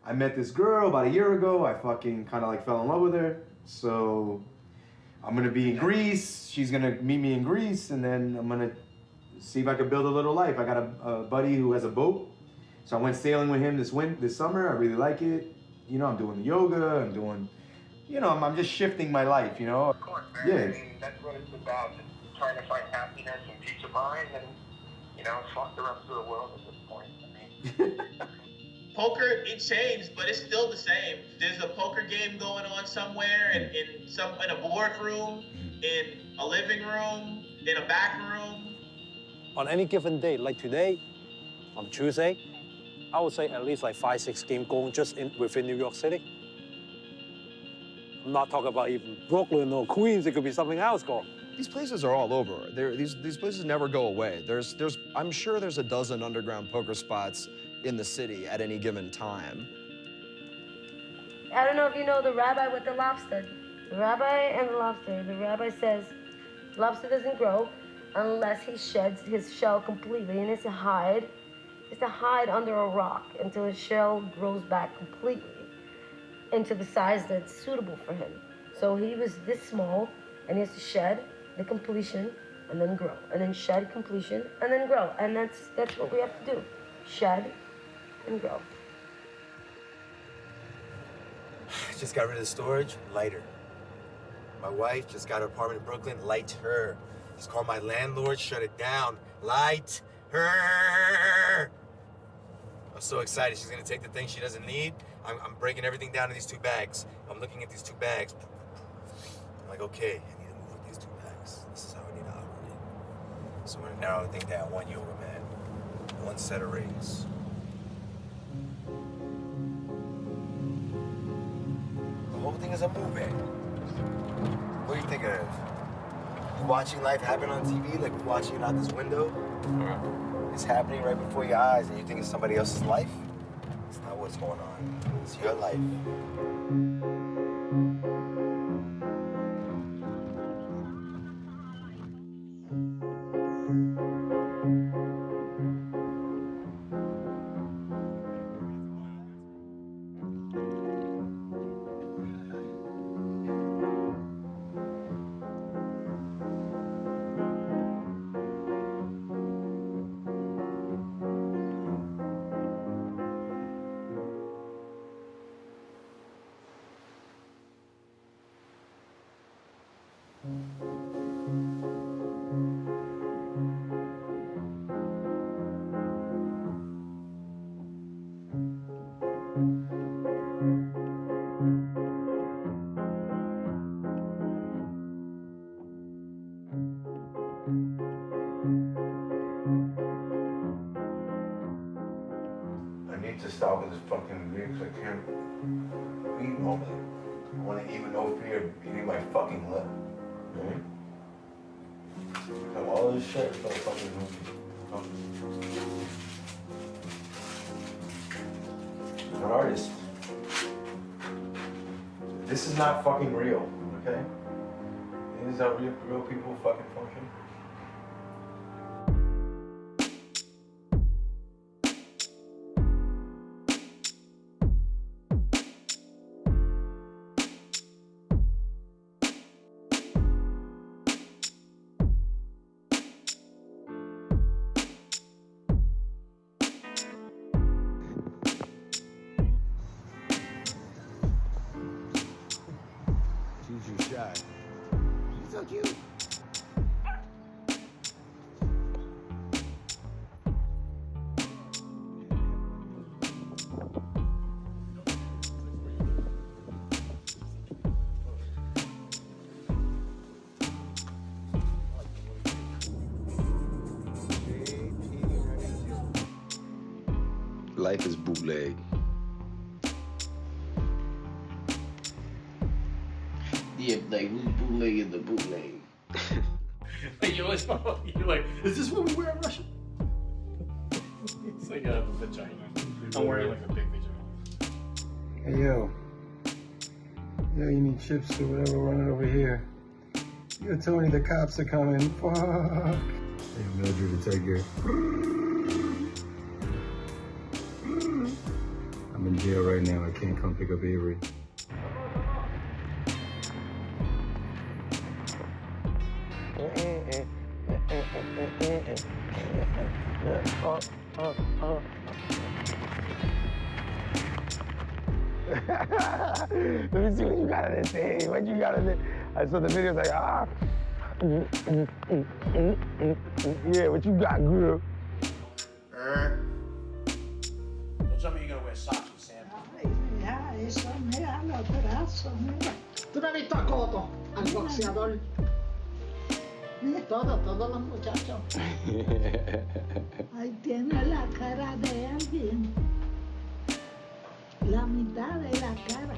I met this girl about a year ago. I fucking kind of like fell in love with her. So I'm gonna be in Greece. She's gonna meet me in Greece, and then I'm gonna see if I could build a little life. I got a buddy who has a boat, so I went sailing with him this summer. I really like it. You know, I'm doing yoga. I'm doing, you know, I'm just shifting my life. You know. Of course, man. Yeah. I mean, that's what it's about. Just trying to find happiness and peace of mind, and you know, fuck the rest of the world at this point. I mean. Poker, it changed, but it's still the same. There's a poker game going on somewhere in a boardroom, in a living room, in a back room. On any given day, like today, on Tuesday, I would say at least like 5-6 games going just within New York City. I'm not talking about even Brooklyn or Queens. It could be something else going. These places are all over. These places never go away. I'm sure there's a dozen underground poker spots in the city at any given time. I don't know if you know the rabbi with the lobster. The rabbi and the lobster. The rabbi says lobster doesn't grow unless he sheds his shell completely, and it's to hide under a rock until his shell grows back completely into the size that's suitable for him. So he was this small, and he has to shed the completion and then grow, and then shed completion and then grow, and that's what we have to do: shed and grow. Just got rid of the storage, lighter. My wife just got her apartment in Brooklyn, light her. Just called my landlord, shut it down, light her. I'm so excited. She's gonna take the things she doesn't need. I'm breaking everything down in these 2 bags. I'm looking at these 2 bags. I'm like, okay, I need to move with these 2 bags. This is how I need to operate. So I'm gonna narrow everything down. 1 yoga mat, 1 set of rings. The whole thing is a movie. What do you think of? You watching life happen on TV, like we're watching it out this window? It's happening right before your eyes, and you think it's somebody else's life? It's not what's going on. It's your life. I need to stop with this fucking weird because I can't eat normally. I want to eat with no fear of eating my fucking lip. Right? So all this shit is so fucking I'm an artist. This is not fucking real, okay? This is how real people fucking function. Juju shy. She's so cute. Life is bootleg. Yeah, like we bootlegging the bootleg. Like you always you're like, is this what we wear in Russia? It's like a vagina. I'm wearing like a big vagina. Hey, yo. Yo, you need chips or whatever running over here. Yo, Tony, the cops are coming. Fuck. Hey, Mildred, it's right here. I'm in jail right now. I can't come pick up Avery. Let me see what you got in this thing. What you got in it? I saw the video, like, ah. Yeah, what you got, girl? Don't tell me you're gonna wear socks with Sam. Ya, eso mira los brazos, mira. ¿Tú no has visto a Coto, al boxeador? Todos los muchachos. Ahí tiene la cara de alguien. La mitad de la cara.